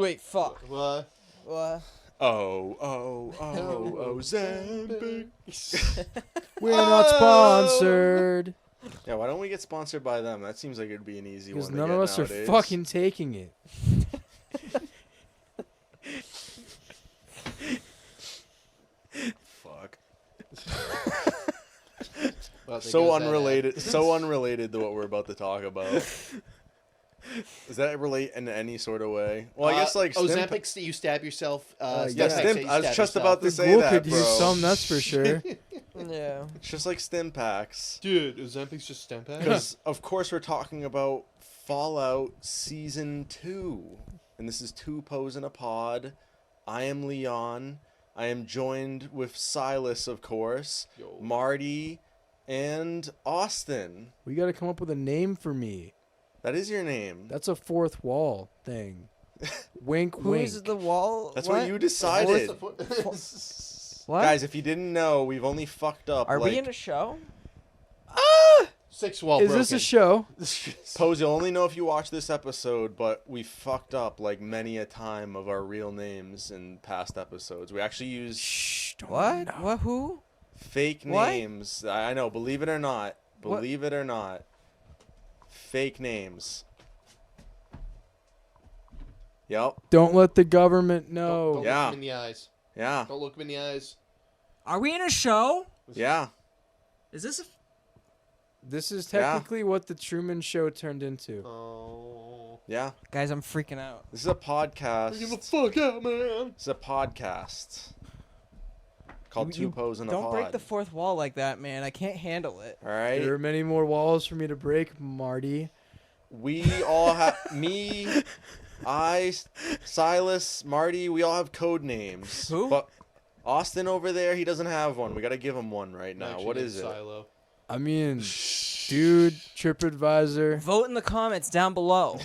Wait, fuck. What? What? Oh, Ozempic. We're not sponsored. Yeah, why don't we get sponsored by them? That seems like it'd be an easy one Because to none get of us nowadays. are fucking taking it. Fuck. Well, there So goes that ad. unrelated. So unrelated to what we're about to talk about. Does that relate in any sort of way? Well, I guess like Ozempic, you stab yourself. yeah, Stimpak, I was just about to The say ghoul that, could bro. use some, that's for sure. Yeah. It's just like stim packs. Dude, Ozempic's just Stimpak? Because of course we're talking about Fallout Season 2, and this is Two Pos in a Pod. I am Leon. I am joined with Silas, of course, Yo. Marty, and Austin. We got to come up with a name for me. That is your name. That's a fourth wall thing. Wink, wink. Who's the wall? That's what you decided. What? Guys, if you didn't know, we've only fucked up. Are like, we in a show? Sixth wall Is broken. this a show? Pose, you'll only know if you watch this episode, but we fucked up like many a time of our real names in past episodes. We actually used Shh, don't What? know. What? Who? fake What? names. I know, believe it or not. What? Believe it or not. Fake names. Yep. Don't let the government Don't know. Yeah. look him in the eyes. Yeah. Don't look him in the eyes. Are we in a show? Yeah. Is this a... This is Yeah. technically what the Truman Show turned into. Oh. Yeah. Guys, I'm freaking out. This is a podcast. Get the fuck out, man. It's a podcast called You Two Pos in a Don't Pod. break the fourth wall like that, man. I can't handle it. All right. There are many more walls for me to break, Marty. We all have me, Silas, Marty. We all have code names. Who? But Austin over there, he doesn't have one. We got to give him one right now. Actually, What it's is it? Silo. I mean, dude, TripAdvisor. Vote in the comments down below.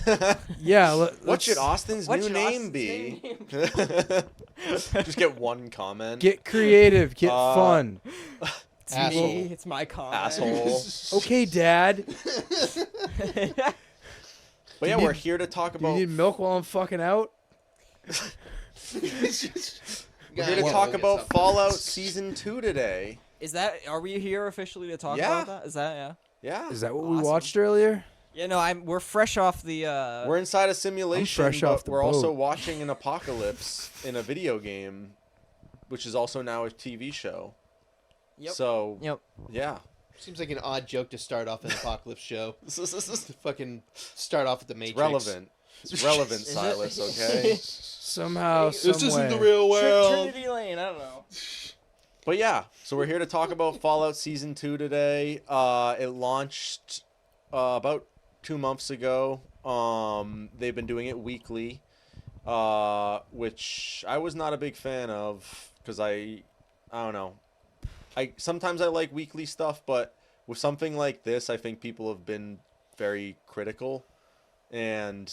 Yeah, What should Austin's What new should name Austin's be? name Just get one comment. get creative, get fun? It's Asshole. me. It's my comment. Asshole. Okay, Dad. But yeah, Do you we're need- here to talk Do you about. need milk while I'm fucking out? We're here to talk about Fallout Season 2 today. Are we here officially to talk Yeah. about that? Is that, yeah? Yeah. Is that what we Awesome. watched earlier? Yeah, no, we're fresh off the, We're inside a simulation, fresh but off the we're also boat. watching an apocalypse in a video game, which is also now a TV show. Yep. So, Yep. yeah. Seems like an odd joke to start off an apocalypse show. It's To fucking start off with the Matrix. relevant. It's relevant, Is it? Silas, okay? Somehow, This some isn't way. the real world. Trinity Lane, I don't know. But yeah, so we're here to talk about Fallout Season 2 today. It launched about 2 months ago. They've been doing it weekly, which I was not a big fan of because I don't know. Sometimes I like weekly stuff, but with something like this, I think people have been very critical, and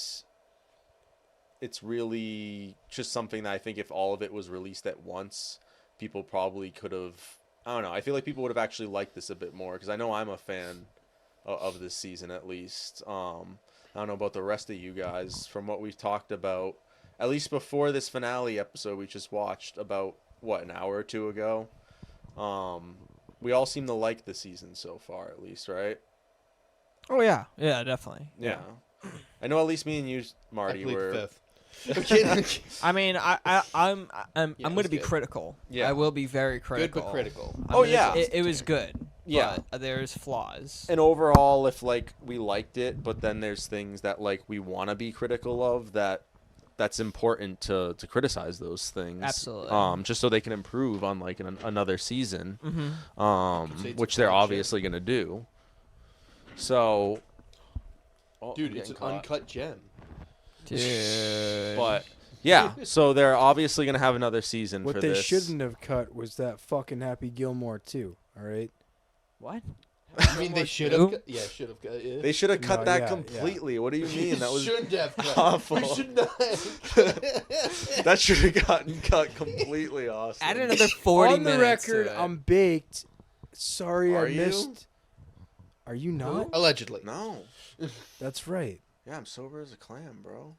it's really just something that I think if all of it was released at once, people probably could have. I don't know. I feel like people would have actually liked this a bit more because I know I'm a fan of this season at least. I don't know about the rest of you guys. From what we've talked about, at least before this finale episode we just watched about an hour or two ago. We all seem to like the season so far, at least, right? Oh, yeah. Yeah, definitely. Yeah. I know at least me and you, Marty, I plead were. fifth. I'm kidding. I mean, I'm Yeah, going it to was be good. critical. Yeah. I will be very Good critical. but critical. I Oh, mean, yeah. It was good. Yeah. But there's flaws. And overall, if like we liked it, but then there's things that like we want to be critical of that's important to criticize those things. Absolutely. Just so they can improve on like another season. Mm-hmm. It's Which they're bullshit. obviously gonna do. So. Oh, Dude, I'm it's an getting caught. uncut gem. Dude. But yeah, so they're obviously gonna have another season What for they this. shouldn't have cut was that fucking Happy Gilmore too. All right. What? I mean, they should Who? have. Yeah, should have. Yeah. They should have cut No, that yeah, completely. What do you mean? That was shouldn't have cut. awful. We should not. That should have gotten cut completely, Austin. Add another 40 On the minutes to record, it. I'm baked. Sorry, Are I you? missed. Are you not? Allegedly. No. That's right. Yeah, I'm sober as a clam, bro.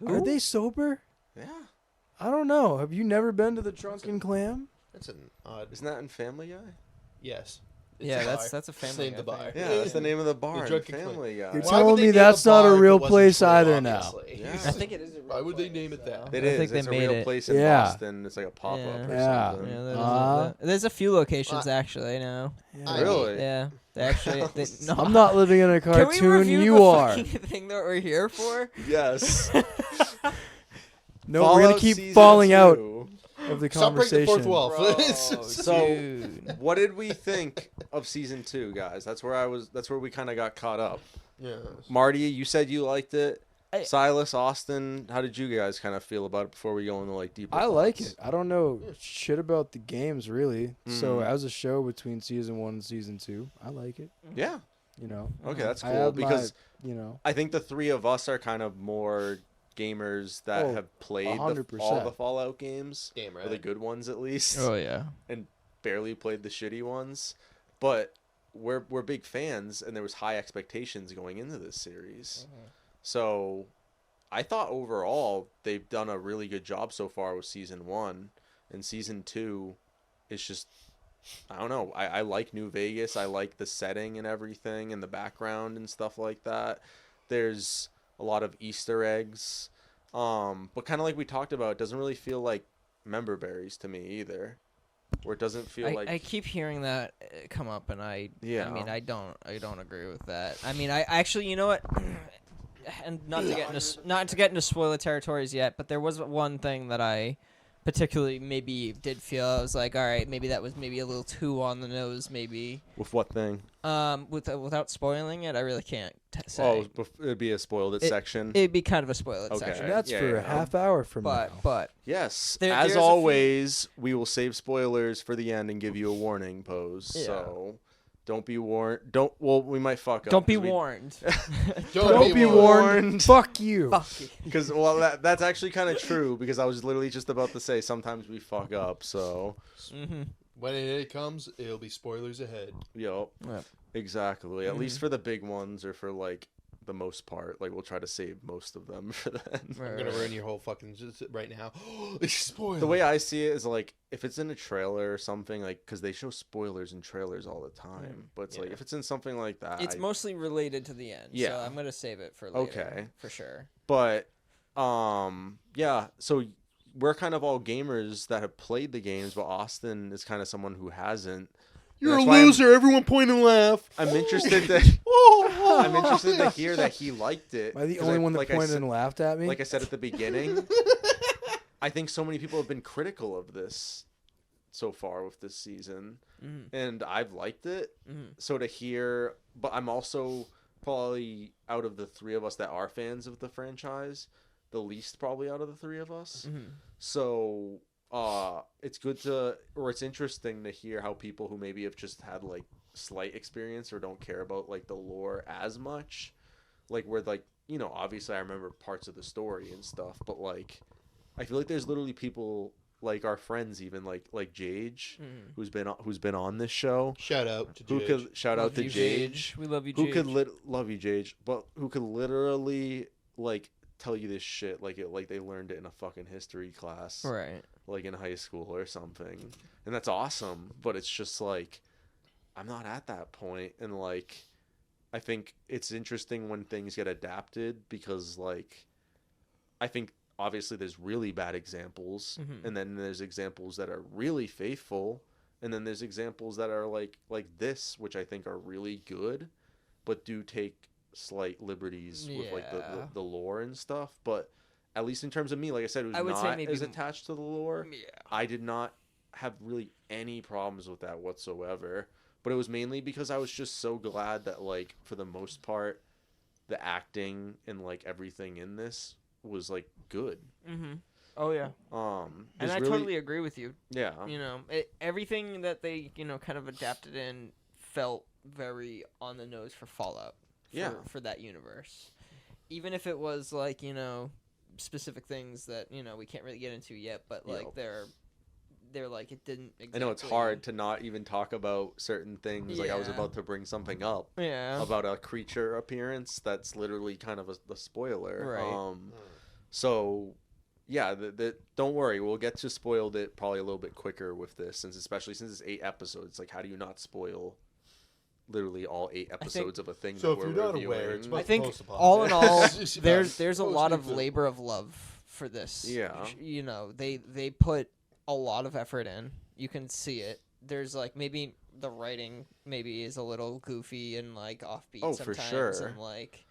Are they sober? Yeah. I don't know. Have you never been to the Drunken Clam? That's an odd. Isn't that in Family Guy? Yes. It's Yeah, a bar. that's a Just Family name the Guy bar. thing. Yeah, that's the name of the bar in Drunken Family Guy. You're Why telling would they me name that's a not bar a if it real wasn't place true, either now. obviously? Yeah. I think it is a real Why would they place, name it that? though. It I is. think they It's a made real it. place in Yeah. Boston. It's like a pop-up or Yeah. something. Yeah, Uh-huh. there's a few locations actually. No. Yeah. Really? Yeah. They actually. No. I'm not living in a Can we cartoon. review You the are. fucking thing that we're here for? Yes. No, we're Fallout gonna keep Season falling out 2. of the Stop breaking the conversation. fourth wall. Bro, So, dude. what did we think of season 2, guys? That's where we kind of got caught up. Yes. Marty, you said you liked it. I- Silas, Austin, how did you guys kind of feel about it before we go into like deeper? I like thoughts? it. I don't know shit about the games really. So Mhm. as a show between season 1 and season 2, I like it. Yeah. You know. Okay, that's I cool have because you know. I think the three of us are kind of more gamers that Oh, have played all 100%. the Fallout games, Damn or the right. good ones at least, Oh yeah. and barely played the shitty ones. But we're big fans, and there was high expectations going into this series. So I thought overall they've done a really good job so far with season 1, and season 2 is just, I don't know. I like New Vegas. I like the setting and everything and the background and stuff like that. There's a lot of Easter eggs. But kind of like we talked about, it doesn't really feel like member berries to me either. Where it doesn't feel like I keep hearing that come up, and I mean, Yeah. I don't agree with that. I mean, I actually, you know what? And not to get into spoiler territories yet, but there was one thing that I particularly maybe did feel. I was like, all right, maybe that was maybe a little too on the nose, maybe. with what thing? Without spoiling it, I really can't say. Oh, it'd be a spoiled it section. It'd be kind of a spoiler Okay. section. That's Yeah, for yeah. a half hour from now. But Yes, there's as a few- always, we will save spoilers for the end and give you a warning pose. Yeah. So don't be warned. Well, we might fuck up. don't be 'cause we- warned. Don't be warned. Fuck you. Fuck you. Because that's actually kind of true. Because I was literally just about to say sometimes we fuck up. So Mm-hmm. When it comes, it'll be spoilers ahead. yo, Yep. exactly. At least Mhm. for the big ones, or for like the most part, like we'll try to save most of them for then. I'm gonna ruin your whole fucking right now. Spoilers. The way I see it is like if it's in a trailer or something, like because they show spoilers in trailers all the time, but it's like Yeah. if it's in something like that, It's mostly related to the end. Yeah. So I'm gonna save it for later. Okay. For sure. But yeah, so we're kind of all gamers that have played the games, but Austin is kind of someone who hasn't. You're a That's why loser. Everyone point and laugh. I'm interested to I'm interested to hear that he liked it. Am I the 'cause only one that like I pointed said- and laughed at me? Like I said at the beginning, I think so many people have been critical of this so far with this season, Mm-hmm. and I've liked it. Mm-hmm. So to hear, but I'm also probably out of the three of us that are fans of the franchise, the least probably out of the three of us. Mm-hmm. So it's good to, or it's interesting to hear how people who maybe have just had like slight experience or don't care about like the lore as much, like where like, you know, obviously I remember parts of the story and stuff, but like I feel like there's literally people like our friends, even like Jage, Mm-hmm. who's been on this show. Shout out to Who Jage. could shout out Love to you, Jage? We love you, Who Jage. could love you, Jage, but who could literally like tell you this shit like they learned it in a fucking history class, Right. like in high school or something, and that's awesome. But it's just like I'm not at that point, and like I think it's interesting when things get adapted because like I think obviously there's really bad examples, Mhm. and then there's examples that are really faithful, and then there's examples that are like this, which I think are really good, but do take slight liberties with like Yeah. the lore and stuff. But at least in terms of me, like I said, it was I would say not maybe as attached to the lore. Yeah. I did not have really any problems with that whatsoever. But it was mainly because I was just so glad that like for the most part, the acting and like everything in this was like good. Mm-hmm. Oh yeah. And And I totally agree with you. yeah. You know, everything that they kind of adapted in felt very on the nose for Fallout. Yeah. For that universe, even if it was like specific things that we can't really get into yet, but like Yep. they're like it didn't. Exactly... I know it's hard to not even talk about certain things. Like I was Yeah. about to bring something up Yeah. about a creature appearance that's literally kind of the spoiler. Right. So, yeah, don't worry. We'll get to spoiled it probably a little bit quicker with this, especially since it's 8 episodes. Like, how do you not spoil literally all 8 episodes of a thing So that if we're you're not reviewing? aware, it's I about think post-apocalypse. all in all, Yeah. there's a lot of Post-nuclear. labor of love for this. Yeah. You know, they put a lot of effort in. You can see it. There's like maybe the writing maybe is a little goofy and like offbeat Oh, for sometimes, sure. and like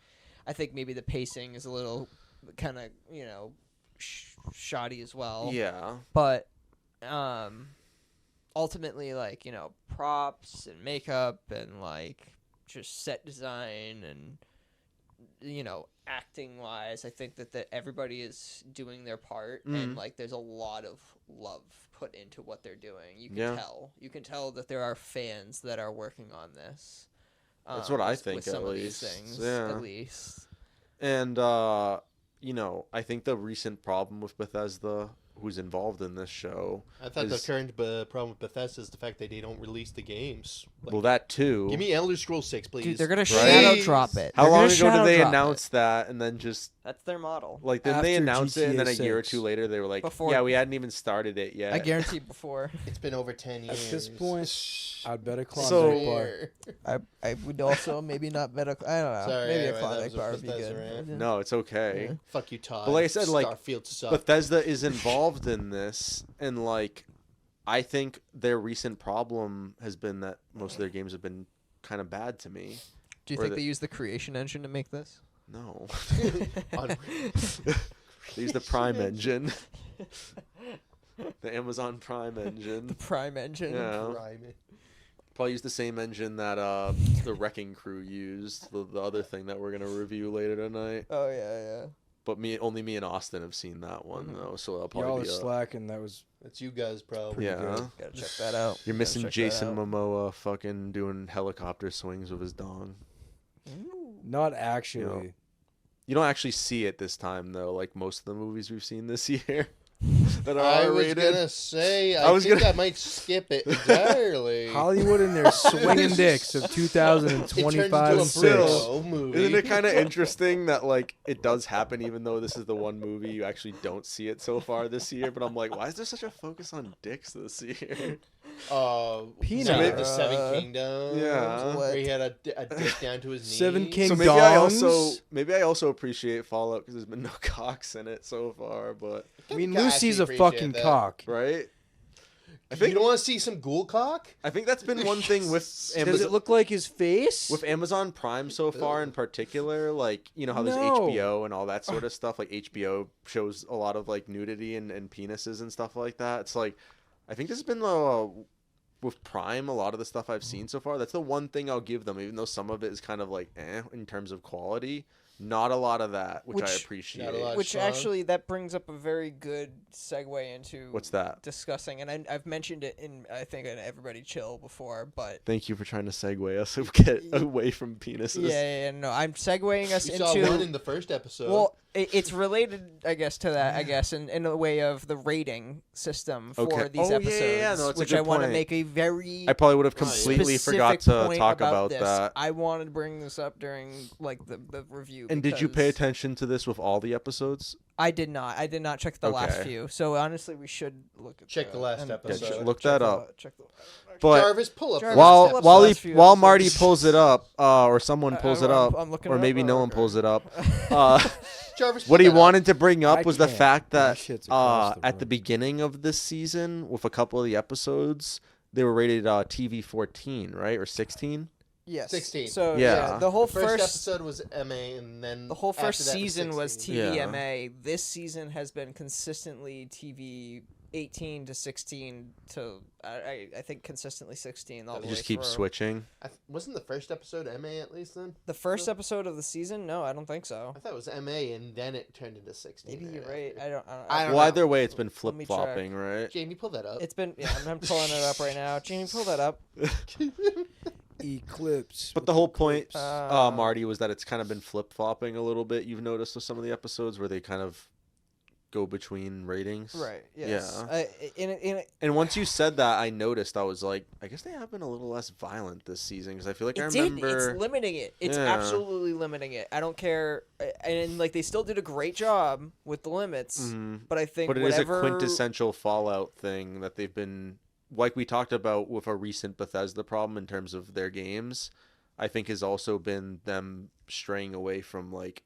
I think maybe the pacing is a little kind of shoddy as well. Yeah. But ultimately, like, props and makeup and like just set design and acting wise, I think that everybody is doing their part, and like there's a lot of love put into what they're doing. You can tell that there are fans that are working on this. That's what I think, with some at of these least. things, Yeah. at least. And I think the recent problem with Bethesda, who's involved in this show, I thought the current problem with Bethesda is the fact that they don't release the games. Like, well, that too. give me Elder Scrolls 6, please. Dude, they're gonna Right? shadow drop it. How They're long gonna ago did shadow they drop announce it. that, and then just That's their model. like didn't they After announce it, and then a GTA year or 6. two later they were like, Before- yeah, we hadn't even started it yet. I guarantee before. It's been over 10 years. At this point, I'd bet a Klondike So- bar. I would also maybe not bet I don't know. Sorry, maybe anyway, a that Klondike was a bar would be Bethesda good. rant. No, it's okay. Yeah. Fuck you, Todd. But like I said, like, Starfield sucks. Bethesda is involved in this, and like I think their recent problem has been that most of their games have been kind of bad to me. Do you Or think the- they use the creation engine to make this? No, On- they use the Prime engine, the Amazon Prime The engine. Prime engine. Yeah. Prime. Probably use the same engine that the Wrecking Crew used, the other thing that we're gonna review later tonight. Oh yeah. But only me and Austin have seen that one though, so that'll Y'all probably are be slacking. That was That's you guys, probably. yeah. good. Gotta check that out. You're Gotta missing check that Jason out. Momoa fucking doing helicopter swings with his dong. not actually. You don't actually see it this time though, like most of the movies we've seen this year that are I was R-rated. gonna say, I was think gonna- I might skip it entirely. Hollywood and their swinging dicks of It 2025 turns and into a 6. bro movie. Isn't it kind of interesting that like it does happen even though this is the one movie you actually don't see it so far this year? But I'm like, why is there such a focus on dicks this year? Peanut. The Seven Kingdoms. Yeah. Where he had a dick down to his knees. Seven King- So Dongs? maybe I also appreciate Fallout because there's been no cocks in it so far, but I mean, I Lucy's a actually fucking appreciate that. cock. right. I You think don't want to see some ghoul cock? I think that's been one thing with Does Amazon. it look like his face? With Amazon Prime so far in particular, like, you know how there's No. HBO and all that sort of stuff, like HBO shows a lot of like nudity and penises and stuff like that. It's like, I think this has been with Prime, a lot of the stuff I've seen so far, that's the one thing I'll give them, even though some of it is kind of like in terms of quality. Not a lot of that, which I Which- appreciate. Not a lot. Which Sean? actually, that brings up a very good segue into What's that? discussing, and I've mentioned it in I think in Everybody Chill before, but Thank you for trying to segue us get away from penises. yeah, no, I'm segueing us We into saw one in the first episode. well, it's related, I guess, to that, I guess, in a way of the rating system for Okay. these Oh, yeah, episodes, yeah, no, it's a which good I want to point. make a very I probably would have Oh, yeah. completely specific forgot to point talk about this. that. I wanted to bring this up during like the review. And did you pay because attention to this with all the episodes? I did not. I did not check the last Okay. few. So honestly, we should look at Check the last and- episode. Yeah, look check that the- up. check the- But Jarvis, pull up. Jarvis, the while last pull up while the he last few while episodes. Marty pulls it up, or someone pulls it up, I'm looking or it maybe up, no one or- pulls it up. Uh, Jarvis, what pull he that up. wanted to bring up I was the can't. fact That that shit's across the at the room. beginning of this season, with a couple of the episodes, they were rated TV 14, right, or 16. Yes. 16. So Yeah. the whole The first first episode was MA, and then the whole after first that season was 16. TVMA. This season has been consistently TV 18 to 16 to I think consistently 16 all the They way just keep through. switching. Wasn't the first episode MA at least then? The first episode of the season? No, I don't think so. I thought it was MA, and then it turned into 16. Maybe you're right right. after. I don't know. Well, either way, it's been Let flip me flopping, right? Jamie, pull that up. It's been I'm pulling it up right now. Jamie, pull that up. Eclipse. But the whole point, Um, Marty, was that it's kind of been flip flopping a little bit. You've noticed with some of the episodes where they kind of go between ratings. Right. Yes. Yeah. And once you said that, I noticed. I was like, I guess they have been a little less violent this season because I feel like I remember. It's limiting it. It's Yeah. absolutely limiting it. I don't care. And like they still did a great job with the limits, but I think But it is a quintessential Fallout thing that they've been, like we talked about with a recent Bethesda problem in terms of their games, I think has also been them straying away from like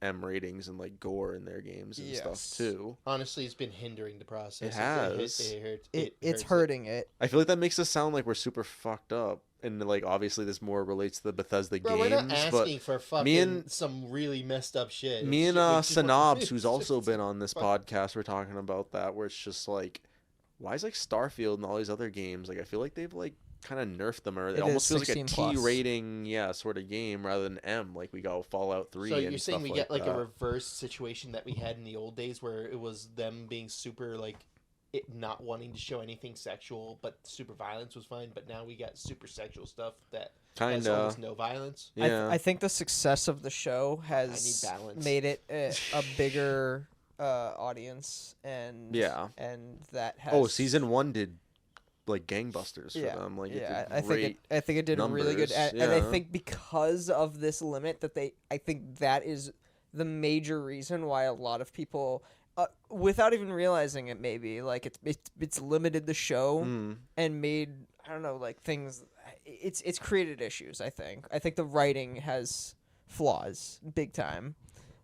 M ratings and like gore in their games and stuff too. Honestly, it's been hindering the process. It has. It's hurting it. I feel like that makes us sound like we're super fucked up. And like obviously this more relates to the Bethesda games. We're not asking for fucking some really messed up shit. Me and Sanabs, who's also been on this podcast, we're talking about that, where it's just like, why is like Starfield and all these other games, like I feel like they've like kind of nerfed them, or it almost feels like a T rating, sort of game rather than M, like we got Fallout 3. So you're saying we get like a reverse situation that we had in the old days, where it was them being super like it not wanting to show anything sexual, but super violence was fine. But now we got super sexual stuff that has almost no violence. Yeah. I think the success of the show has made it a bigger audience, and that has season 1 did like gangbusters for them. Like I think it did really good, and I think because of this limit I think that is the major reason why a lot of people, without even realizing it, maybe like it's limited the show and made, I don't know, like things. It's created issues. I think the writing has flaws big time.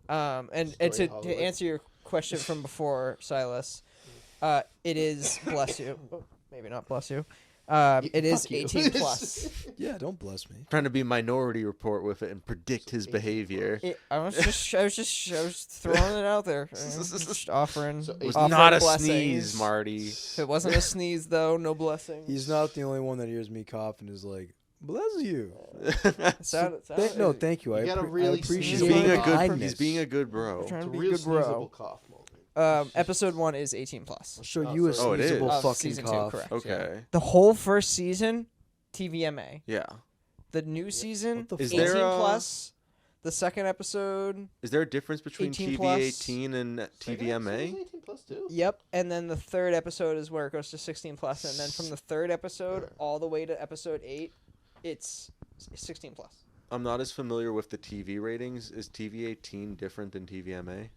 And to answer your question from before, Silas, it is bless you. Maybe not bless you. It is 18 plus. Yeah, don't bless me. Trying to be Minority Report with it and predict his behavior. I was just throwing it out there. Just offering. It was offering not a blessings. sneeze, Marty. If it wasn't a sneeze, though, no blessings. He's not the only one that hears me cough and is like, bless you. No, thank you. I appreciate he's being a good bro. Trying to It's a be a real good bro. sneezable cough moment. Episode 1 is 18 plus. I'll show you a it is. sneezable Of fucking season 2, cough. correct. Okay. The whole first season, TVMA. Yeah. The new season, What the 18 fuck? plus. The second episode, Is there a difference between 18 TV plus. 18 and TVMA? 18 plus too. yep. And then the third episode is where it goes to 16 plus, and then from the third episode all the way to episode 8, it's 16 plus. I'm not as familiar with the TV ratings. Is TV 18 different than TVMA?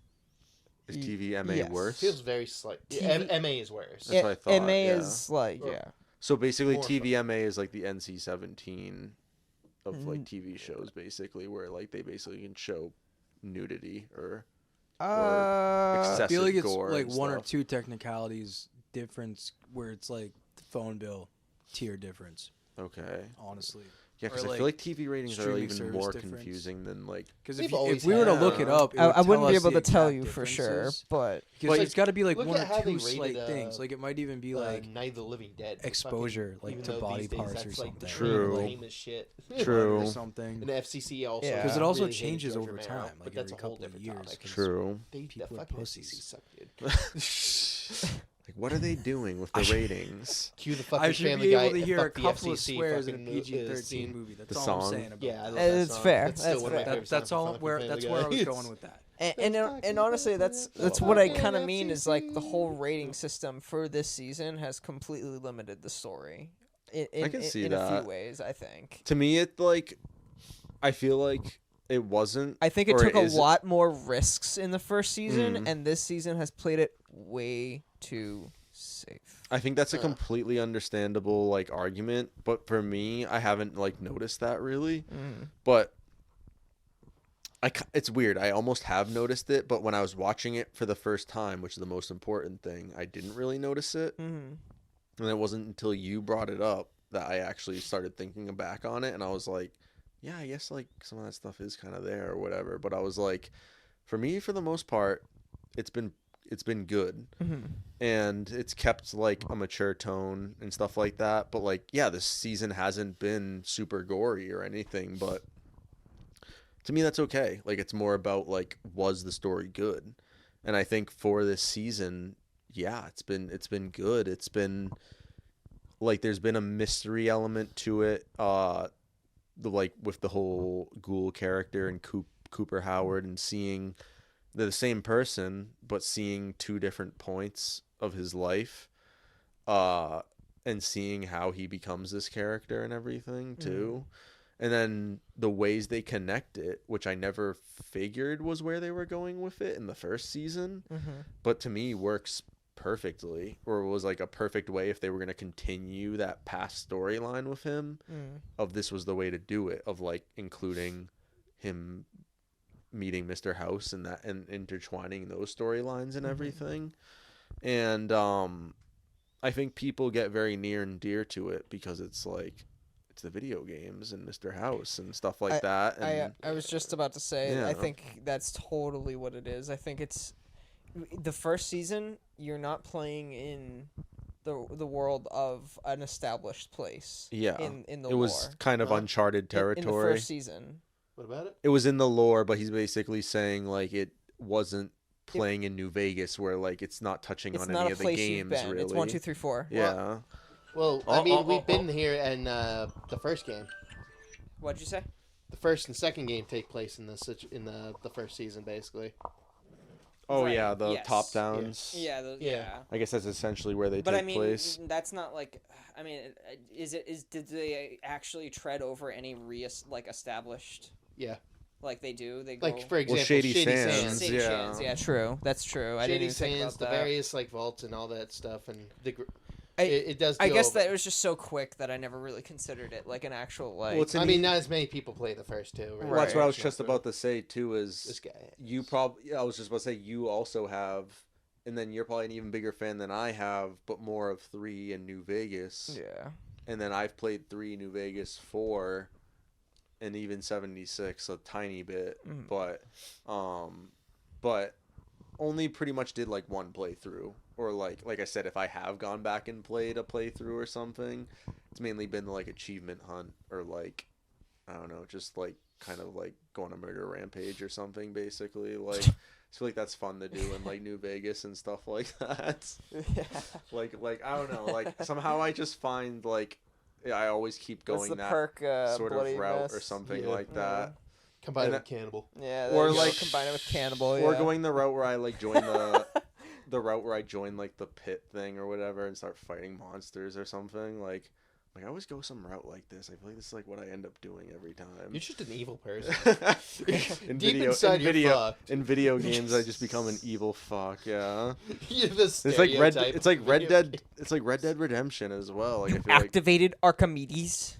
Is TVMA yes. worse? Feels very slight. MA is worse. That's what I thought. MA yeah. is like, yeah. So basically, More TVMA is like the NC-17 of like TV shows, basically, where like they basically can show nudity or I excessive feel like it's gore like and one or stuff. two technicalities difference where it's like the phone bill tier difference. Okay. Honestly. Yeah, because Or, I feel like TV ratings are streaming even service more difference. confusing than like. Because They've if always we were to had- look it up, it I would wouldn't be tell us able the to tell exact you for sure, differences. but Because Like, it's got to be like look one at or how they two slight rated, things. Like it might even be like Night of the Living Dead. exposure, like, Even to though body these days parts or that's, like, something. True. lame as shit. True. or And something. the FCC also. Yeah. Because it also really hated changes George over Romero, time, but like that's every a whole couple of different years. topic. True. The People are fucking pussies. FCC sucked, dude. Like, what are they doing with the ratings? Cue the fucking I should Family be Guy. able to hear a fuck the couple of FCC swears in a fucking, PG-13 scene. movie. That's The all song? I'm saying about Yeah, I it. love that It's song. fair. It's still That's one of my fair. favorite That's songs all from where fucking that's Family where I was Guy. going with that. and honestly, that's what I kind of mean is like the whole rating system for this season has completely limited the story. I can see in a that. few ways, I think. To me, it like, I feel like it wasn't. I think it or took a is- lot more risks in the first season, and this season has played it way too safe. I think that's a completely understandable like argument, but for me, I haven't like noticed that really. But it's weird. I almost have noticed it, but when I was watching it for the first time, which is the most important thing, I didn't really notice it. And it wasn't until you brought it up that I actually started thinking back on it, and I was like, yeah, I guess like some of that stuff is kind of there or whatever. But I was like, for me, for the most part, it's been good, and it's kept like a mature tone and stuff like that. But like, yeah, this season hasn't been super gory or anything, but to me, that's okay. Like, it's more about like, was the story good? And I think for this season, yeah, it's been good. It's been like, there's been a mystery element to it. Like with the whole ghoul character and Cooper Howard, and seeing they're the same person, but seeing two different points of his life, and seeing how he becomes this character and everything too. And then the ways they connect it, which I never figured was where they were going with it in the first season, but to me works perfectly, or was like a perfect way if they were going to continue that past storyline with him, of this was the way to do it, of like including him meeting Mr. House and that, and intertwining those storylines and everything. And I think people get very near and dear to it because it's like, it's the video games and Mr. House and stuff like that. And I was just about to say, Yeah. I think that's totally what it is. I think it's the first season. You're not playing in the world of an established place. yeah, in the it was lore. kind of uncharted territory. In the first season. What about it? It was in the lore, but he's basically saying like it wasn't playing in New Vegas, where like it's not touching It's on not any a of the place you've games. been. Really, It's 1, 2, 3, 4. Yeah. Well, I mean, we've been here in the first game. What'd you say? The first and second game take place in the first season, basically. Oh Right, yeah, the yes. top downs. Yeah. Yeah. I guess that's essentially where they But take I mean, place. that's not like. I mean, did they actually tread over any established? Yeah. Like they do. They go. Like, for example, Shady Shady Sands. Sands. Shady yeah. Sands. Yeah, true. That's true. I didn't Shady even think Sands, about the that. various like vaults and all that stuff, and I- it does. I go guess over. that it was just so quick that I never really considered it like an actual like. Well, it's I mean, not as many people play the first two. Right? Well, that's what I was Right. just about to say too. This Is guy. you probably? I was just about to say you also have, and then you're probably an even bigger fan than I have, but more of 3 in New Vegas. Yeah. And then I've played 3 New Vegas, 4, and even 76 a tiny bit, but only pretty much did like one playthrough, or like I said, if I have gone back and played a playthrough or something, it's mainly been like achievement hunt, or like I don't know, just like kind of like go on a murder rampage or something, basically. Like I feel like that's fun to do in like New Vegas and stuff like that. Yeah. like I don't know, like somehow I just find like I always keep What's going the that perk, sort bloody of route mess? or something Yeah. like that. Combined And with Cannibal. Yeah. Or Or like like- combine it with cannibal. Or yeah. going the route where I like join the route where I join like the pit thing or whatever and start fighting monsters or something. Like I always go some route like this. I feel like this is like what I end up doing every time. You're just an evil person. Deep inside, you're fucked. in video games, I just become an evil fuck. Yeah, You're the it's like Red. stereotype It's like of Red video Dead. It's like Red Dead Redemption as well. Like I You feel like activated Archimedes.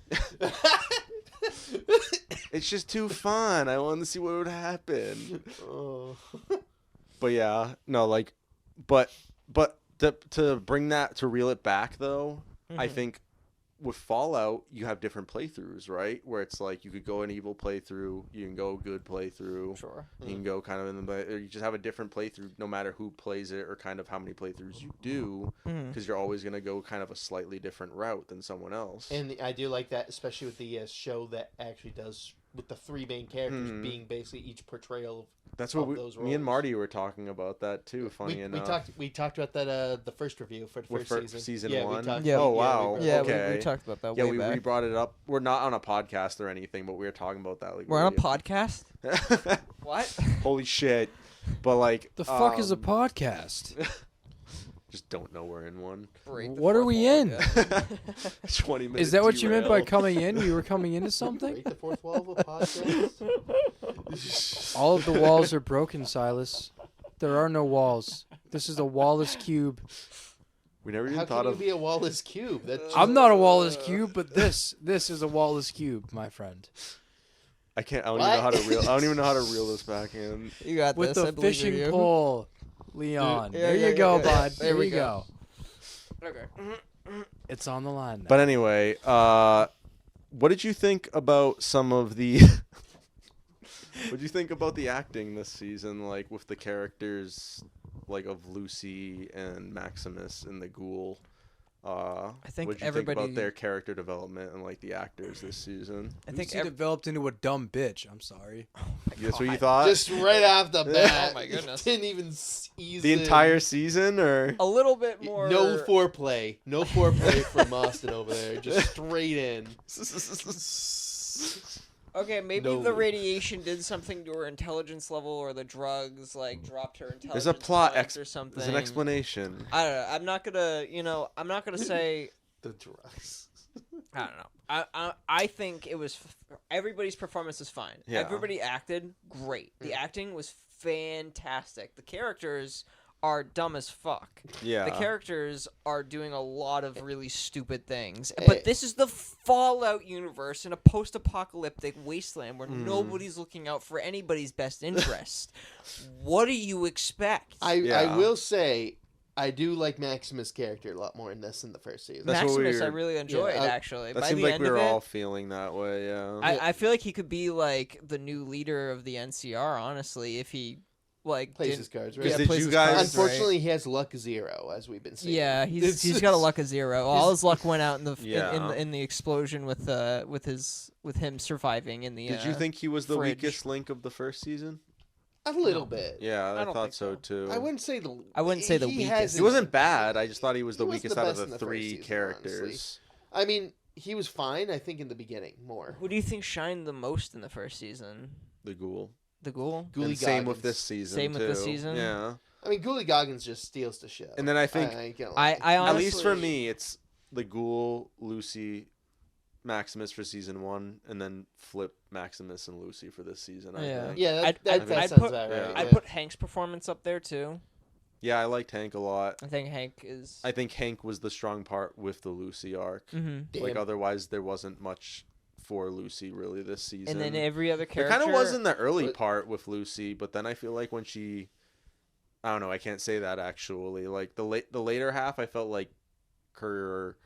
it's just too fun. I want to see what would happen. Oh. But yeah, no, like, but to bring that, to reel it back though, I think with Fallout you have different playthroughs, right? Where it's like you could go an evil playthrough, you can go good playthrough, Sure. you can go kind of in the, or you just have a different playthrough no matter who plays it or kind of how many playthroughs you do, because you're always gonna go kind of a slightly different route than someone else. And I do like that, especially with the show that actually does, with the 3 main characters being basically each portrayal. That's what of those me and roles. Marty were talking about that too. Funny enough, we talked about that the first review for the With first season. season Yeah, 1? we talked. Yeah. Oh, we wow. brought- Yeah, Okay. we talked about that yeah, way we back. brought it up. We're not on a podcast or anything, but we were talking about that. Like, We're on a really- podcast. What? Holy shit! But like, The fuck is a podcast? Just don't know we're in one. Break the What are fourth we wall in? again. 20 minutes. Is that what you meant by coming in? You were coming into something? Break the fourth wall of a podcast. All of the walls are broken, Silas. There are no walls. This is a wallless cube. We never even How thought can you of. be a Wallace cube? That's I'm not a wallless cube, but this is a wallless cube, my friend. I can't. I don't even know how What? to reel. I don't even know how to reel this back in. You got With this. I the believe in fishing you. pole, Leon. Yeah, there yeah, you go, yeah. bud. There There we you go. go. Okay. It's on the line now. But anyway, what did you think about some of the? What did you think about the acting this season? Like with the characters, like of Lucy and Maximus and the Ghoul. I think what did you think everybody- about their character development and like the actors this season? I think Lucy developed into a dumb bitch. I'm sorry. That's what you thought? just right off the bat. Oh my goodness. Didn't even ease the in. entire season, or a little bit more. No foreplay. No foreplay from Austin over there. Just straight in. Okay, maybe No. the radiation did something to her intelligence level, or the drugs like dropped her intelligence. There's a plot points or something. There's an explanation. I don't know. I'm not gonna, I'm not gonna say. The drugs. I don't know. I think it was everybody's performance is fine. Yeah. Everybody acted great. The acting was fantastic. The characters are dumb as fuck. Yeah. The characters are doing a lot of really stupid things. Hey. But this is the Fallout universe in a post-apocalyptic wasteland where nobody's looking out for anybody's best interest. What do you expect? I will say, I do like Maximus' character a lot more in this than the first season. That's what Maximus, we I were- really enjoyed, Yeah, actually. That By seemed the like end we of were it, all feeling that way, yeah. I feel like he could be like the new leader of the NCR, honestly, if he like Plays didn't- his cards right. Because Yeah, did plays you his guys- cards right. Unfortunately, he has luck 0, as we've been seeing. Yeah, It's he's got a luck of 0. All his luck went out in the Yeah. in the explosion with him surviving in the. Did you think he was the fridge. weakest link of the first season? A little bit. Yeah, I don't thought think so so. too. I wouldn't say the. I wouldn't say the he weakest. has He wasn't bad. I just thought he was the He wasn't weakest the out of best the in the first 3 season, characters. honestly. I mean, he was fine. I think in the beginning more. Who do you think shined the most in the first season? The Ghoul. The Ghoul. Ghoulie And same with Goggins. this season. Same with this too. season? Yeah. I mean, Ghoulie Goggins just steals the show. And then I think, I ain't gonna lie. I at honestly, least for me, it's the Ghoul, Lucy, Maximus for season 1, and then flip Maximus and Lucy for this season. I Yeah. think. Yeah, I'd that put- sounds about yeah. right. I yeah. put Hank's performance up there too. Yeah, I liked Hank a lot. I think Hank is. I think Hank was the strong part with the Lucy arc. Mhm. Damn. Like otherwise, there wasn't much for Lucy really this season. And then every other There character. kind of was in the early but- part with Lucy, but then I feel like when she, I don't know, I can't say that actually. Like the later half, I felt like her,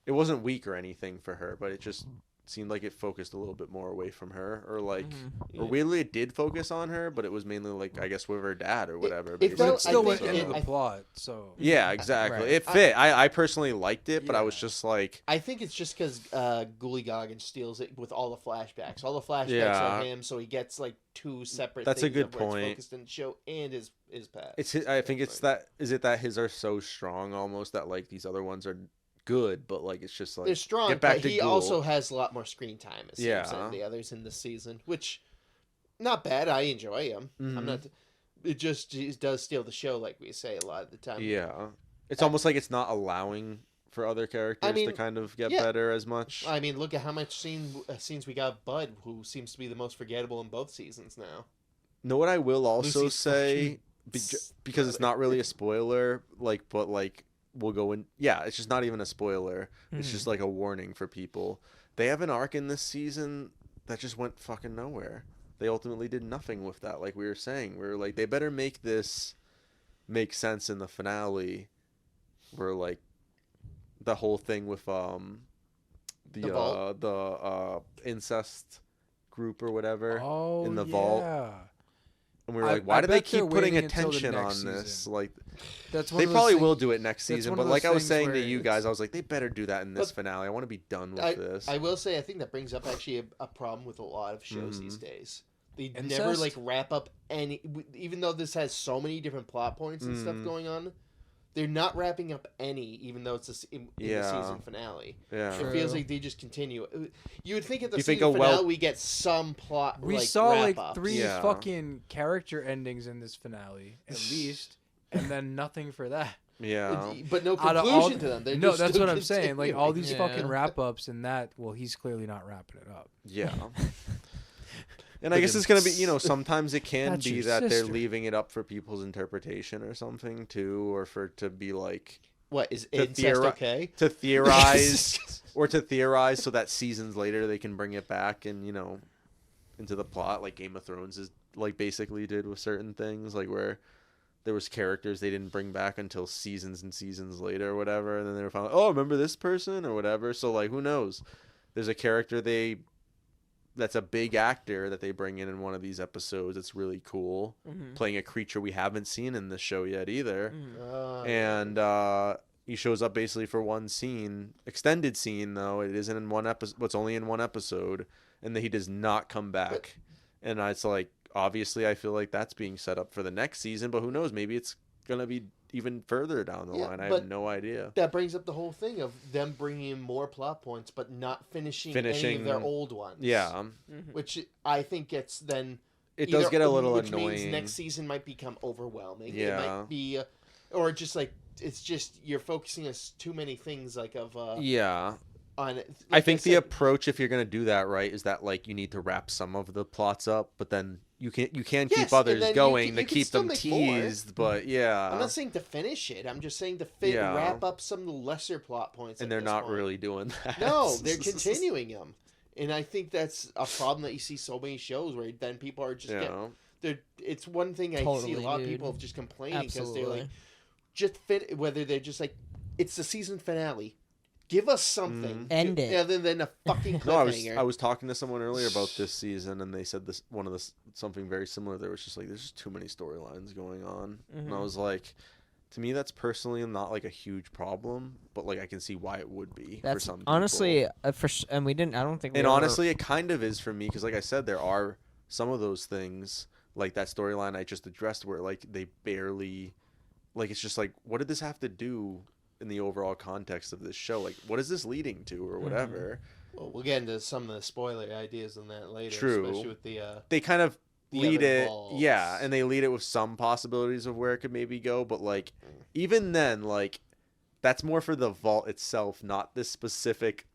it wasn't weak or anything for her, but it just seemed like it focused a little bit more away from her, or like, Mhm. or weirdly it did focus on her, but it was mainly like I guess with her dad or whatever. it basically. felt- It still I went think into it- the I- plot, so Yeah, exactly. Right. It fit. I personally liked it, but I was Yeah. just like, I think it's just because Ghoulie Goggins steals it with all the flashbacks. All the flashbacks Yeah. are him, so he gets like 2 separate. That's a things good of where it's point. focused in the show and his past. it's. I think it's that. Is it that his are so strong almost that like these other ones are good, but like it's just like They're strong, get back but to he Ghoul. also has a lot more screen time. It seems, Yeah. than the others in this season, which not bad. I enjoy him. Mhm. I'm not. It just it does steal the show, like we say a lot of the time. Yeah, it's almost like it's not allowing for other characters mean, to kind of get yeah. better as much. I mean, look at how much scenes we got. Bud, who seems to be the most forgettable in both seasons now. Know what I will also Lucy's say, fucking because it's not really a spoiler, like, but like we'll go in. Yeah, it's just not even a spoiler. It's Mhm. just like a warning for people. They have an arc in this season that just went fucking nowhere. They ultimately did nothing with that. Like we were saying, we were like, they better make this make sense in the finale. Where like the whole thing with The vault? the incest group or whatever. oh, in the vault. yeah. And we were I- like, why I do they bet they're keep putting waiting until the attention on next this? season. Like, That's one they of those probably things- will do it next that's season. one But of like those I was things saying to where you guys, I was like, they better do that in this But finale. I want to be done with this. I will say, I think that brings up actually a problem with a lot of shows these Mhm. days. They never Incest? like wrap up any, even though this has so many different plot points and stuff Mhm. going on. They're not wrapping up any, even though it's in the Yeah. season finale. yeah. It feels like they just continue. You would think at the You think season a well- finale we get some plot. We like, saw like wrap-ups. 3 Yeah. fucking character endings in this finale, at least, and then nothing for that. Yeah. but no Out of conclusion all- to them. They're No, just that's still what I'm saying. Like all these Yeah. fucking wrap ups and that. Well, he's clearly not wrapping it up. Yeah. And I guess it's gonna be, sometimes it can That's be your that they're sister. leaving it up for people's interpretation or something too, or for to be like What is To incest theori- okay? to theorize or to theorize so that seasons later they can bring it back and into the plot like Game of Thrones is like basically did with certain things, like where there was characters they didn't bring back until seasons and seasons later or whatever, and then they were finally, oh, remember this person or whatever. So like who knows, there's a character that's a big actor that they bring in one of these episodes. It's really cool, Mhm. playing a creature we haven't seen in the show yet either. Mhm. And he shows up basically for one scene, extended scene though. It isn't in one episode. It's only in one episode, and then he does not come back. And it's like, obviously, I feel like that's being set up for the next season. But who knows? Maybe it's gonna be even further down the Yeah, line. I but have no idea. That brings up the whole thing of them bringing in more plot points, but not finishing any of their old ones. Yeah. Which I think gets then. It does get a little which annoying. Means next season might become overwhelming. Yeah. It might be, or just like it's just you're focusing on too many things like of. Yeah. On I like think the said, approach, if you're gonna do that right, is that like you need to wrap some of the plots up, but then you can Yes, keep and others then you going can- to you can keep still them make more. teased. But yeah, I'm not saying to finish it. I'm just saying to Yeah. wrap up some of the lesser plot points. and at they're this not point. really doing that. No, they're continuing them, and I think that's a problem that you see so many shows where then people are just Yeah. it's one thing I see Totally, a lot of dude. people just complaining because they're Absolutely. like just whether they're just like it's the season finale, give us something End it. other than a fucking No, cliffhanger. I was talking to someone earlier about this season, and they said this something very similar. There was just like there's just too many storylines going on, and I Mhm. was like, to me, that's personally not like a huge problem, but like I can see why it would be for That's some people. honestly, and we didn't. I don't think. We And ever- honestly, it kind of is for me because, like I said, there are some of those things, like that storyline I just addressed, where like they barely, like it's just like, what did this have to do in the overall context of this show? Like, what is this leading to, or whatever? Well, we'll get into some of the spoiler ideas on that later. True. Especially with the They kind of The lead other it, vaults. yeah, and they lead it with some possibilities of where it could maybe go, but like even then, like that's more for the vault itself, not this specific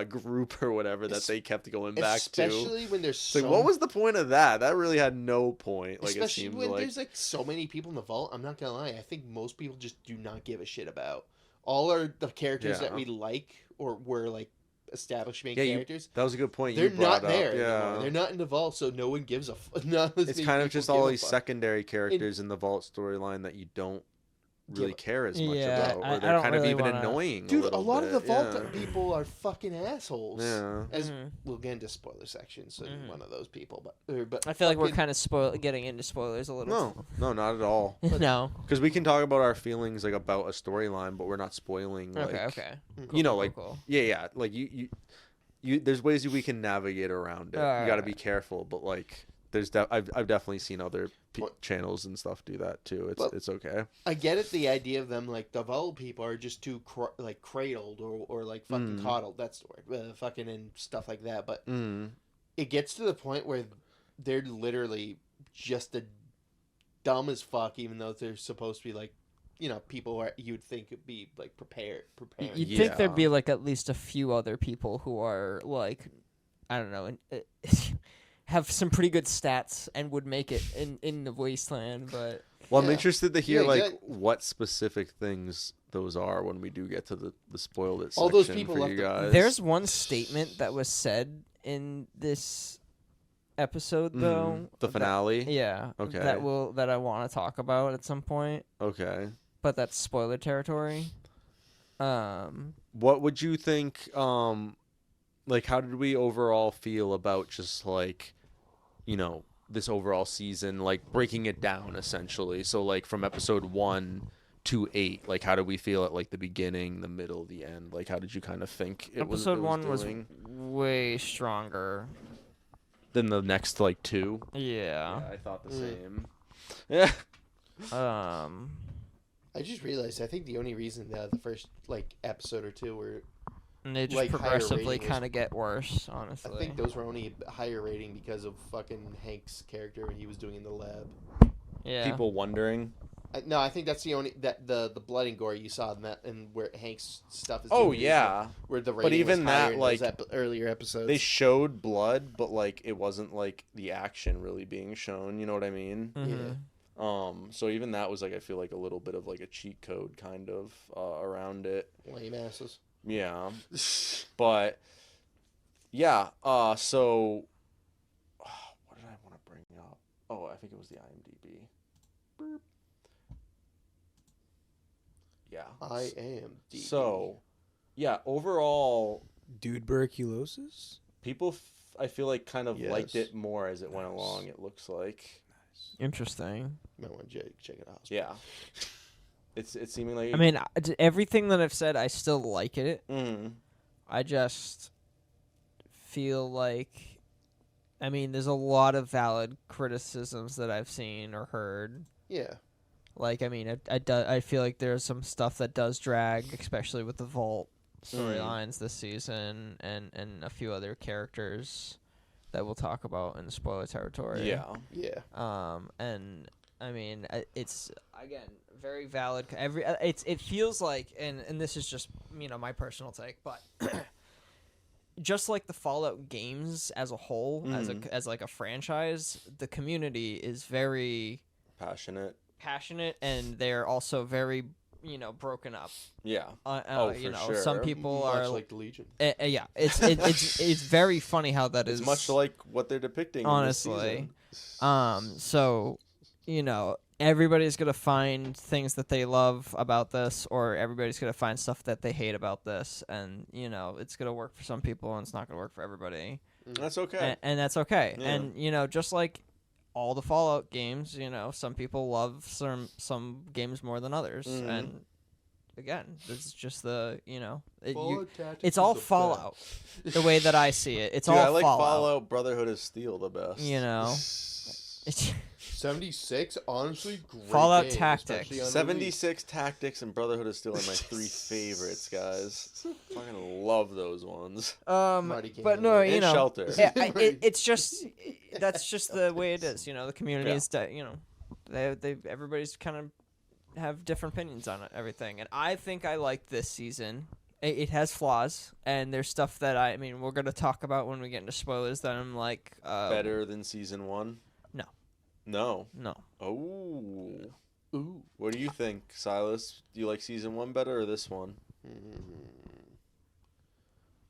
group or whatever that they kept going back to. especially when there's It's so like, what was the point of that? That really had no point. Like, it especially seems when like there's like so many people in the vault. I'm not gonna lie. I think most people just do not give a shit about all are the characters that Yeah. we like or were like established main Yeah, characters. that was a good point. They're you brought not there up. anymore. Yeah, They're not in the vault, so no one gives a. None of it's these kind of people just give all a these fuck. secondary characters in the vault storyline that you don't really Give- care as much Yeah, about, I or they're don't kind of really even wanna- annoying. Dude, a little lot of the bit, vault yeah. people are fucking assholes. Yeah. As Mhm. we'll get into spoiler section, so Mhm. one of those people, but I feel like we're fucking- kind of getting into spoilers a little. No, not at all. No. Because we can talk about our feelings like about a storyline, but we're not spoiling. Like, Okay. You know, like Cool. yeah, like you. There's ways we can navigate around it. You got to Alright. be careful, but like, I've definitely seen other channels and stuff do that too. It's okay. I get it. The idea of them like the vault people are just too like cradled or like fucking coddled. That's the word. Fucking and stuff like that. But it gets to the point where they're literally just a dumb as fuck, even though they're supposed to be like, you know, people who you'd think would be like prepared. You'd Yeah. think there'd be like at least a few other people who are like, I don't know, have some pretty good stats and would make it in the wasteland. But Well, I'm Yeah. interested to hear Yeah, like exact- what specific things those are when we do get to the spoiled it All section those people for left you the- guys. there's one statement that was said in this episode though. the finale. Yeah. Okay. That I want to talk about at some point, Okay. but that's spoiler territory. What would you think? Like, how did we overall feel about just like, you know, this overall season, like breaking it down essentially? So like from episode 1 to 8, like how did we feel at like the beginning, the middle, the end? Like how did you kind of think Episode 1 was doing way stronger. than the next like 2? Yeah. I thought the same. Yeah. I just realized I think the only reason the first like episode or two were And they just like, higher progressively rating was- kind of get worse, honestly. I think those were only a higher rating because of fucking Hank's character when he was doing in the lab. yeah. People wondering. No, I think that's the only that the blood and gore you saw in that and where Hank's stuff is. Oh doing yeah. where the But rating even was higher that, in like, those earlier episodes. They showed blood, but like it wasn't like the action really being shown. You know what I mean? Mhm. So even that was like I feel like a little bit of like a cheat code kind of around it. lame asses. Yeah. But yeah, so what did I want to bring up? Oh, I think it was the IMDb. Burp. Yeah. I am. DB. So, yeah, overall Dude, tuberculosis? people I feel like kind of liked Yes. it more as it went Nice. along, it looks like. Interesting. might want to check it out. Yeah. It's seeming like I mean, everything that I've said, I still like it. mm, I just feel like, I mean, there's a lot of valid criticisms that I've seen or heard. Yeah. Like, I mean, I feel like there's some stuff that does drag, especially with the Vault storylines this season, and a few other characters that we'll talk about in the spoiler territory. Yeah. And I mean, it's again very valid. It feels like, and this is just my personal take, but just like the Fallout games as a whole, as like a franchise, the community is very passionate, and they're also very broken up. Yeah. For sure. Some people Much are like the Legion. yeah. It's very funny how that is. It's much like what they're depicting. Honestly, in this season. So everybody's gonna find things that they love about this, or everybody's gonna find stuff that they hate about this, and it's gonna work for some people and it's not gonna work for everybody. That's okay. And that's okay. Yeah. And just like all the Fallout games, some people love some games more than others, and again, this is just the it's all Fallout. The way that I see it, it's Dude, all I like Fallout. Brotherhood of Steel the best. It's 76, honestly, great Fallout game, Tactics. especially on the Wii. 76 Tactics and Brotherhood of Steel are my 3 favorites, guys. Fucking love those ones. Marty came but in no, there. And Shelter. it's just that's just the way it is. The community is they everybody's kind of have different opinions on everything, and I think I like this season. It has flaws, and there's stuff that we're gonna talk about when we get into spoilers. That I'm like better than season 1. No. Oh. Ooh. What do you think, Silas? Do you like season 1 better or this one?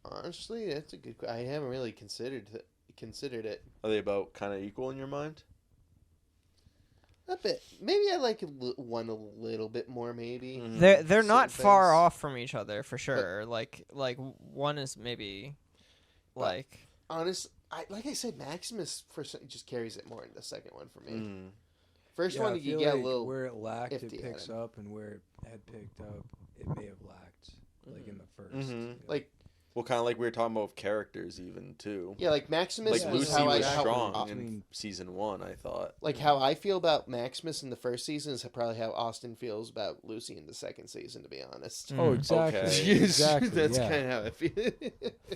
Honestly, that's a good. I haven't really considered it. Are they about kind of equal in your mind? A bit. Maybe I like one a little bit more. Maybe they're not Certain far things. off from each other for sure. Like one is maybe like honest. Like I said, Maximus just carries it more in the second one for me. Mm. First Yeah, one I you feel get like a little. where it lacked, it iffy picks at him. up, and where it had picked up, it may have lacked, like in the first. Mhm. Like Well, kind of like we were talking about with characters even, too. yeah, like Maximus Like Yeah, was Lucy how was I strong how, in season 1, I thought. like how I feel about Maximus in the first season is probably how Austin feels about Lucy in the second season. To be honest, Oh, exactly. Okay. Exactly. That's yeah. kind of how I feel.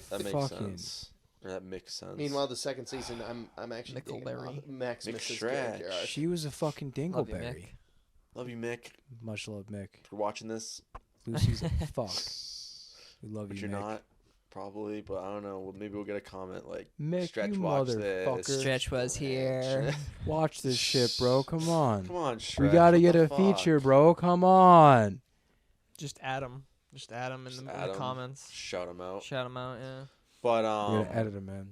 That makes Fucking- sense. Or that makes sense. Meanwhile, the second season, I'm actually digging Nickelberry. Maximus' Mick character Stretch. arc. She was a fucking Love you, dingleberry. Mick. Love you, Mick. Much love, Mick. If you're watching this, Lucy's a fuck. We love but you, you're Mick. not, probably. But I don't know. Well, maybe we'll get a comment like, Mick, Stretch, you watch motherfucker. this. Stretch was here. Watch this shit, bro. Come on. Come on, We Stretch. gotta what get the a fuck? feature, bro. Come on. Just add him in Just the add 'em. comments. Shout him out. Shout him out. Yeah. But We're gonna edit him in.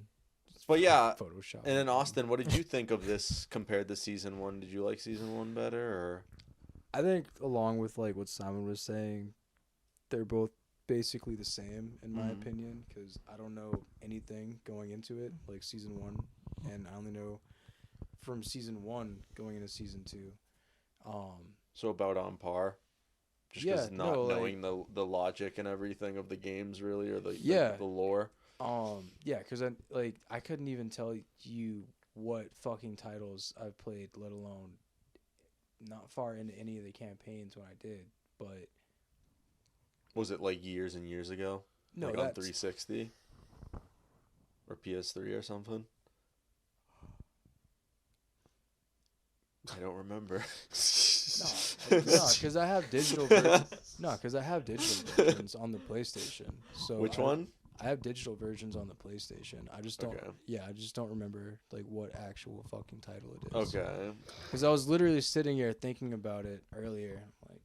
but yeah. Photoshop. And then Austin, what did you think of this compared to season 1? Did you like season 1 better, or? I think along with like what Simon was saying, they're both basically the same in my Mhm. opinion, because I don't know anything going into it like season 1, and I only know from season 1 going into season 2. So about on par. Just Yeah, because not no, like- knowing the logic and everything of the games really, or Yeah. the lore. Yeah, because I couldn't even tell you what fucking titles I've played, let alone not far into any of the campaigns when I did. But Was it like years and years ago? no, Like on that's 360 or PS3 or something. I don't remember. no, because I have digital. Because I have digital versions on the PlayStation. So Which one? I have digital versions on the PlayStation. I just don't. Okay. Yeah, I just don't remember like what actual fucking title it is. Okay. Because I was literally sitting here thinking about it earlier. Like,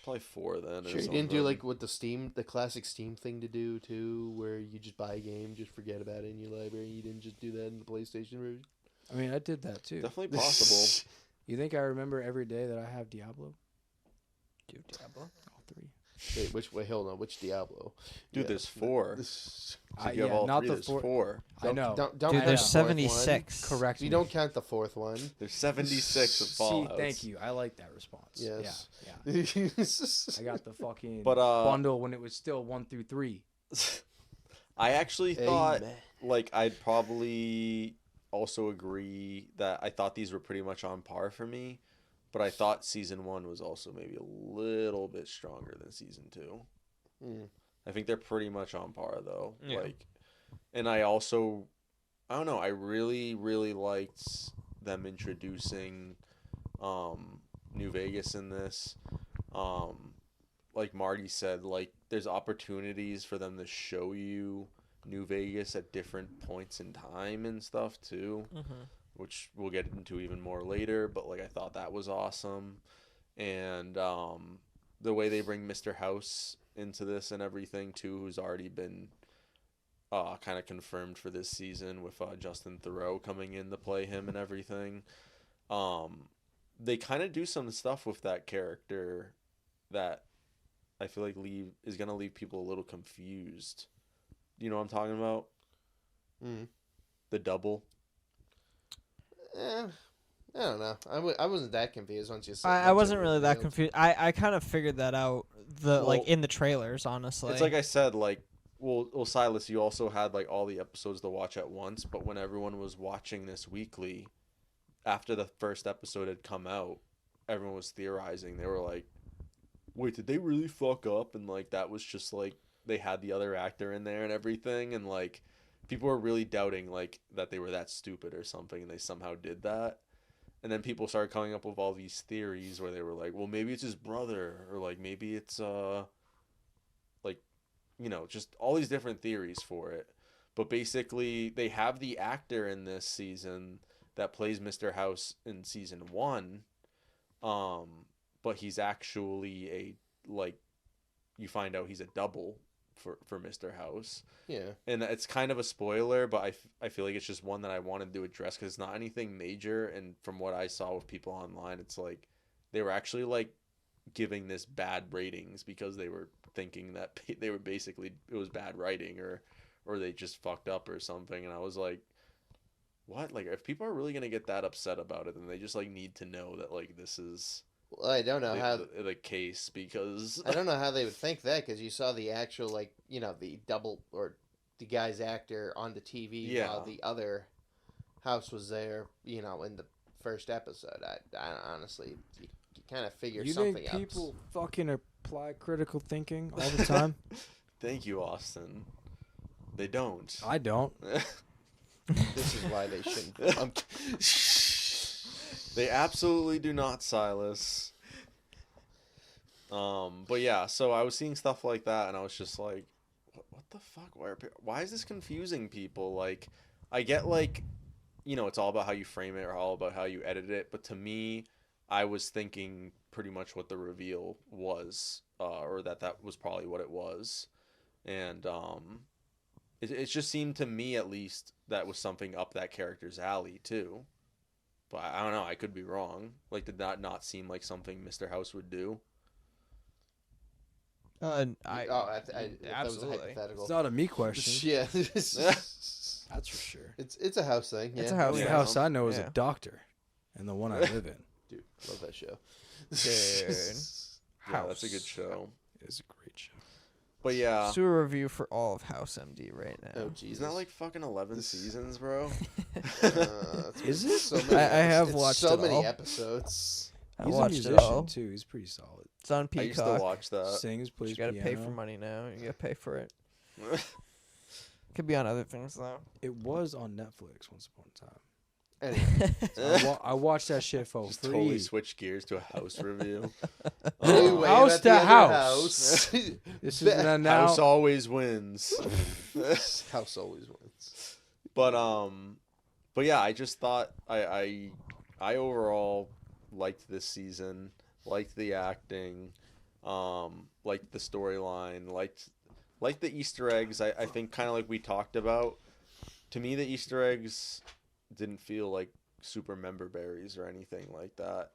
Probably 4 then. Sure, you didn't do like what the classic Steam thing to do too, where you just buy a game, just forget about it in your library. You didn't just do that in the PlayStation version. I mean, I did that too. Definitely possible. You think I remember every day that I have Diablo? Dude, Diablo. All 3. Wait, hold on, which Diablo? Dude, there's 4. This, So you have all not 3, the there's 4. 4. I know. Don't Dude, count there's the fourth one. 76. Correct. You me. don't count the fourth one. There's 76 of See, Fallouts. thank you. I like that response. Yes. Yeah. I got the fucking But bundle when it was still 1 through 3. I actually thought Amen. like I'd probably also agree that I thought these were pretty much on par for me, but I thought season 1 was also maybe a little bit stronger than season 2. I think they're pretty much on par though. Yeah. Like, and I also, I don't know, I really, really liked them introducing New Vegas in this. Like Marty said, like there's opportunities for them to show you New Vegas at different points in time and stuff too, which we'll get into even more later. But like I thought that was awesome, and the way they bring Mr. House into this and everything too, who's already been kind of confirmed for this season with Justin Theroux coming in to play him and everything. They kind of do some stuff with that character that I feel like is going to leave people a little confused. You know what I'm talking about? The double. I don't know. I wasn't that confused once you said. I wasn't really that confused. I kind of figured that out like in the trailers, honestly. It's like I said, like, well, Silas, you also had like all the episodes to watch at once, but when everyone was watching this weekly, after the first episode had come out, everyone was theorizing. They were like, wait, did they really fuck up? And like that was just like they had the other actor in there and everything, and like people were really doubting like that they were that stupid or something, and they somehow did that. And then people started coming up with all these theories where they were like, well, maybe it's his brother, or like maybe it's like, you know, just all these different theories for it. But basically they have the actor in this season that plays Mr. House in season 1, but he's actually a, like, you find out he's a double for Mr. House. Yeah. And it's kind of a spoiler, but I feel like it's just one that I wanted to address because it's not anything major. And from what I saw with people online, it's like they were actually like giving this bad ratings because they were thinking that they were basically, it was bad writing or they just fucked up or something. And I was like, what? Like, if people are really going to get that upset about it, then they just like need to know that like this is... Well, I don't know how the case, because I don't know how they would think that, because you saw the actual, like, you know, the double or the guy's actor on the TV while the other house was there, you know, in the first episode. I honestly, you kind of figure something out. You think people fucking apply critical thinking all the time? Thank you, Austin. They don't. I don't. This is why they shouldn't. They absolutely do not, Silas. But yeah, so I was seeing stuff like that, and I was just like, what the fuck? Why is this confusing people? Like, I get, like, you know, it's all about how you frame it or all about how you edit it, but to me, I was thinking pretty much what the reveal was, or that was probably what it was. And it just seemed to me, at least, that was something up that character's alley, too. But I don't know. I could be wrong. Like, did that not seem like something Mr. House would do? That was a absolutely. hypothetical. It's not a me question. Yeah. That's for sure. It's a house thing. Yeah. It's a house The thing. house I know is Yeah. a doctor, and the one I live in. Dude, love that show. Dude. Yeah, that's a good show. It's a great show. But yeah, Let's do a review for all of House MD right now. Oh, Jesus. isn't that like fucking 11 seasons, bro? Is it? So many I have it's watched so it many all. episodes. I He's a watched musician it all. too. He's pretty solid. It's on I used to Peacock. watch that. Sings, You plays gotta piano. pay for money now. You gotta pay for it. Could be on other things though. It was on Netflix once upon a time. Anyway, So I watched that shit for Just free. totally switch gears to a house review. anyway, house about the to other house. This is Ba- now. House always wins. House always wins. But yeah, I just thought I overall liked this season, liked the acting, liked the storyline, liked the Easter eggs. I think kind of like we talked about. To me, the Easter eggs didn't feel like super member berries or anything like that.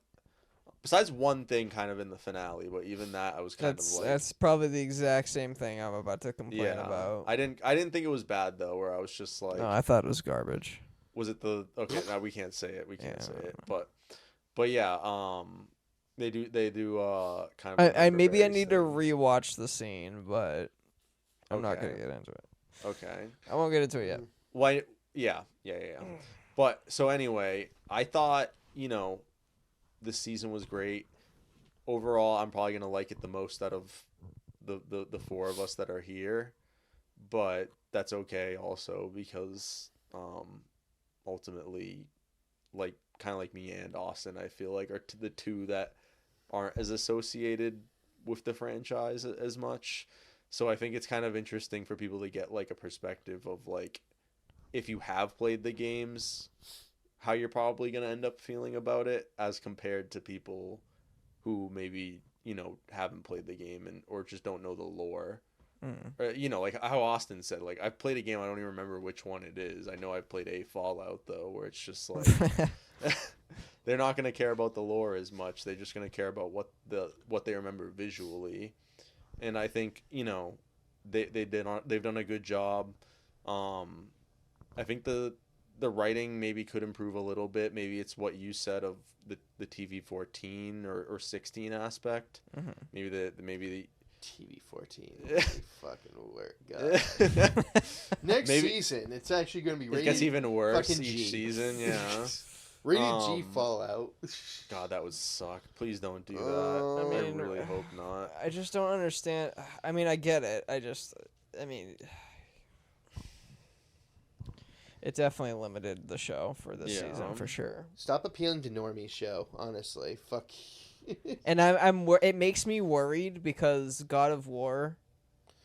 Besides one thing kind of in the finale, but even that I was kind of like, That's probably the exact same thing I'm about to complain about. I didn't think it was bad though, where I was just like, No, I thought it was garbage. was it the okay, now we can't say it. We can't Yeah. say it. But yeah, they do kind of I maybe I member need to berries rewatch the scene, but I'm not Okay. gonna get into it. thing. Okay. I won't get into it yet. Why? Yeah. But so anyway, I thought, you know, this season was great. Overall, I'm probably gonna like it the most out of the four of us that are here, but that's okay also because ultimately, like kind of like me and Austin, I feel like are the two that aren't as associated with the franchise as much. So I think it's kind of interesting for people to get like a perspective of like if you have played the games, how you're probably going to end up feeling about it as compared to people who maybe, haven't played the game and or just don't know the lore. Or, like how Austin said, like I've played a game, I don't even remember which one it is. I know I've played a Fallout though, where it's just like they're not going to care about the lore as much. They're just going to care about what they remember visually. And I think, they've done a good job. I think the writing maybe could improve a little bit. Maybe it's what you said of the TV 14 or 16 aspect. Mm-hmm. Maybe the TV 14 fucking work. God. Next season, it's actually going to be rated. It gets even worse each G. Season. Yeah. Rated G Fallout. God, that would suck. Please don't do that. I mean, I really hope not. I just don't understand. I mean, I get it. It definitely limited the show for this season for sure. Stop appealing to normie show, honestly. Fuck. And it makes me worried because God of War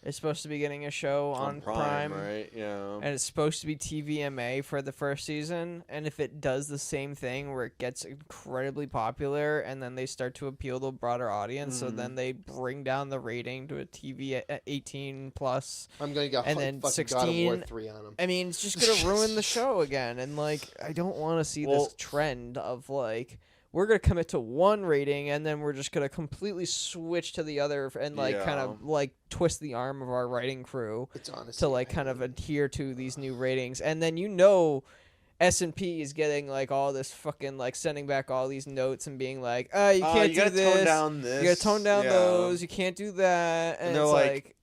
is supposed to be getting a show on Prime, right? Yeah. And it's supposed to be TVMA for the first season. And if it does the same thing where it gets incredibly popular and then they start to appeal to a broader audience, so then they bring down the rating to a TV 18 plus. I'm gonna go and then 16. God of War 3 on them. I mean, it's just gonna ruin the show again. And like, I don't want to see this trend of like, we're going to commit to one rating and then we're just going to completely switch to the other and like kind of like twist the arm of our writing crew to like kind of adhere to these new ratings. And then S&P is getting like all this fucking like sending back all these notes and being like, you can't do this. Tone down this. You got to tone down those. You can't do that. And they're it's like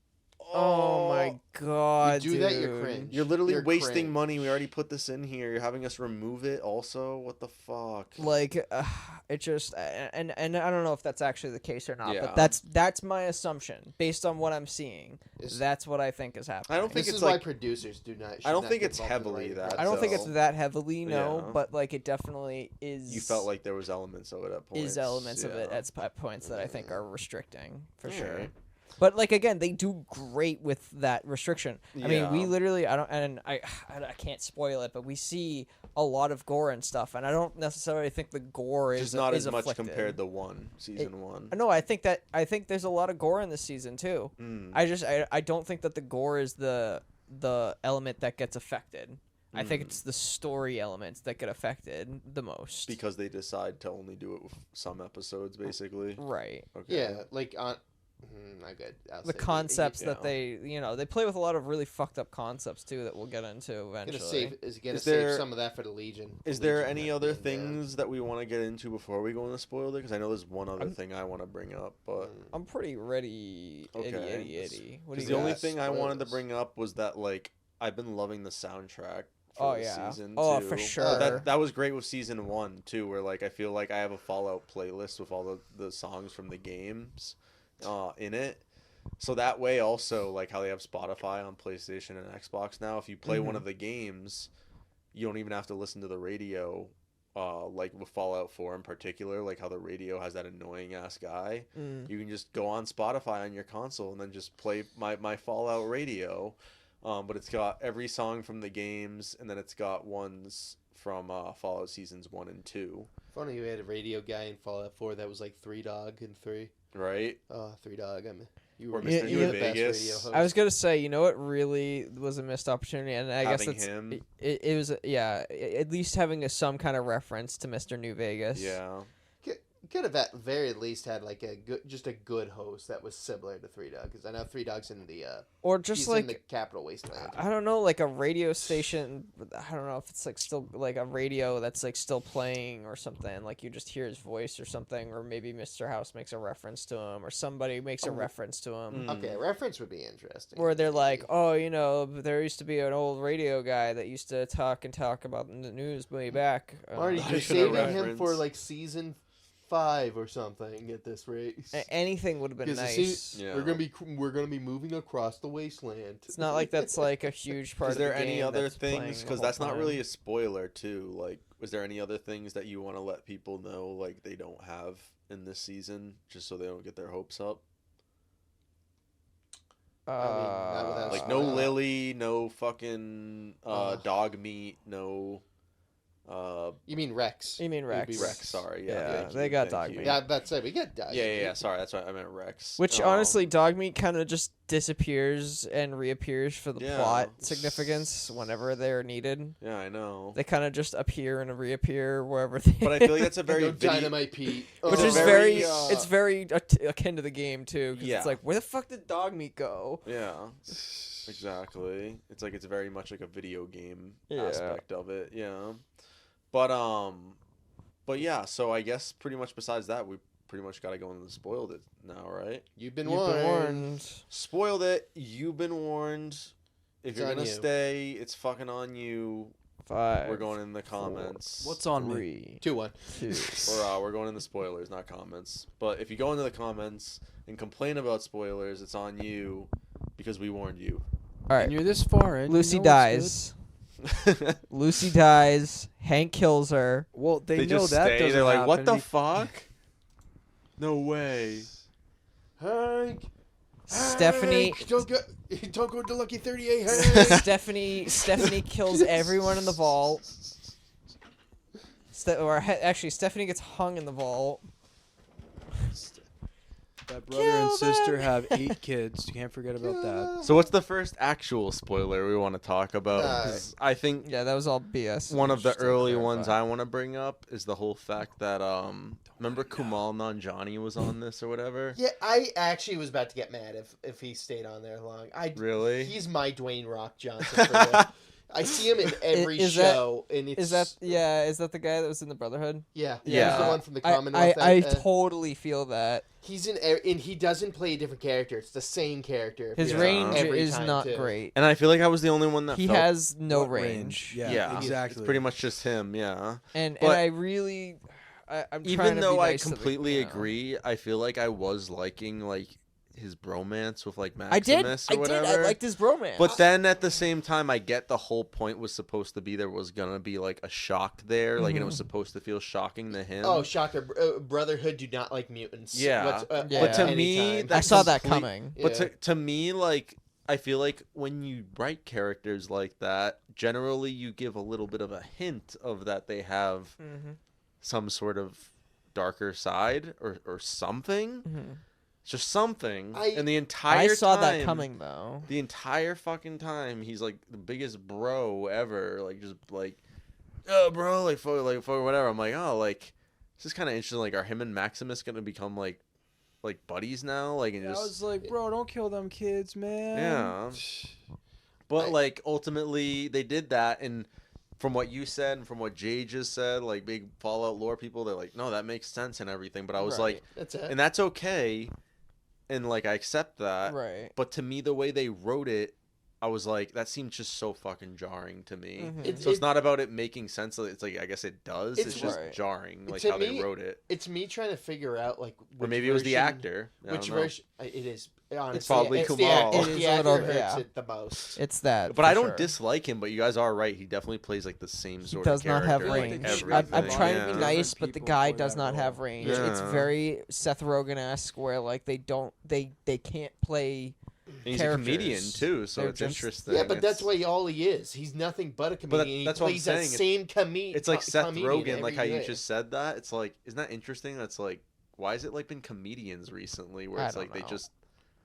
oh my god, you do dude. that, you're cringe. You're literally wasting cringe. money. We already put this in here. You're having us remove it also? What the fuck? Like, it just... And I don't know if that's actually the case or not, Yeah. but that's my assumption. Based on what I'm seeing, that's what I think is happening. I don't think this it's is like... why producers do not... I don't think it's heavily that. I don't think it's that heavily, no, Yeah. but like it definitely is... You felt like there was elements of it at points. Is elements of it at points that I think are restricting, for sure. Right. But like again, they do great with that restriction. I mean, we literally I can't spoil it, but we see a lot of gore and stuff, and I don't necessarily think the gore is not is as much afflicted. compared to season one. No, I think there's a lot of gore in this season too. I don't think that the gore is the element that gets affected. I think it's the story elements that get affected the most. Because they decide to only do it with some episodes, basically. Right. Okay. Yeah, like on... not good. The concepts that they play with a lot of really fucked up concepts too that we'll get into eventually. Save some of that for the Legion. Is there any other things that we want to get into before we go into spoiler? Because I know there's one other thing I want to bring up, but I'm pretty ready. Okay. Itty. What do you the got? only thing I wanted to bring up was that like I've been loving the soundtrack. For season 2. Oh, for sure. That was great with season 1 too, where like I feel like I have a Fallout playlist with all the songs from the games in it. So that way also, like how they have Spotify on PlayStation and Xbox now, if you play one of the games, you don't even have to listen to the radio, like with Fallout 4 in particular, like how the radio has that annoying ass guy. You can just go on Spotify on your console and then just play my Fallout radio. But it's got every song from the games, and then it's got ones from Fallout Seasons 1 and 2. Funny you had a radio guy in Fallout 4 that was like 3 Dog in 3. Right? 3 Dog. You Or were Mr. the You in best Vegas. radio host. I was gonna say, you know what really was a missed opportunity, and I guess it's him. It was at least having some kind of reference to Mr. New Vegas. Yeah. Could have at very least had like a good host that was similar to 3 Dog, because I know 3 Dog's in the or just he's like in the Capital Wasteland. I don't know, like a radio station. I don't know if it's like still like a radio that's like still playing or something. Like you just hear his voice or something, or maybe Mr. House makes a reference to him, or somebody makes a reference to him. Okay, a reference would be interesting. Where they're like, oh, there used to be an old radio guy that used to talk about the news way back. Marty, you're saving him for like season 5 or something at this rate. Anything would have been 'Cause nice. Yeah. We're gonna be moving across the wasteland. It's not like that's like a huge part Is of the there any game other that's playing things? the Because whole that's not time. really a spoiler, too. Like, was there any other things that you want to let people know, like, they don't have in this season, just so they don't get their hopes up? not without Like, no Lily, no fucking dog meat, no... You mean Rex? You mean It would be Rex? Rex, sorry. Yeah, Yeah, thank they you, got thank dog you. meat. Yeah, that's it. We get Yeah. Sorry, that's right. I meant Rex. Which honestly, dog meat kind of just disappears and reappears for the Yeah. plot significance whenever they're needed. Yeah, I know. They kind of just appear and reappear wherever they. But I feel like that's a very No video... Dynamite Pete. which It's is very, very, it's very akin to the game too. 'Cause Yeah. it's like, where the fuck did dog meat go? Yeah, exactly. It's like it's very much like a video game Yeah. aspect of it. Yeah, but yeah. So I guess pretty much besides that, we pretty much got to go into the spoiled it now, right? You've been You've warned. been warned. Spoiled it. You've been warned. If It's you're on gonna you. stay, it's fucking on you. 5. We're going in the comments. What's on me? 3, 2-1. 2. Or we're going in the spoilers, not comments. But if you go into the comments and complain about spoilers, it's on you because we warned you. All And right. you're this far in. Lucy you know what's dies. Lucy dies. Hank kills her. good. Well, they, They know just that stay. doesn't They're like, happen what the be- fuck? No way. Hank. Stephanie. Hank, don't go to Lucky 38, Hank. Stephanie kills everyone in the vault. Actually, Stephanie gets hung in the vault. That brother and sister have 8 kids. You can't forget about that. So what's the first actual spoiler we want to talk about? 'Cause I think Yeah, that was all BS. one of the Just to early clarify. ones I want to bring up is the whole fact that remember Kumal Nanjiani was on this or whatever? Yeah, I actually was about to get mad if he stayed on there long. Really? He's my Dwayne Rock Johnson. For the, I see him in every Is that- show, and it's Is that the guy that was in the Brotherhood? yeah, Yeah. He's the one from the I Commonwealth. I totally feel that he's in, and he doesn't play a different character. It's the same character. his Yeah. range Every is time, not too. great. And I feel like I was the only one that He felt has no What range. Yeah, exactly. It's pretty much just him, yeah. And But- I really, I'm trying Even to though be I nice to the- completely you know. agree, I feel like I was liking like his bromance with like I did. Maximus I or whatever. did. I liked his bromance. But then at the same time, I get the whole point was supposed to be there was gonna be like a shock there, like and it was supposed to feel shocking to him. Oh, shocker! Brotherhood do not like mutants. Yeah. Yeah. But to anytime. me, I that's saw that complete- coming. But Yeah. to me, like I feel like when you write characters like that, generally you give a little bit of a hint of that they have Mm-hmm. some sort of darker side or something. Mm-hmm. Just something. I- and the entire I saw time, that coming though. The entire fucking time, he's like the biggest bro ever. Like just like, oh, bro, like for whatever. I'm like, oh, like this is kind of interesting. Like, are him and Maximus gonna become like buddies now? Like, and I just was like, bro, don't kill them kids, man. yeah. But I- like ultimately, they did that, and from what you said and from what Jay just said, like big Fallout lore people, they're like, no, that makes sense and everything. But I was like, that's it. and that's okay, and like I accept that. Right. But to me, the way they wrote it, I was like, that seems just so fucking jarring to me. Mhm. So it's not about it making sense. It's like I guess it does. It's, It's just right. jarring, like To how me, they wrote it. It's me trying to figure out like. Or which maybe it was the version- actor. I Which don't know. version? It is. Honestly, probably it's Kumal. The, It it's is the a actor little- hurts yeah. it the most. It's that. But for I don't sure. dislike him. But you guys are right. He definitely plays like the same He sort does of not have character, range. Like I'm everything. trying to be Yeah. nice, but the People guy play does that not role. have range. Yeah. It's very Seth Rogen-esque, where like they can't play. And he's characters. a comedian too, so They're it's just- interesting. Yeah, but that's It's- why all he is. He's nothing but a comedian. that's he what I'm plays that saying. same comedian. It's like Seth Rogen, like how you just said that. It's like, isn't that interesting? That's like, why is it like been comedians recently where I it's don't like they know. just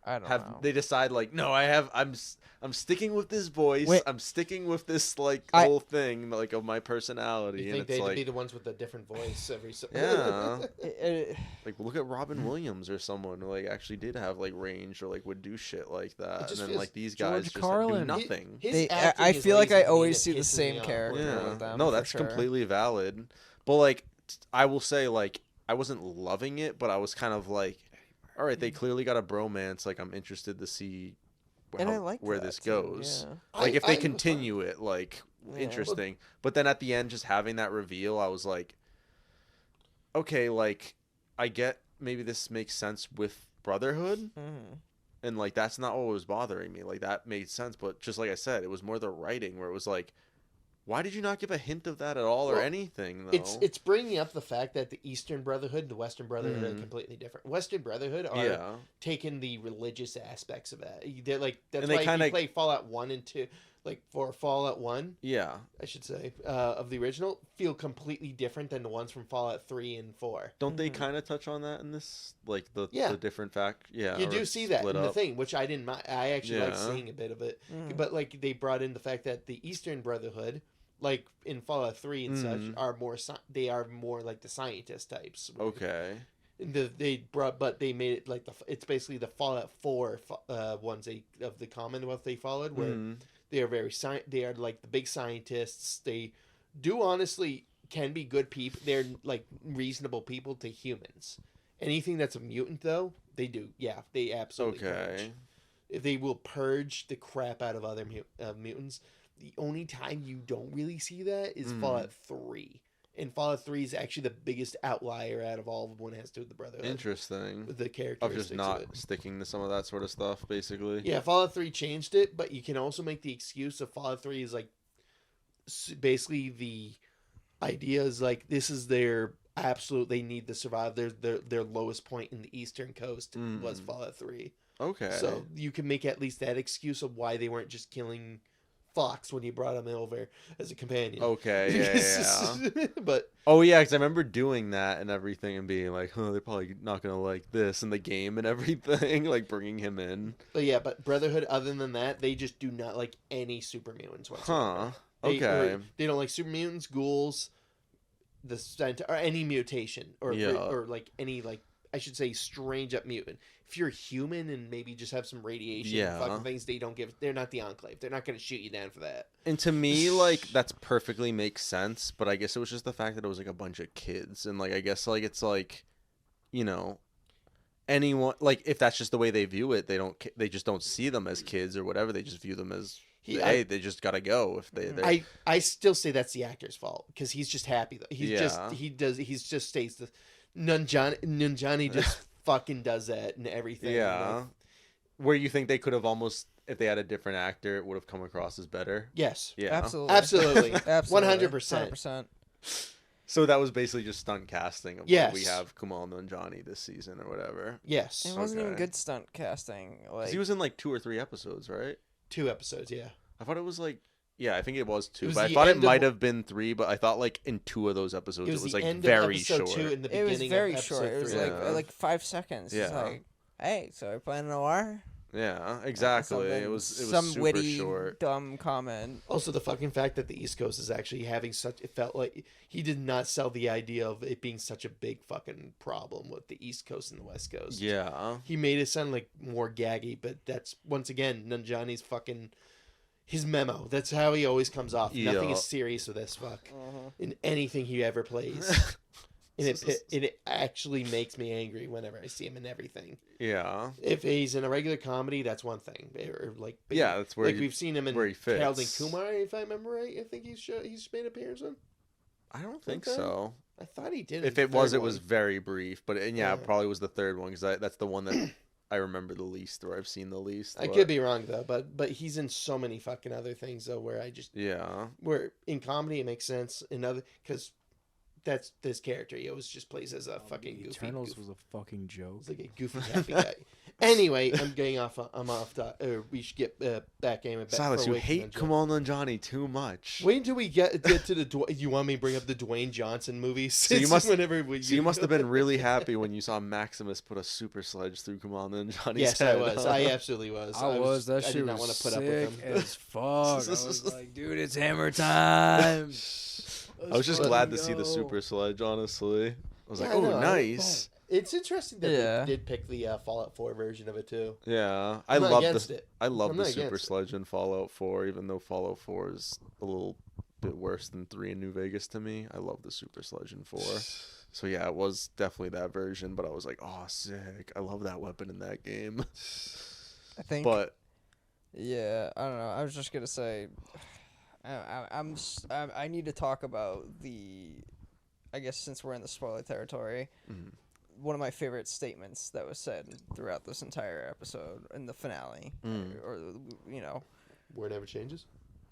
I don't have know. they decide like, no, I'm sticking with this voice. Wait. I'm sticking with this like I- whole thing like of my personality, You and think it's they'd like, be the ones with a different voice every so yeah, It- like look at Robin Williams or someone who like actually did have like range or like would do shit like that, and just then feels- like these guys George just do Carlin. nothing. His they, acting I is feel like lazy I to me, always and see it the pisses same me off. character Yeah, with them. no, for that's sure. completely valid. But like, I will say like I wasn't loving it, but I was kind of like, all right, they clearly got a bromance. Like I'm interested to see And I like where that this too, goes. yeah. Like if they I was continue it, like Yeah. interesting. But then at the end, just having that reveal, I was like, okay, like I get maybe this makes sense with Brotherhood, and like that's not what was bothering me. Like that made sense, but just like I said, it was more the writing where it was like, why did you not give a hint of that at all or anything? Though it's bringing up the fact that the Eastern Brotherhood and the Western Brotherhood are completely different. Western Brotherhood are taking the religious aspects of that. They're like that's why if you play Fallout 1 and 2, like for Fallout 1, I should say, of the original, feel completely different than the ones from Fallout 3 and 4. Don't they kind of touch on that in this, like the different fact? Yeah, you do see that in the thing, which I didn't. I actually like seeing a bit of it, but like they brought in the fact that the Eastern Brotherhood, like in Fallout 3 and such, are more they are more like the scientist types. Okay. But they made it like it's basically the Fallout 4 ones of the Commonwealth they followed, where they are they are like the big scientists. They do honestly can be good people. They're like reasonable people to humans. Anything that's a mutant though, they do. Yeah, they absolutely purge. They will purge the crap out of other mutants. The only time you don't really see that is Fallout 3. And Fallout 3 is actually the biggest outlier out of all of when it has to do with the Brotherhood. Interesting. With the characteristics of just not sticking to some of that sort of stuff, basically. Yeah, Fallout 3 changed it, but you can also make the excuse of Fallout 3 is like basically the idea is like this is their absolute, they need to survive. Their lowest point in the Eastern Coast was Fallout 3. Okay. So you can make at least that excuse of why they weren't just killing Fox when you brought him over as a companion. Okay, yeah. But because I remember doing that and everything and being like, they're probably not gonna like this in the game and everything, like bringing him in. But Brotherhood, other than that, they just do not like any super mutants whatsoever. They don't like super mutants, ghouls, or any mutation or like any like I should say strange up mutant. If you're human and maybe just have some radiation and fucking things, they're not the Enclave. They're not going to shoot you down for that. And to me, like, that's perfectly makes sense, but I guess it was just the fact that it was like a bunch of kids. And like, I guess like, it's like, you know, anyone, like if that's just the way they view it, they just don't see them as kids or whatever. They just view them as, they just gotta go if they. I still say that's the actor's fault because he's just happy. He just stays the Nunjani just fucking does that and everything. Yeah. Like, where you think they could have almost, if they had a different actor, it would have come across as better. Yes. Yeah. Absolutely. 100%. So that was basically just stunt casting of what we have Kumail Nanjiani this season or whatever. Yes. It wasn't even good stunt casting. Like he was in like 2 or 3 episodes, right? 2 episodes, yeah. I thought it was like, I think it was 2, but I thought it might have been 3, but I thought like in 2 of those episodes it was like very short. 2 in the it was beginning very of short. It was like 5 seconds. Yeah. It's like, hey, so we're playing noir? Yeah, exactly. It was some super witty, short. dumb comment. Also, the fucking fact that the East Coast is actually having it felt like he did not sell the idea of it being such a big fucking problem with the East Coast and the West Coast. Yeah. He made it sound like more gaggy, but that's, once again, Nanjiani's fucking, his memo. That's how he always comes off. Yeah. Nothing is serious with this fuck in anything he ever plays. And it actually makes me angry whenever I see him in everything. Yeah. If he's in a regular comedy, that's one thing. Or like, that's where we've seen him in Harold and Kumar, if I remember right. I think he's made appearance in. I don't think so. I thought he did. If it was very brief. But it probably was the third one because that's the one that I remember the least, or I've seen the least. I could be wrong though, but he's in so many fucking other things though, where I just where in comedy it makes sense, in other because. That's this character. He always just plays as a fucking goofy. Eternals was a fucking joke. He's like a goofy happy guy. Anyway, I'm off. We should get back in. Silas, you hate Kumail Nanjiani too much. Wait until we get to the. You want me to bring up the Dwayne Johnson movies? So you must. You must have been really happy when you saw Maximus put a super sledge through Kumail Nanjiani's head. Yes, I was. I absolutely was. I was. That shit did not want to put up with him. As fuck. I was like, dude, it's hammer time. I was just glad to see the super sledge, honestly. I was like, oh, nice. It's interesting that they did pick the Fallout 4 version of it, too. Yeah. I love the super sledge in Fallout 4, even though Fallout 4 is a little bit worse than 3 in New Vegas to me. I love the super sledge in 4. So, yeah, it was definitely that version, but I was like, oh, sick. I love that weapon in that game. I think... But... Yeah, I don't know. I was just going to say... I need to talk about I guess since we're in the spoiler territory, one of my favorite statements that was said throughout this entire episode in the finale, or you know, Where it never changes.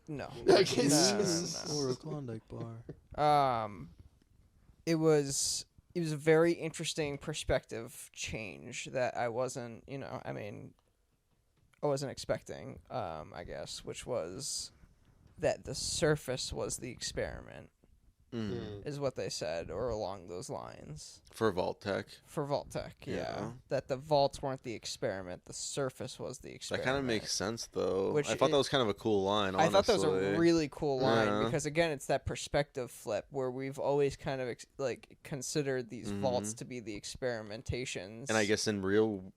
no, I guess. no. Or a Klondike bar. It was a very interesting perspective change that I wasn't, you know, I wasn't expecting, I guess, which was that the surface was the experiment, is what they said, or along those lines. For Vault Tech. For Vault Tech, yeah. Yeah. That the vaults weren't the experiment, the surface was the That experiment. kind of makes sense, though. Which I thought that was kind of a cool line, honestly. I thought that was a really cool line Yeah. because, again, it's that perspective flip where we've always kind of considered these vaults to be the experimentations. And I guess in real,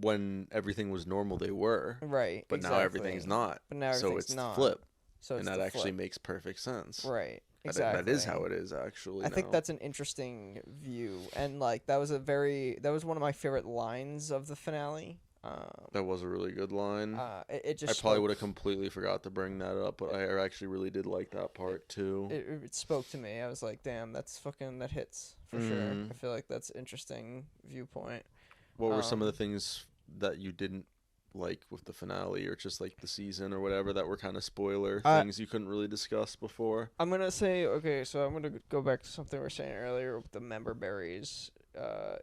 when everything was normal, they were. Right. But now everything's not. But now so everything's it's not. the flip. So it's and that the actually flip. makes perfect sense. Right. Exactly. That is how it is, actually. I think that's an interesting view, and that was one of my favorite lines of the finale. That was a really good line. It just I probably would have completely forgot to bring that up, but I actually really did like that part too. It spoke to me. I was like, damn, that hits for sure. I feel like that's interesting viewpoint. What were some of the things that you didn't like with the finale, or just like the season or whatever, that were kind of spoiler things you couldn't really discuss before? I'm gonna say, okay, so I'm gonna go back to something we were saying earlier with the member berries.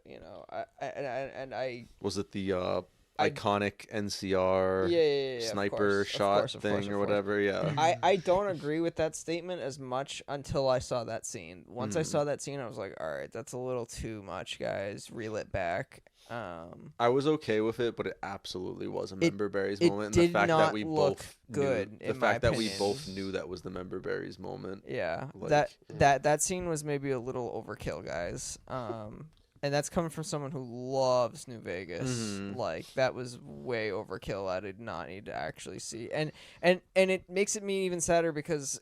You know, I was it the iconic NCR yeah, sniper shot thing or whatever? Yeah. I don't agree with that statement as much until I saw that scene. Once I saw that scene, I was like, all right, that's a little too much, guys. Reel it back. I was okay with it, but it absolutely was a member berries moment. It And the fact did not that we look both good. knew, the fact that we both knew that was the member berries moment. Yeah, Like, that scene was maybe a little overkill, guys. And that's coming from someone who loves New Vegas. Like, that was way overkill. I did not need to actually see. And it makes me even sadder because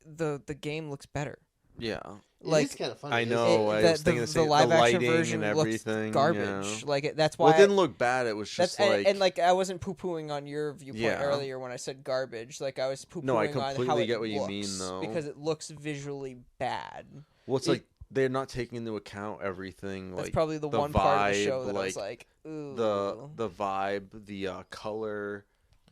the game looks better. Yeah. Like, it's kind of funny. I know. I was thinking the same. live The action lighting version and looks everything. garbage. Yeah. Like, that's why Well, it didn't look bad. It was just like... and like, I wasn't poo-pooing on your viewpoint Yeah. earlier when I said garbage. Like, I was poo-pooing No, I on how completely it get what you looks, mean, though. because it looks visually bad. Well, it's like they're not taking into account everything. That's Like, probably the one vibe, part of the show that I was like, ooh. the vibe, the color,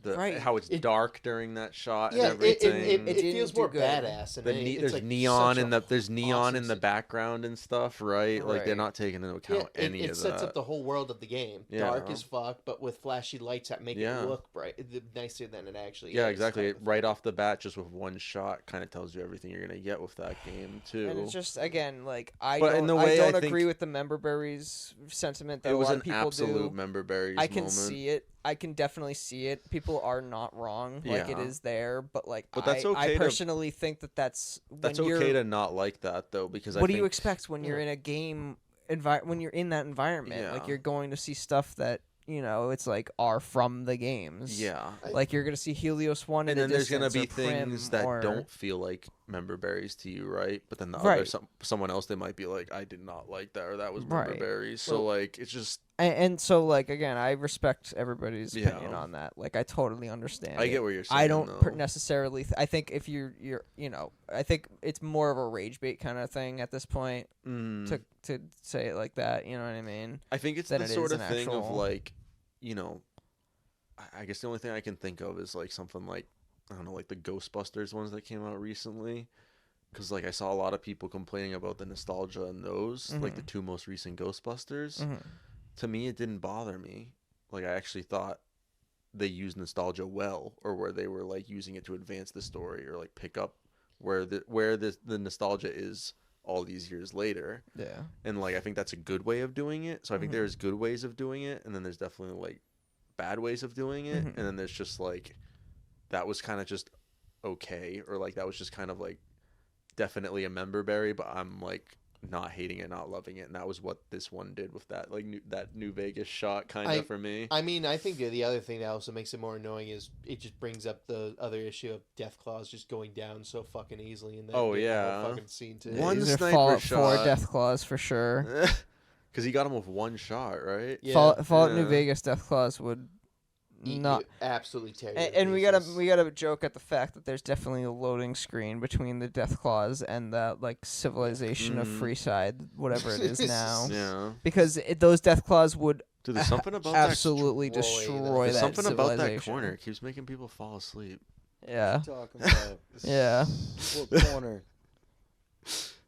Right. how it's dark during that shot Yeah, and everything. it didn't feels do more good. badass. And There's like neon such in a there's neon awesome in the scene. background and stuff, right? Like they're Right. not taking into Yeah, account any it of sets that. up the whole world of the game. Yeah. Dark as fuck, but with flashy lights that make Yeah. it look bright, nicer than it actually Yeah, is. exactly. kind of. Right off the bat, just with one shot, kind of tells you everything you're gonna get with that game too. And it's just, again, like, I But in don't, the way I I don't think- agree with the member berries sentiment that It a was lot an of people absolute do. member berries I can moment. see it. I can definitely see it. People are not wrong. Like, it Yeah. is there, but like, But that's okay I to- personally think that's That's when you're, okay to not like that though, because what I do you think expect when you're in a game when you're in that environment? Like, Yeah. you're going to see stuff that, you know, it's like are from the games. yeah. Like, you're gonna see Helios 1 And in then the there's gonna distance, be or Prim, things that or... don't feel like member berries to you, right? But then the Right. other someone else, they might be like, I did not like that, or that was member Right. berries. So Well- like, it's just And so, like, again, I respect everybody's Yeah. opinion on that. Like, I totally understand. I it. get what you're saying. I don't though. necessarily. I think if you're, you know, I think it's more of a rage bait kind of thing at this point to say it like that. You know what I mean? I think it's than the it sort is of an thing of actual- like, you know, I guess the only thing I can think of is like something like, I don't know, like the Ghostbusters ones that came out recently. Because like I saw a lot of people complaining about the nostalgia in those, like the two most recent Ghostbusters. To me, it didn't bother me. Like, I actually thought they used nostalgia well, or where they were like using it to advance the story, or like pick up where the nostalgia is all these years later. Yeah. And like, I think that's a good way of doing it. So I think there's good ways of doing it, and then there's definitely like bad ways of doing it, and then there's just like, that was kind of just okay, or like that was just kind of like definitely a member berry, but I'm like not hating it, not loving it, and that was what this one did with that, like that New Vegas shot kind of for me. I mean, I think the other thing that also makes it more annoying is it just brings up the other issue of Death Claws just going down so fucking easily in that Oh, whole yeah. fucking scene too. One These are sniper Fallout 4 shot. Death Claws for sure. Because he got him with one shot, right? Yeah. Fallout New Yeah. Vegas Death Claws would not. absolutely tear you to And pieces. we gotta joke at the fact that there's definitely a loading screen between the Deathclaws and that like civilization of Freeside, whatever it is now. Yeah. Because those Deathclaws would Dude, there's something about absolutely destroy them. destroy There's that something about that civilization. corner. It keeps making people fall asleep. Yeah. What are you talking about? Yeah. What corner?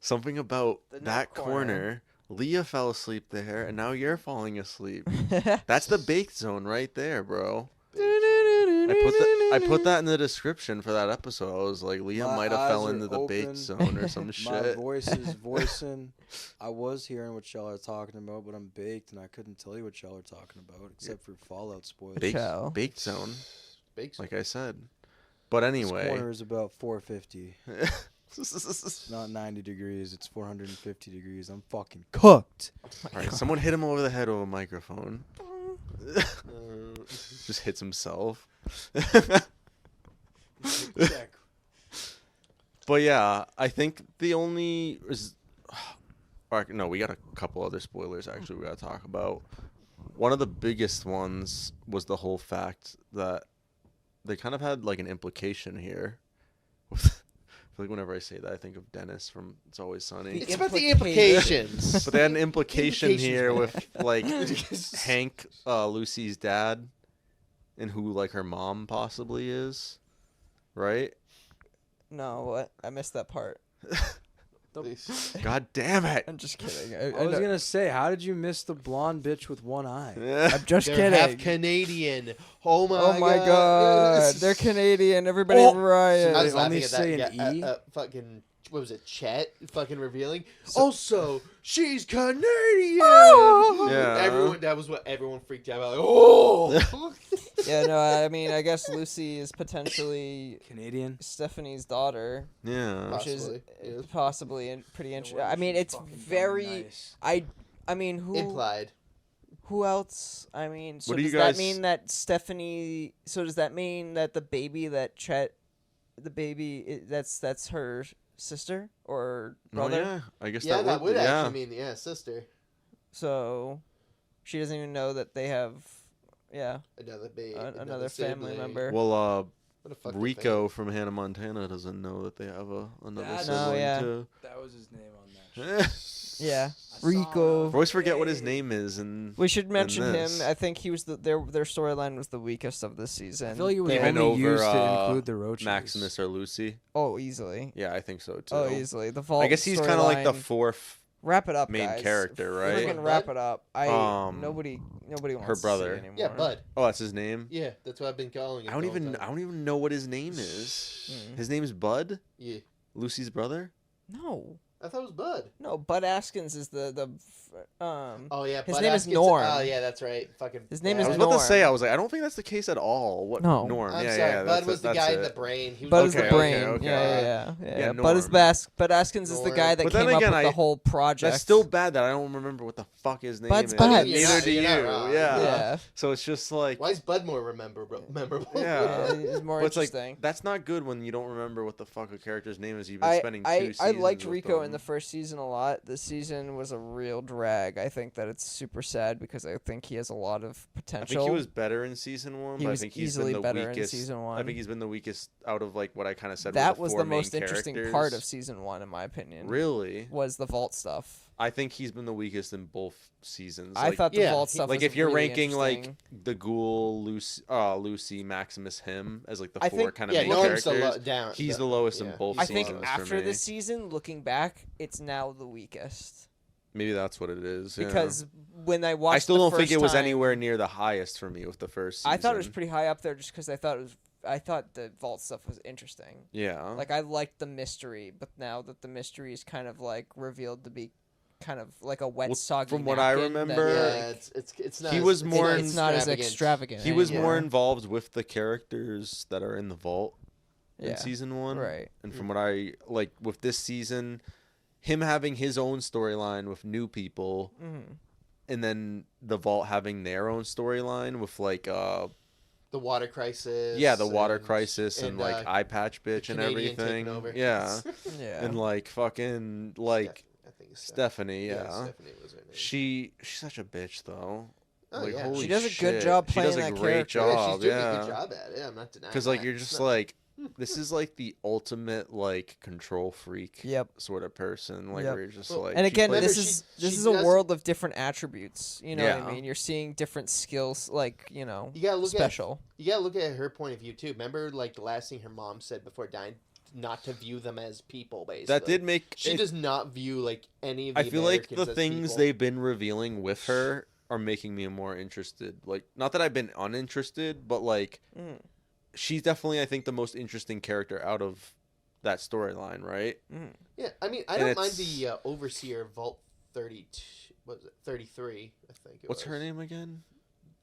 Something about The nut that corner. corner. Leah fell asleep there, and now you're falling asleep. That's the bake zone right there, bro. I put that in the description for that episode. I was like, Leah My might have eyes fell are into the bake open. zone or some My shit. voice is voicing. I was hearing what y'all are talking about, but I'm baked, and I couldn't tell you what y'all are talking about, except for Fallout spoilers. Chow. Bake zone, Bakes. like I said. But This anyway. corner is about 450. It's not 90 degrees. It's 450 degrees. I'm fucking cooked. All right, someone hit him over the head with a microphone. Just hits himself. But yeah, I think the only no, we got a couple other spoilers actually we got to talk about. One of the biggest ones was the whole fact that they kind of had like an implication here. I feel like whenever I say that, I think of Dennis from It's Always Sunny. It's about the implications. But they had an implication here man. with like Hank, Lucy's dad, and who like her mom possibly is, right? No, what? I missed that part. God damn it! I'm just kidding. I was gonna say, how did you miss the blonde bitch with one eye? I'm just They're half kidding. Canadian. Oh my Oh my god, they're Canadian. Everybody riot. I was They only laughing at say that. an E? Fucking what was it? Chet fucking revealing. Also, she's Canadian. Yeah. Everyone. That was what everyone freaked out about. Like, oh. Yeah, no, I mean, I guess Lucy is potentially Canadian. Stephanie's daughter, Yeah. which is Possibly, yeah. possibly pretty interesting. I mean, it's very. I mean, who Implied. who else? I mean, so What do you does that guys- mean that Stephanie? So does that mean that the baby that Chet, the baby that's her sister or Oh brother? yeah. I guess Yeah, that would yeah. actually mean sister. So she doesn't even know that they have, Another baby. another family member. Well, What a fucking Rico from Hannah Montana doesn't know that they have another That's- sibling No, yeah. too. That was his name on that. Yeah, I saw Rico. I always forget what his name is, and We should mention him. this. I think he was their storyline was the weakest of this season. I feel like it was They- Even only over, used to include the roaches. Maximus or Lucy. oh, easily. Yeah, I think so too. Oh, easily. The Vault. I guess he's kind of like the storyline- fourth. wrap it up, main guys. character, right? Freaking wrap it up. Nobody wants her to see brother. it anymore. Yeah, Bud. Oh, that's his name. Yeah, that's what I've been calling it. I don't the whole even. time. I don't even know what his name is. Mm. His name is Bud. Yeah, Lucy's brother. No, I thought it was Bud. no. Bud Askins is the Oh yeah, His Bud name is Askins- Norm. Oh yeah, that's right. Fucking. His name I is was Norm. about to say. I was like, I don't think that's the case at all. What? No. Norm. I'm yeah, sorry. yeah. Bud was the that's guy it. in the brain. He was Bud is Okay, the brain. okay. Yeah. Yeah, Bud is Norm. Bud Askins is the Norm. guy that But then came again, up with the whole project. That's still bad that I don't remember what the fuck his name Bud's is. Bud. Neither do you. You're not wrong. Yeah. Yeah. So it's just like. Why is Bud more memorable? Yeah. It's more But it's like interesting. that's not good when you don't remember what the fuck a character's name is. You've been I, spending 2 I, seasons I liked with Rico them. in the first season a lot. This season was a real drag. I think that it's super sad because I think he has a lot of I potential. think he was better in season 1, He but I was think he's easily been the better in weakest. season I 1. think he's been the weakest out of like what I kind of said. That were was the the four main most interesting characters. part of season 1, in my opinion. Really, Was the vault stuff. I think he's been the weakest in both seasons. I Like, thought the yeah, vault he- stuff like was if you're really ranking like interesting. the Ghoul, Lucy, Maximus, him as like the I 4 think- kind of Yeah, main Norm's characters. the down. He's the lowest in yeah, both I he's the think seasons lowest. for after me. this season, looking back, it's now the weakest. Maybe that's what it is. yeah. Because when I watched I still the don't think first it was time- anywhere near the highest for me with the first season. I thought it was pretty high up there just because I thought the vault stuff was interesting. Yeah. Like I liked the mystery, but now that the mystery is kind of like revealed to be kind of like a wet, Well, soggy from what I napkin that, remember, Yeah, like, it's not. He as- was it's more not in- it's not as extravagant. extravagant. He was anymore. more involved with the characters that are in the vault in Yeah. season 1. Right. And from what I like with this season, him having his own storyline with new people, Mm-hmm. and then the vault having their own storyline with like The water crisis. the water and- crisis and like eye patch bitch and Canadian everything. taking over. Yeah. Yeah. And like fucking like I think it's Stephanie, yeah. Stephanie was her name. She's such a bitch though. Oh, like yeah. holy She does a good shit. job She does playing a that great character. Yeah, job. she's doing a good job at it. I'm not denying. Because like that. you're It's just not- like, this is like the ultimate like control freak Yep. sort of person. Like Yep. where you're just Well, like. And she again, plays- Remember, this she is a does- world of different attributes. You know what Yeah. I mean? You're seeing different skills, like You gotta look special. You gotta look at her point of view too. Remember, like the last thing her mom said before dying, not to view them as people. Basically, that did make. She it- does not view like any of the I feel like Americans the as things people. they've been revealing with her are making me more interested. Like, not that I've been uninterested, but like, Mm. she's definitely, I think, the most interesting character out of that storyline, right? Mm. Yeah, I mean, I And don't mind it's- the Overseer Vault 32. What was it? 33, I think. What's her name again?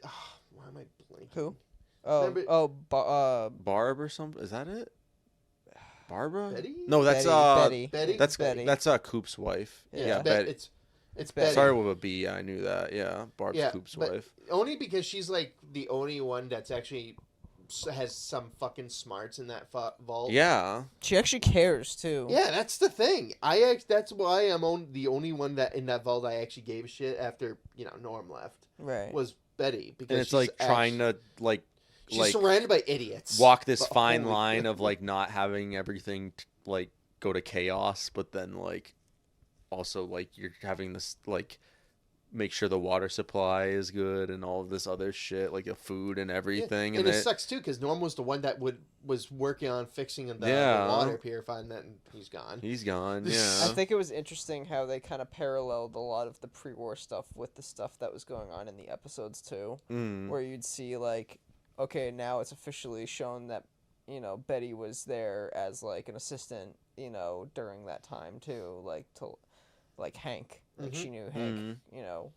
Why am I blanking? Who? Oh, Remember- Barb or something? Is that it? Barbara? Betty? No, that's Betty. Betty? that's Betty. that's Coop's wife. Yeah, Yeah, it's, Betty. it's Betty. Betty. Sorry with a B. Yeah, I knew that. Yeah, Barb's Yeah, Coop's but- wife. Only because she's like the only one that's actually has some fucking smarts in that vault. Yeah, She actually cares too. Yeah, that's the thing. That's why I'm the only one that in that vault I actually gave a shit after Norm left Right. was Betty because and it's she's like trying to she's like surrounded by idiots. walk this But fine holy- line of like not having everything like go to chaos, but then like also like you're having this like make sure the water supply is good and all of this other shit like the food and Yeah, everything. and it sucks too because Norm was the one that was working on fixing the Yeah. water purifying that, and he's gone. he's gone. I Yeah, I think it was interesting how they kind of paralleled a lot of the pre-war stuff with the stuff that was going on in the episodes too, Mm. where you'd see like, okay, now it's officially shown that Betty was there as like an assistant, during that time too, like to like Hank, like she knew Hank, Mhm.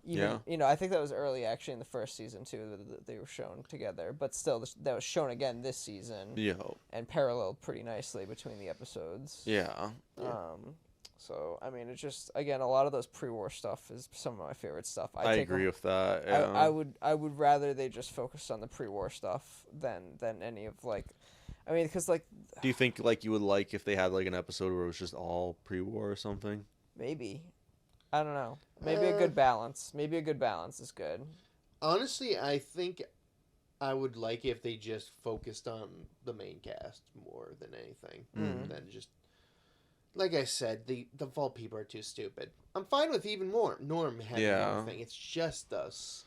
Even, Yeah. I think that was early actually in the first season too that they were shown together, but still that was shown again this season Yeah, and paralleled pretty nicely between the episodes. yeah. So I mean, it's just again a lot of those pre-war stuff is some of my favorite stuff. I agree with that. Yeah. I would rather they just focus on the pre-war stuff than any of like, I mean, because like Do you think like you would like if they had like an episode where it was just all pre-war or something? maybe, I don't know, maybe a good balance. Maybe a good balance is good. Honestly, I think I would like if they just focused on the main cast more than anything. Mm. Than just, like I said, the vault people are too stupid. I'm fine with even more. Norm having Yeah. everything. It's just us.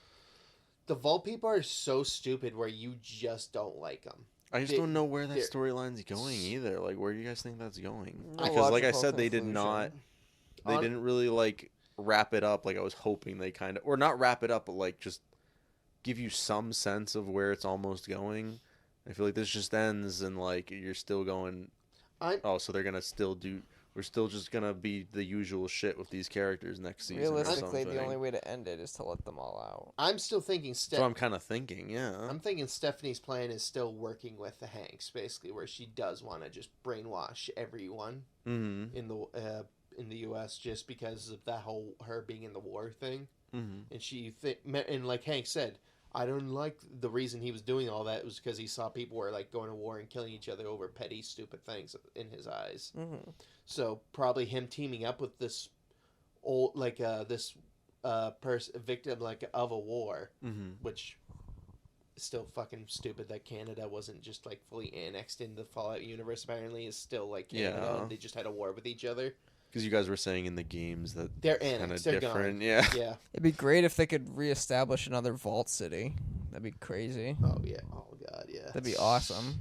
The vault people are so stupid where you just don't like them. I just They- don't know where that they're- storyline's going either. Like, where do you guys think that's going? No Because, like I logical said, they did conclusion. not. They On- didn't really like wrap it up. Like I was hoping they kind of, or not wrap it up, but like just give you some sense of where it's almost going. I feel like this just ends and like you're still going. Oh, so they're gonna still do. We're still just gonna be the usual shit with these characters next season. Realistically, or the something. only way to end it is to let them all out. I'm still thinking That's what I'm kind of thinking. Yeah. I'm thinking Stephanie's plan is still working with the Hanks, basically, where she does want to just brainwash everyone Mm-hmm. in the U.S. just because of that whole her being in the war thing, Mm-hmm. and like Hank said, I don't like the reason he was doing all that was because he saw people were like going to war and killing each other over petty, stupid things in his eyes. Mm-hmm. So probably him teaming up with this old victim like of a war, Mm-hmm. which is still fucking stupid that Canada wasn't just like fully annexed into the Fallout universe. Apparently, is still like Canada, Yeah. and they just had a war with each other. Because you guys were saying in the games that They're kind of annexed. They're different. gone. Yeah. Yeah. It'd be great if they could reestablish another vault city. That'd be crazy. Oh yeah. Oh god. Yeah. That'd be awesome. And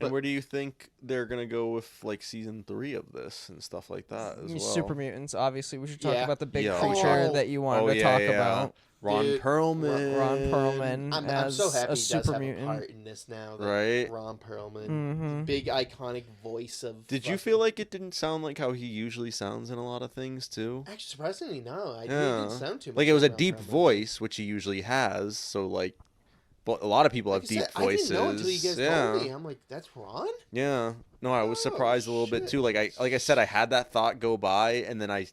But- where do you think they're gonna go with like season 3 of this and stuff like that as well? Super mutants, obviously. We should talk Yeah. about the big Yeah. creature Oh. that you wanted to talk about. Ron Dude, Perlman. Ron Perlman I'm as so happy a he super does have mutant. a part in this now. That Right? Ron Perlman, Mm-hmm. big iconic voice of. Did you feel like it didn't sound like how he usually sounds in a lot of things too? Actually, surprisingly, no. It Yeah. didn't sound too much. Like it was a Ron deep Perlman. voice, which he usually has. So like, but a lot of people Like have I deep said, voices. I didn't know until you guys yeah. told me. I'm like, that's Ron. Yeah. No, I was Oh, surprised a little bit shit. too. Like I said, I had that thought go by, and then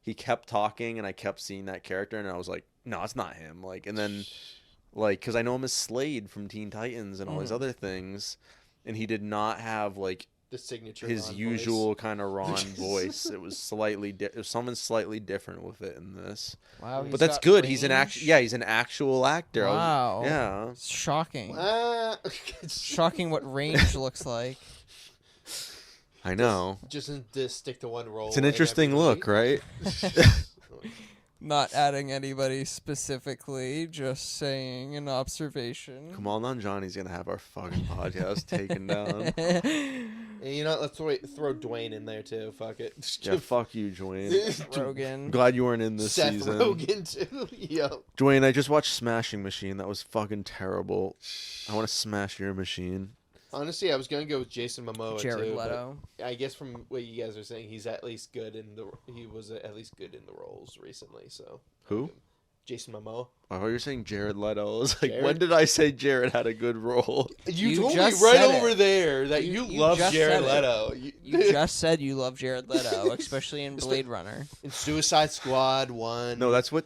he kept talking, and I kept seeing that character, and I was like, no, it's not him. Like, and then like, because I know him as Slade from Teen Titans and all these Mhm. other things, and he did not have like the signature. his Ron usual kind of Ron voice. It was slightly it was something slightly different with it in this. Wow, But that's good. He's an he's an actual actor. Wow. Yeah. It's shocking. Voice. Shocking what range looks like. I know. Just to stick to one role. It's an in interesting every look, movie. right? Not adding anybody specifically, just saying an observation. Come on, Johnny's gonna have our fucking podcast taken down. And you know what? Let's throw Dwayne in there too. Fuck it. Yeah, fuck you, Dwayne. I'm Rogan. glad you weren't in this Seth season. Rogen too. Yo. Dwayne, I just watched Smashing Machine. That was fucking terrible. I want to smash your machine. Honestly, I was gonna go with Jason Momoa Jared too. Leto. But I guess from what you guys are saying, he's at least good in the. He was at least good in the roles recently. So. Who? Jason Momoa. I thought you were saying Jared Leto. I was like, Jared? when did I say Jared had a good role? You You told me just right said over it. there that you love just Jared said it. Leto. You just said you love Jared Leto, especially in Blade Runner. in Suicide Squad 1. No, that's what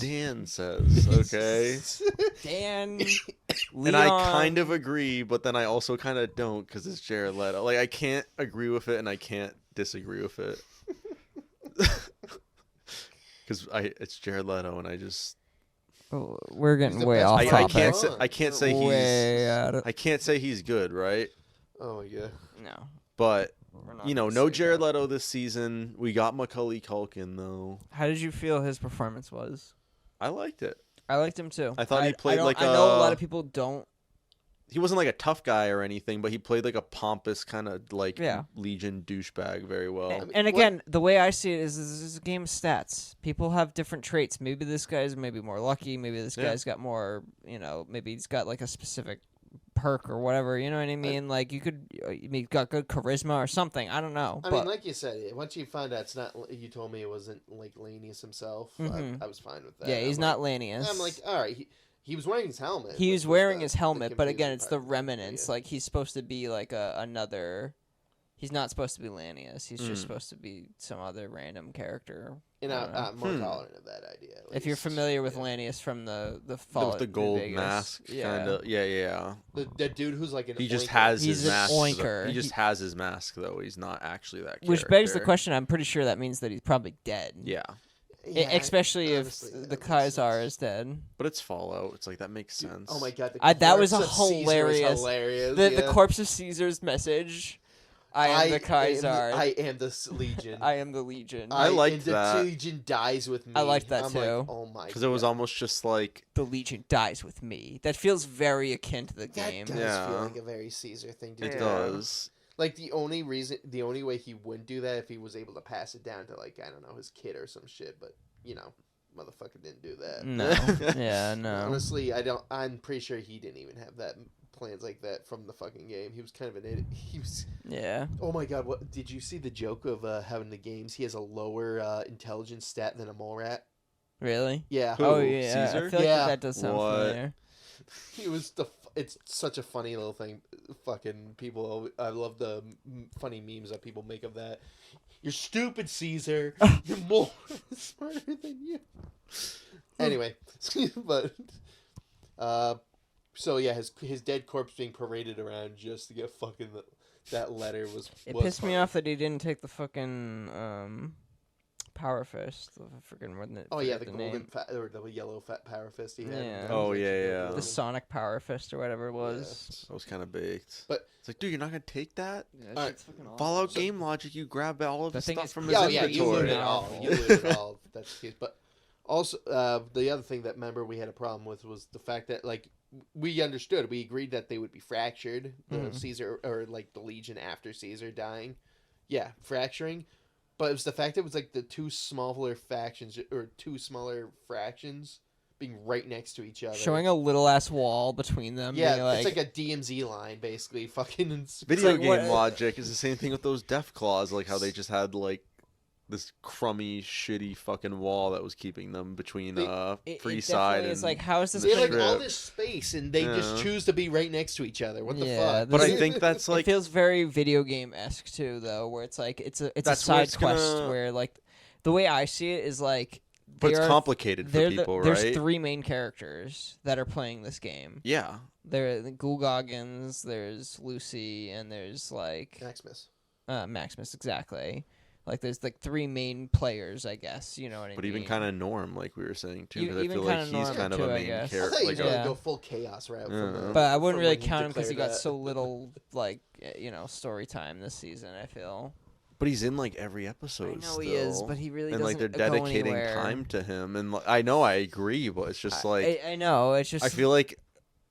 Dan says. Okay. Dan, And I kind of agree, but then I also kind of don't because it's Jared Leto. Like, I can't agree with it and I can't disagree with it. Because it's Jared Leto and I just... Oh, we're getting He's the way best off part. I topic. can't say way he's... out of... I can't say he's good, right? Oh my god. No. But, We're not you know, gonna no say Jared that. Leto this season. We got Macaulay Culkin, though. How did you feel his performance was? I liked it. I liked him too. I thought he played don't- like I know a lot a- of people don't. He wasn't like a tough guy or anything, but he played like a pompous kind of like Yeah. Legion douchebag very well. mean, And what- again, the way I see it is this is a game of stats. People have different traits. Maybe this guy's maybe more lucky. Maybe this Yeah. guy's got more, maybe he's got like a specific perk or whatever. You know what I mean? Like you could, he's got good charisma or something. I don't know. I but mean, like you said, once you find out it's not, you told me it wasn't like Lanius himself. Mhm. I was fine with that. yeah, he's I'm not like, Lanius. I'm like, all right. He was wearing his helmet. He which was wearing the- his the helmet, but again, confusing it's the part. remnants. Yeah. Like he's supposed to be like another. He's not supposed to be Lanius. He's just Mm. supposed to be some other random character. And I don't know. I'm more tolerant of that idea. at If you're least. familiar with Yeah. Lanius from the With Fallout the gold New Vegas. mask, yeah. kind of. Yeah. The dude who's like an He just oinker. has He's his an mask. oinker. He just has his mask though. He's not actually that. Which begs the character. question. I'm pretty sure that means that he's probably dead. Yeah, Yeah, Especially if honestly, that the makes Kaiser sense. is dead. but it's Fallout. It's like that makes sense. Oh my god, That was corpse a of Caesar is hilarious- hilarious. The yeah. corpse of Caesar's message. I am the Kaiser. I am the Legion. I am the Legion. I liked and the that. Legion dies with me. I liked that I'm too. Like, oh my. Because it was God. almost just like The Legion dies with me. That feels very akin to the That game. does Yeah. feel like a very Caesar thing to it do. does. Like the only way he wouldn't do that if he was able to pass it down to like I don't know his kid or some shit. But you know, motherfucker didn't do that. No. Yeah, no. Honestly, I don't. I'm pretty sure he didn't even have that plans like that from the fucking game. He was kind of an idiot. He was. Yeah. Oh my god! What did you see the joke of having the games? He has a lower intelligence stat than a mole rat. Really? Yeah. Who? Oh yeah. Caesar? I feel like Yeah. that does sound What? familiar. He was it's such a funny little thing. Fucking people. I love the funny memes that people make of that. You're stupid, Caesar. You're more smarter than you. Anyway, but so yeah, his dead corpse being paraded around just to get fucking that letter was. It was pissed me funny. off that he didn't take the fucking power fist. I forget what the Oh yeah, forget the name. golden or the yellow power fist he had. Yeah. Oh, yeah. The Sonic power fist or whatever it was. That was kind of baked. But- it's like, dude, you're not gonna take that. Yeah, Alright. shit's fucking awesome. Fallout So- game logic. You grab all of The the thing stuff is- from his Yeah, inventory. you loot it all. Powerful. You loot it all. If that's the case. But also, the other thing that remember we had a problem with was the fact that like we understood, we agreed that they would be fractured. The Mhm. Caesar or like the Legion after Caesar dying, yeah, fracturing. But it was the fact that it was like the two smaller factions or two smaller fractions being right next to each other. Showing a little ass wall between them. yeah, being it's like a DMZ line basically. Fucking Video like game what- logic is the same thing with those Death Claws, like how they just had like this crummy, shitty fucking wall that was keeping them between it free definitely side is and. like, how is this they have gonna like all Strip. this space and they just Yeah. choose to be right next to each other. What the Yeah, fuck? but I this- think that's it like feels very video game esque too, though, where it's like it's a That's where side it's quest gonna- where like the way I see it is like but it's there are- complicated for there- people, there's right? three main characters that are playing this game. Yeah, There, the Ghoul Goggins, there's Lucy, and there's like Maximus. Maximus, exactly. Like there's like 3 main players, I guess. You know what I mean? But even kind of Norm, like we were saying too, because I Even feel like kinda he's Norm kind of too, a I main guess. I character. thought you Like were gonna Yeah. go full chaos route. Yeah. But I wouldn't from really when he count him because he got declared so little like story time this season. I feel. But he's in like every episode. I know still. he is, but he really and doesn't like they're go dedicating anywhere. time to him, and I know I agree, but it's just like I know it's just. I feel like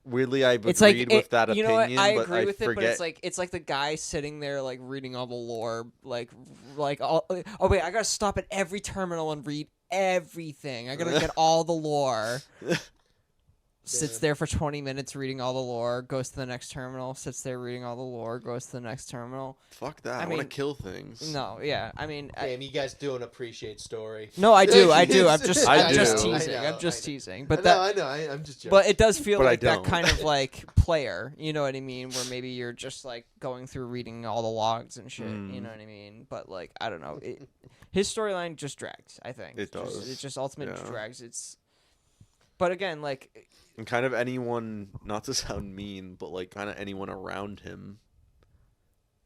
weirdly I've it's agreed like with that you opinion, know what? I but agree I with it, forget. but it's like the guy sitting there like reading all the lore, like all. Oh wait, I gotta stop at every terminal and read everything. I gotta get all the lore. Sits there for 20 minutes reading all the lore, goes to the next terminal, sits there reading all the lore, goes to the next terminal. Fuck that! I I want to mean, kill things. No, yeah, I mean, Damn, you guys don't appreciate story. no, I do. I'm just, I I'm just do. teasing. I know, I'm just I know. teasing. But I know. I'm just joking. but it does feel But I like that don't. kind of like player. You know what I mean? Where maybe you're just like going through reading all the logs and shit. You know what I mean? But like, I don't know. His storyline just drags. I think It does. It just ultimately Yeah. drags. But again, like. And kind of anyone, not to sound mean, but like kind of anyone around him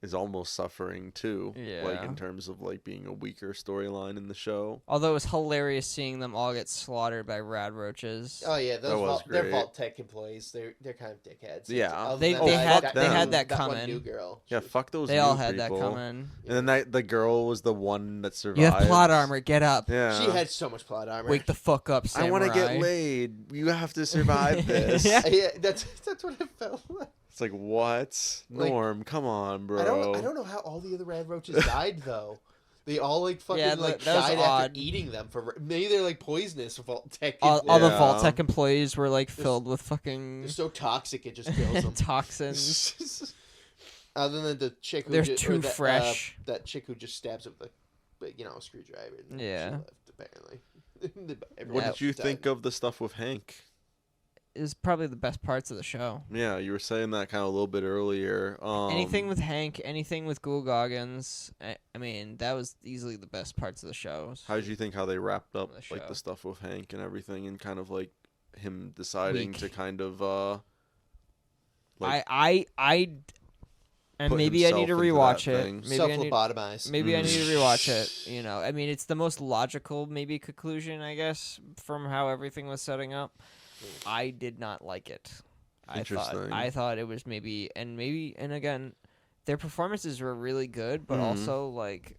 is almost suffering too. Like Yeah. in terms of like being a weaker storyline in the show. Although it was hilarious seeing them all get slaughtered by rad roaches. Oh yeah, That was they're great. Vault Tech employees. They're kind of dickheads. Yeah. Other They- than they that- had- they had that one coming. new girl. Yeah, fuck those. They all new had people. that coming. And then the girl was the one that survived. You have plot armor. Get up. Yeah. She had so much plot armor. Wake the fuck up, I samurai. want to get laid. You have to survive this. Yeah. Yeah, that's what it felt like. It's like what? Like, Norm, come on, bro. I don't know how all the other rad roaches died though. They all like fucking Yeah, like that was died odd. after eating them for maybe they're like poisonous Vault Tech. All the Yeah. Vault Tech employees were like filled with fucking They're so toxic it just kills them. toxins. Other than the chick who They're ju- or too that, fresh. that chick who just stabs it with a screwdriver. And Yeah. She left apparently. What Yeah. did you think of the stuff with Hank? Is probably the best parts of the show. Yeah, you were saying that kind of a little bit earlier. Anything with Hank, anything with Ghoul Goggins. I mean, that was easily the best parts of the show. How did you think how they wrapped up The like show. the stuff with Hank and everything, and kind of like him deciding Weak. to kind of like I and put maybe I need to himself into rewatch that it. thing. Maybe I need Self-lobotomize. Maybe I need to rewatch it. You know, I mean, it's the most logical maybe conclusion, I guess, from how everything was setting up. I did not like it. Interesting. I thought it was maybe and again, their performances were really good, but also like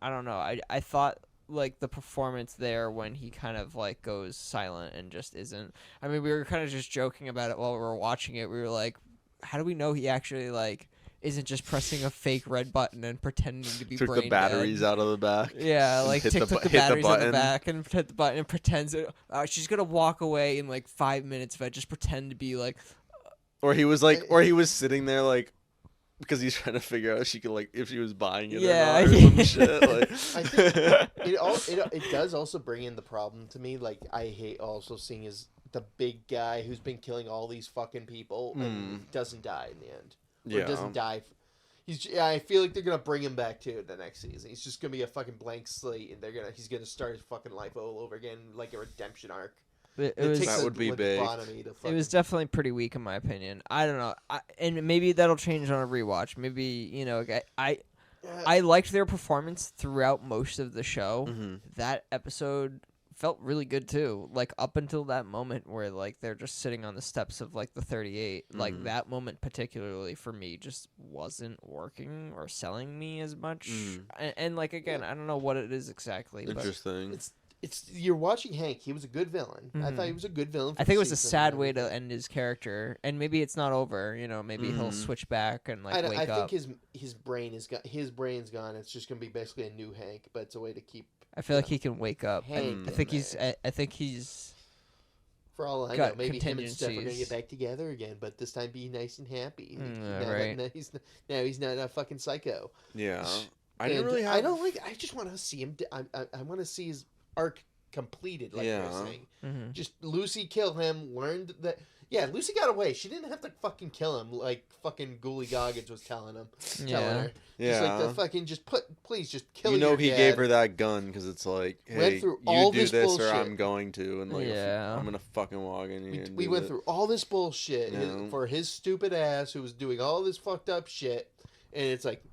I don't know. I thought like the performance there when he kind of like goes silent and just isn't. I mean, we were kind of just joking about it while we were watching it. We were like, how do we know he actually like isn't just pressing a fake red button and pretending to be took brain the batteries dead? out of the back. Yeah, and like hit took the hit batteries out the button. back and hit the button and pretends that she's gonna walk away in like 5 minutes if I just pretend to be like. Or he was like, or he was sitting there like, because he's trying to figure out if she could like if she was buying it Yeah. or not or some shit. Like, I think it does also bring in the problem to me. Like I hate also seeing is the big guy who's been killing all these fucking people and doesn't die in the end. Or Yeah. doesn't die. I feel like they're gonna bring him back too the next season. He's just gonna be a fucking blank slate, and he's gonna start his fucking life all over again, like a redemption arc. It It was takes That a would be big. lobotomy to it fucking- was definitely pretty weak in my opinion. I don't know, and maybe that'll change on a rewatch. Maybe you know, I liked their performance throughout most of the show. That episode felt really good too. Like up until that moment where like they're just sitting on the steps of like the 38. Like that moment particularly for me just wasn't working or selling me as much. And like again, I don't know what it is exactly. But interesting. It's you're watching Hank. He was a good villain. I thought he was a good villain. For I think it the was a season sad and way to everything. end his character, and maybe it's not over. You know, maybe he'll switch back and like wake I up. think his brain's gone. It's just gonna be basically a new Hank, but it's a way to keep. I feel like he can wake up. Hang I think in he's. there. I think he's. For all I got know, maybe him and Steph are gonna contingencies. get back together again, but this time be nice and happy. right. Now he's not a fucking psycho. Yeah. I And didn't really have. I don't like. I just want to see him. I want to see his arc completed. Like Yeah. you're saying. Mhm. Just Lucy kill him. Learned that Yeah, Lucy got away. She didn't have to fucking kill him like fucking Ghoulie Goggins was telling her. Yeah. Just like the Yeah. fucking please just kill You know your he dad. gave her that gun because it's like, Went hey, through you all do this this bullshit. or I'm going to, and like, Yeah. I'm gonna fucking walk in here. We went through all this bullshit Yeah. for his stupid ass who was doing all this fucked up shit, and it's like,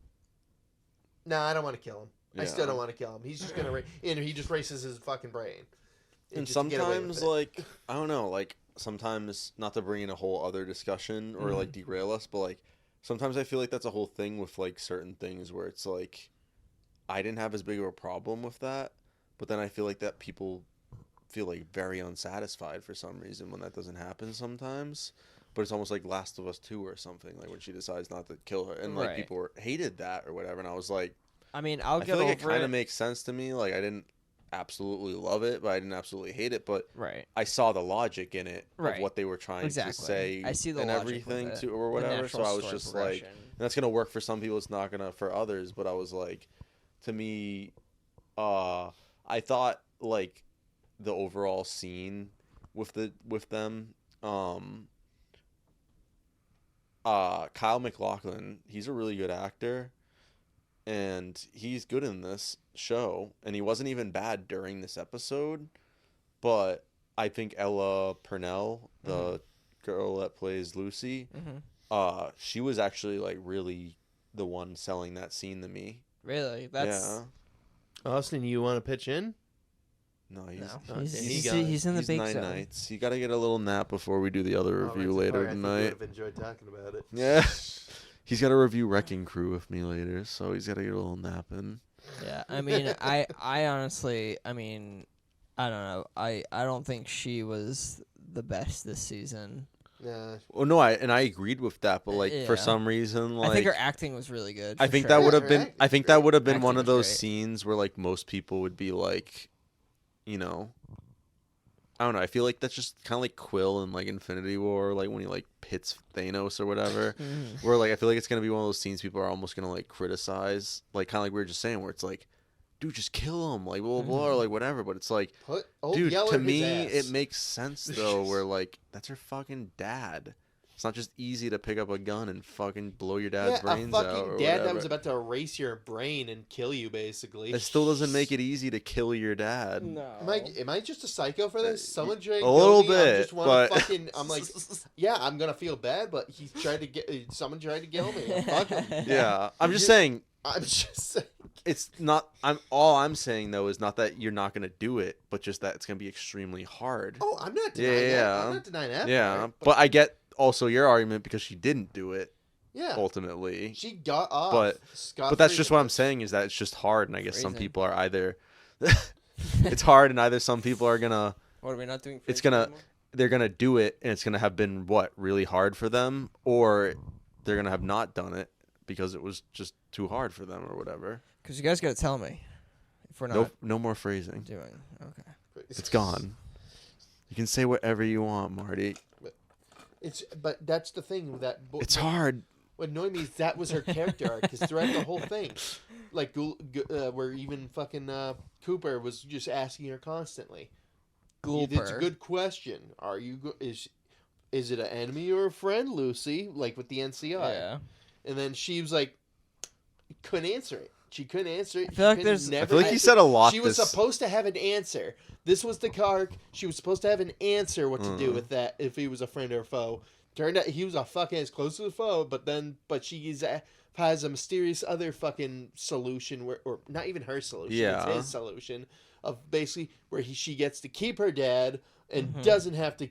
nah, I don't want to kill him. I still don't want to kill him. He's just gonna, and he just races his fucking brain. And just to get away with sometimes, it. like, I don't know, like sometimes not to bring in a whole other discussion or like derail us, but like sometimes I feel like that's a whole thing with like certain things where it's like I didn't have as big of a problem with that, but then I feel like that people feel like very unsatisfied for some reason when that doesn't happen sometimes. But it's almost like Last of Us 2 or something, like when she decides not to kill her, and like Right. people hated that or whatever, and I was like, I mean, I get feel like it over kind of makes sense to me. Like I didn't absolutely love it, but I didn't absolutely hate it, but Right. I saw the logic in it of Right. what they were trying Exactly. to say I see the and logic everything with it, to or the whatever. So natural I was story just like, progression. that's gonna work for some people. It's not gonna for others. But I was like, to me, I thought like the overall scene with them, Kyle MacLachlan, he's a really good actor. And he's good in this show, and he wasn't even bad during this episode. But I think Ella Purnell, the girl that plays Lucy, she was actually like really the one selling that scene to me. Really? That's Yeah. Austin, you want to pitch in? No, no. he's in the he's bake 9 zone. nights. You got to get a little nap before we do the other review later I tonight. think would have enjoyed talking about it. Yeah. He's got to review Wrecking Crew with me later, so he's got to get a little nap in. Yeah, I mean, I honestly, I mean, I don't know. I don't think she was the best this season. Yeah. Well, no, I agreed with that, but like for Yeah. some reason, like I think her acting was really good. I for think sure. that would have her been. acting I was think great. that would have been Acting one of was those great. scenes where like most people would be like, you know, I don't know. I feel like that's just kind of like Quill in like Infinity War, like when he like pits Thanos or whatever. Where like I feel like it's gonna be one of those scenes people are almost gonna like criticize, like kind of like we were just saying, where it's like, dude, just kill him, like blah blah, blah or like whatever. But it's like, Put old dude, Yeller to his me ass. it makes sense though, where like that's her fucking dad. It's not just easy to pick up a gun and fucking blow your dad's brains a out fucking or dad whatever. that was about to erase your brain and kill you, basically. It still doesn't make it easy to kill your dad. No. Am I just a psycho for this? Someone tried to a little kill me. I bit, just want to but- fucking. I'm like, yeah, I'm gonna feel bad, but he tried to get. Someone tried to kill me. Fuck him. Yeah, I'm just saying I'm just saying. it's not. I'm saying though is not that you're not gonna do it, but just that it's gonna be extremely hard. Oh, I'm not denying that. Yeah. I'm not denying that. yeah, part, but I get also your argument because she didn't do it yeah, ultimately. she got off. But scot-free that's just with what I'm it. saying is that it's just hard, and I guess some Phrasing. people are either it's hard, and either some people are gonna What are we not doing? It's phrasing gonna- anymore? they're gonna do it, and it's gonna have been what really hard for them, or they're gonna have not done it because it was just too hard for them or whatever. Because you guys got to tell me if we're not No more phrasing. doing. Okay. It's gone. You can say whatever you want, Marty. But that's the thing with that. It's hard. What annoyed me is that was her character arc. Because throughout the whole thing, like where even fucking Cooper was just asking her constantly. It's a good question. Are you is it an enemy or a friend, Lucy? Like with the NCI. Yeah. And then she was like, couldn't answer it. She couldn't answer it. I feel like She there's- never I feel like had you to- said a lot. She was this... supposed to have an answer. This was the arc. She was supposed to have an answer what to do with that if he was a friend or a foe. Turned out he was a fucking as close to the foe, but she has a mysterious other fucking solution or not even her solution. Yeah. It's his solution of basically where she gets to keep her dad and doesn't have to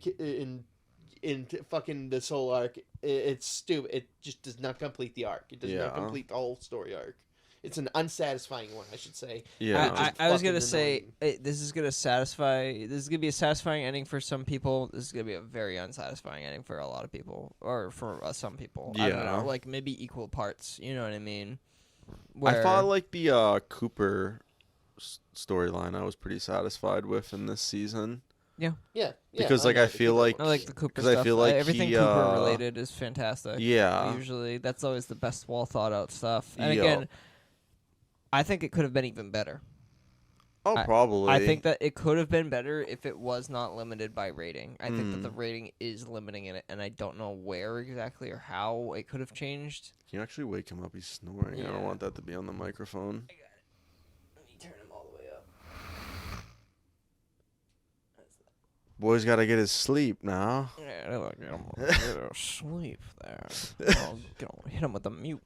in fucking this whole arc. It's stupid. It just does not complete the arc. It does not complete the whole story arc. It's an unsatisfying one, I should say. Yeah. I was gonna fucking say annoying. this is gonna satisfy. This is gonna be a satisfying ending for some people. This is gonna be a very unsatisfying ending for a lot of people, or for some people. I don't Yeah. know, like maybe equal parts. You know what I mean? I thought like the Cooper storyline I was pretty satisfied with in this season. Yeah. Because, like, know I the feel Cooper like- I one. like the Cooper 'Cause I stuff. feel like Everything he, Cooper related is fantastic. Yeah. Usually, that's always the best, well thought out stuff. And Yeah. again, I think it could have been even better. Oh, probably. I think that it could have been better if it was not limited by rating. I think that the rating is limiting it, and I don't know where exactly or how it could have changed. Can you actually wake him up? He's snoring. I don't want that to be on the microphone. I got it. Let me turn him all the way up. Boy's got to get his sleep now. Yeah, look, get him sleep there. Hit him with the mute.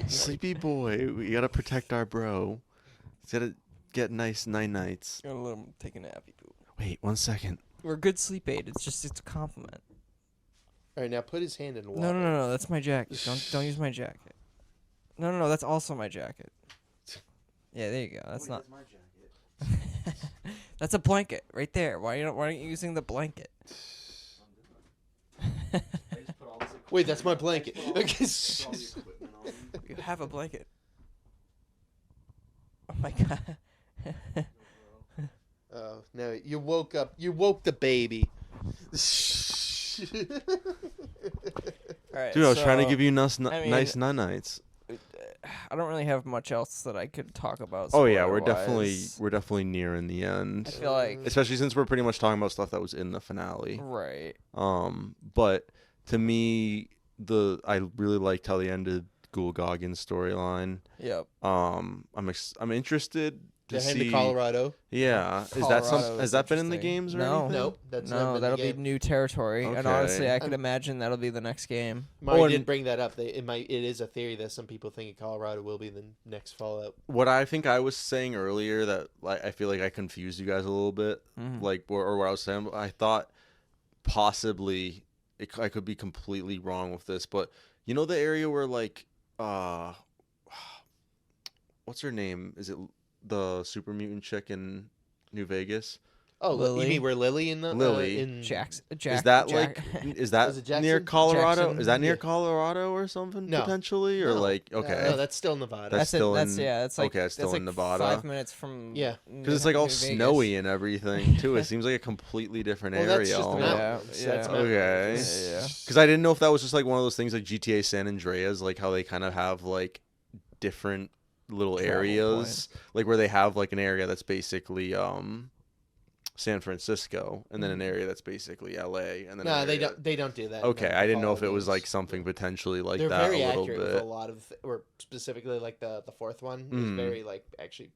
Sleepy boy. We got to protect our bro. He's got to get nice nights. Gotta let him take a nappy poo. Wait, 1 second. We're a good sleep aid. It's a compliment. All right, now put his hand in water. No. That's my jacket. Don't use my jacket. No. That's also my jacket. Yeah, there you go. That's not. my jacket. That's a blanket right there. Why aren't you using the blanket? Wait, that's my blanket. Okay. You have a blanket. Oh my god. Oh no! You woke up. You woke the baby. All right, Dude, I was trying to give you nice mean, nights. I don't really have much else that I could talk about. Oh yeah, we're spoiler-wise. definitely nearing the end. I feel like, Especially since we're pretty much talking about stuff that was in the finale. right. But to me, I really liked how they ended Ghoul Goggins' storyline. Yep. I'm interested to They're heading see. to Colorado. Yeah, Colorado has is that been in the interesting. games or No. anything? Nope, that's No, not been that'll the be game. new territory, and Okay. honestly, I could imagine that'll be the next game. Marty Or- did bring that up. It is a theory that some people think Colorado will be the next Fallout. What I think I was saying earlier that I feel like I confused you guys a little bit, or what I was saying. I thought possibly I could be completely wrong with this, but you know the area where what's her name? Is it the super mutant chick in New Vegas? Oh, Lily? you mean where Lily in the Lily. in Jack. Is that Jack- is that Was it Jackson? near Colorado? Jackson? Is that near Yeah. Colorado or something No. potentially, or No. okay? No, that's still Nevada. That's still that's in- that's like okay, it's still that's in like Nevada. 5 minutes from Yeah. Because it's like all New Vegas. snowy and everything too. It seems like a completely different Well, area. that's just the almost. mountains. Yeah, That's yeah. mountains. Okay. Yeah. Because I didn't know if that was just like one of those things like GTA San Andreas, like how they kind of have like different little Travel areas, like where they have like an area that's basically San Francisco, and then an area that's basically LA, and then No, an they area- don't. They don't do that. Okay, in I didn't know if it Fallout was games. like something potentially like They're that very a little accurate with bit a lot of, or specifically like the fourth one is Mm. very like actually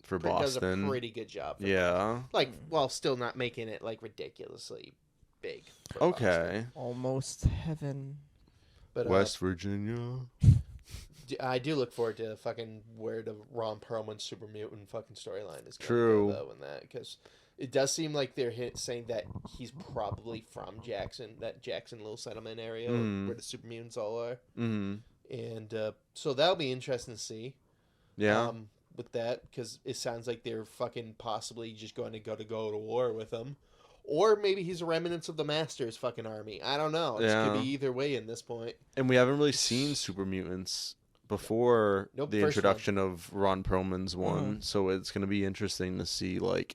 for does a Boston. pretty good job. For Yeah. like while still not making it like ridiculously big. for Okay. Almost heaven. But West Virginia. I do look forward to fucking where the Ron Perlman super mutant fucking storyline is. True. Go, though, in that because it does seem like they're saying that he's probably from Jackson, that Jackson little settlement area where the super mutants all are, and so that'll be interesting to see. Yeah. With that, because it sounds like they're fucking possibly just going to go to war with him. Or maybe he's a remnants of the Master's fucking army. I don't know. It Yeah. could be either way in this point. And we haven't really seen super mutants before Nope, the first introduction of Ron Perlman's one, so it's going to be interesting to see like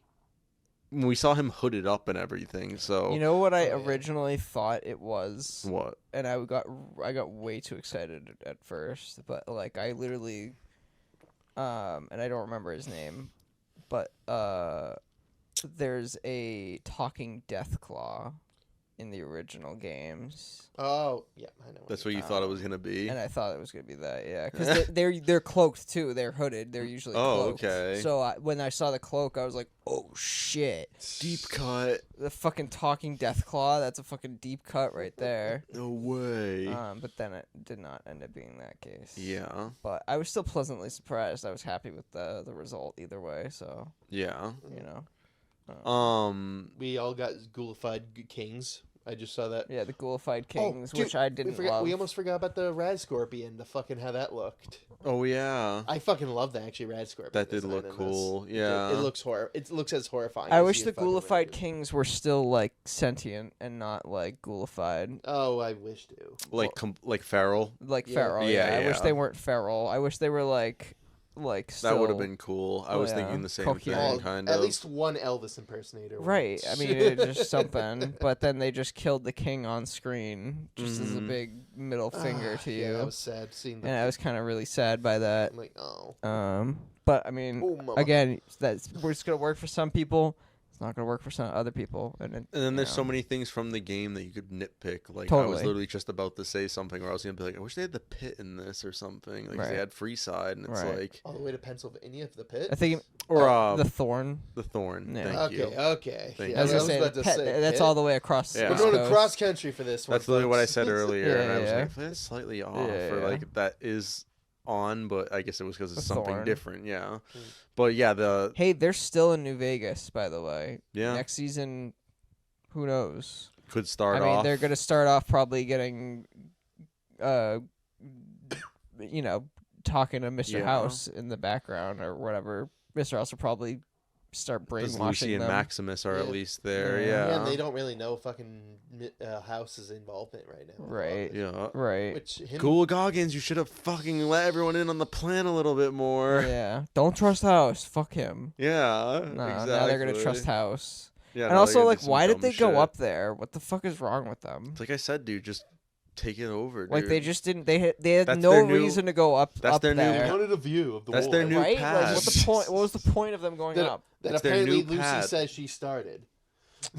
when we saw him hooded up and everything. So You know what I Oh, yeah. originally thought it was, what? and I got way too excited at first, but like I literally, and I don't remember his name, but there's a talking Deathclaw in the original games. Oh, yeah, I know. That's what you thought it was going to be. And I thought it was gonna be that, yeah, because they're cloaked too. They're hooded. They're usually cloaked. okay. So when I saw the cloak, I was like, oh shit, Deep cut. the fucking talking Deathclaw. That's a fucking deep cut right there. No way. But then it did not end up being that case. Yeah. But I was still pleasantly surprised. I was happy with the result either way. So Yeah. you know, We all got ghoulified kings. I just saw that. yeah, the ghoulified kings, dude, which I didn't love. We almost forgot about the Rad Scorpion, the fucking how that looked. Oh yeah. I fucking love the actually Rad Scorpion. That did design look in this. cool. Yeah. It looks It looks as horrifying. I as wish you the fucking ghoulified remember. kings were still like sentient and not like ghoulified. Oh, I wish to. like feral. Like Yeah. feral. Yeah, I wish yeah. they weren't feral. I wish they were like like That would have still- been cool. I was yeah, thinking the same coherent. thing, kind At of. least one Elvis impersonator. Right. I mean, it's just something. But then they just killed the king on screen, just as a Mhm. big middle finger to you. Yeah, that was sad seeing the. And I was kind of really sad by that. I'm like, oh. But I mean, Oh, mama. again, that's we're just gonna work for some people. It's not gonna work for some other people. And And then there's so many things from the game that you could nitpick. Like I was Totally. literally just about to say something where I was gonna be like, I wish they had the pit in this or something. Like 'cause they Right. had Freeside, and it's Right. like, All the way to Pennsylvania for the pit. I think or the thorn. the Thorn. Yeah. Thank Okay, you. okay. Thank Yeah, I was you. gonna say, about the to pet- say that's pit. all the way across. Yeah. the We're going coast. cross country for this one. That's literally what I folks. said earlier, and I was Yeah. like, that's slightly off, Yeah, or yeah. like that is on, but I guess it was because it's The something Thorn. different. Yeah, Mm. but yeah, the Hey, they're still in New Vegas, by the way. yeah Next season, who knows? could start I mean, off. they're gonna start off probably getting, talking to Mr. Yeah. House in the background or whatever. Mr. House will probably start Because Lucy brainwashing and them. Maximus are at Yeah. least there. Yeah. Yeah, Yeah, and they don't really know fucking House's involvement right now. Right. Yeah. Right. Which him, Cool Goggins, you should have fucking let everyone in on the plan a little bit more. Yeah. Don't trust House. Fuck him. Yeah, No, exactly. now they're gonna trust House. Yeah, And now they're also, gonna like, do some why did dumb they go shit. up there? What the fuck is wrong with them? It's like I said, dude, just take it over. Like, dude. they just didn't. They had That's no their new- reason to go up. that's up their new they there. wanted a view of the That's wall. their new Right? pad. Like, what's the point? What was the point of them going That- up? That It's their apparently new Lucy pad. says she started.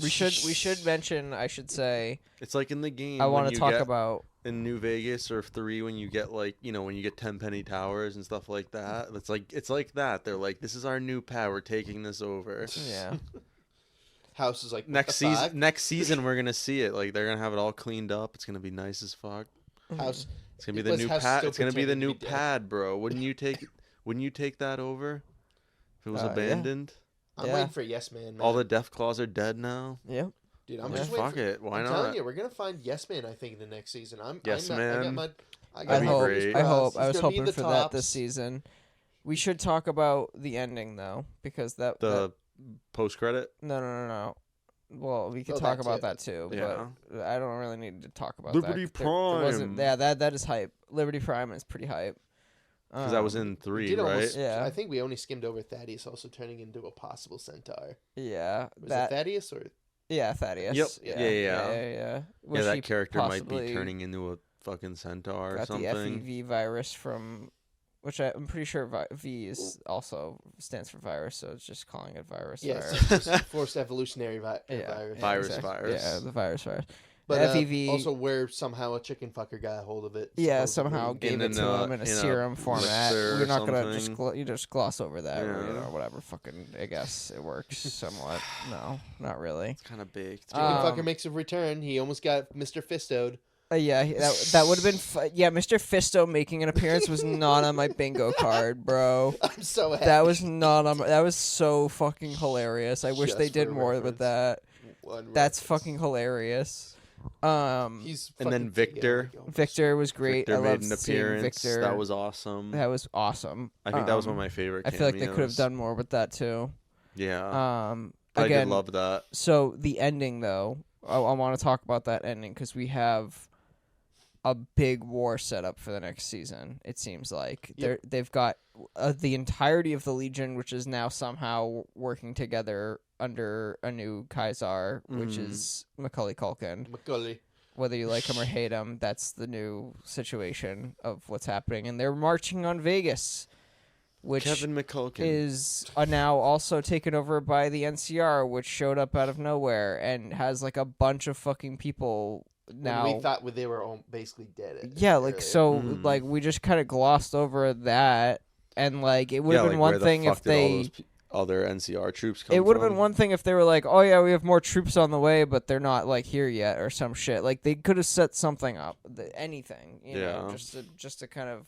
We should mention. I should say. It's like in the game. I want want to talk about. in New Vegas or 3 when you get like when you get 10 penny towers and stuff like that. It's like that. They're like, this is our new pad. We're taking this over. Yeah. House is like what Next the fuck? season, next season we're gonna see it. Like they're gonna have it all cleaned up. It's gonna be nice as fuck. House. It's gonna be the Was new House pad. still It's gonna be the pretending to new be dead? pad, bro. Wouldn't you take that over if it was Yeah. abandoned? I'm Yeah. waiting for Yes Man. All the Death Claws are dead now. Yep. Dude, I'm Yeah. just waiting Fuck for, it. Why I'm not? telling you, we're gonna find Yes Man. I think in the next season. Yes I Man. got my. I got That'd my be hope. fingers great. I crossed. hope. He's I was gonna be in hoping the for that this tops. season. We should talk about the ending though, because that. The post credit. No. Well, we could Oh, talk that about too. that too, Yeah. but I don't really need to talk about Liberty that. There wasn't, Prime. yeah, that is hype. Liberty Prime is pretty hype. Because that was in We 3, did right? almost, Yeah. I think we only skimmed over Thaddeus also turning into a possible centaur. Yeah, Was that. it Thaddeus or Yeah, Thaddeus. Yep. Yeah. Yeah. Yeah. Yeah, Wish he that character might be possibly turning into a fucking centaur or got something. the FEV virus from, which I'm pretty sure V is also stands for virus, so it's just calling it virus. yes, virus. it's just forced evolutionary Yeah, virus. Virus, exactly. virus. Yeah, the virus. But FEV also where somehow a chicken fucker got a hold of it. Yeah, supposedly. somehow gave In it to an, him in a in a serum format. elixir We're or not gonna just something. you just gloss over that, or, Yeah. whatever. Fucking, I guess it works somewhat. No, not really. It's kind of baked. Chicken Um, fucker makes a return. He almost got Mr. Fistoed. Yeah, that would have been. Yeah, Mr. Fisto making an appearance was not on my bingo card, bro. I'm so happy. That was not on. That was so fucking hilarious. I wish they Just did for more reference. with that. One That's reference. fucking hilarious. He's And then fucking- Victor. yeah, Victor was great. Victor I made loved an seeing appearance. Victor. That was awesome. That was awesome. I think that was one of my favorite I feel like they could have cameos. done more with that too. Yeah. I did Again, love that. so the ending though, I want to talk about that ending because we have a big war set up for the next season. It seems like Yep. they've got the entirety of the Legion, which is now somehow working together under a new Kaisar, which Mhm. is Macaulay Culkin. Macaulay. Whether you like him or hate him, that's the new situation of what's happening, and they're marching on Vegas, which Kevin McCulkin. is now also taken over by the NCR, which showed up out of nowhere and has like a bunch of fucking people now. When we thought they were all basically dead. Yeah, like earlier. so, Mm. like we just kind of glossed over that, and like it would have Yeah, been like, where one the thing fuck if did all they. those other NCR troops come It would have from? been one thing if they were like, "Oh yeah, we have more troops on the way, but they're not like here yet," or some shit. Like they could have set something up, anything, you know, Yeah. just to kind of,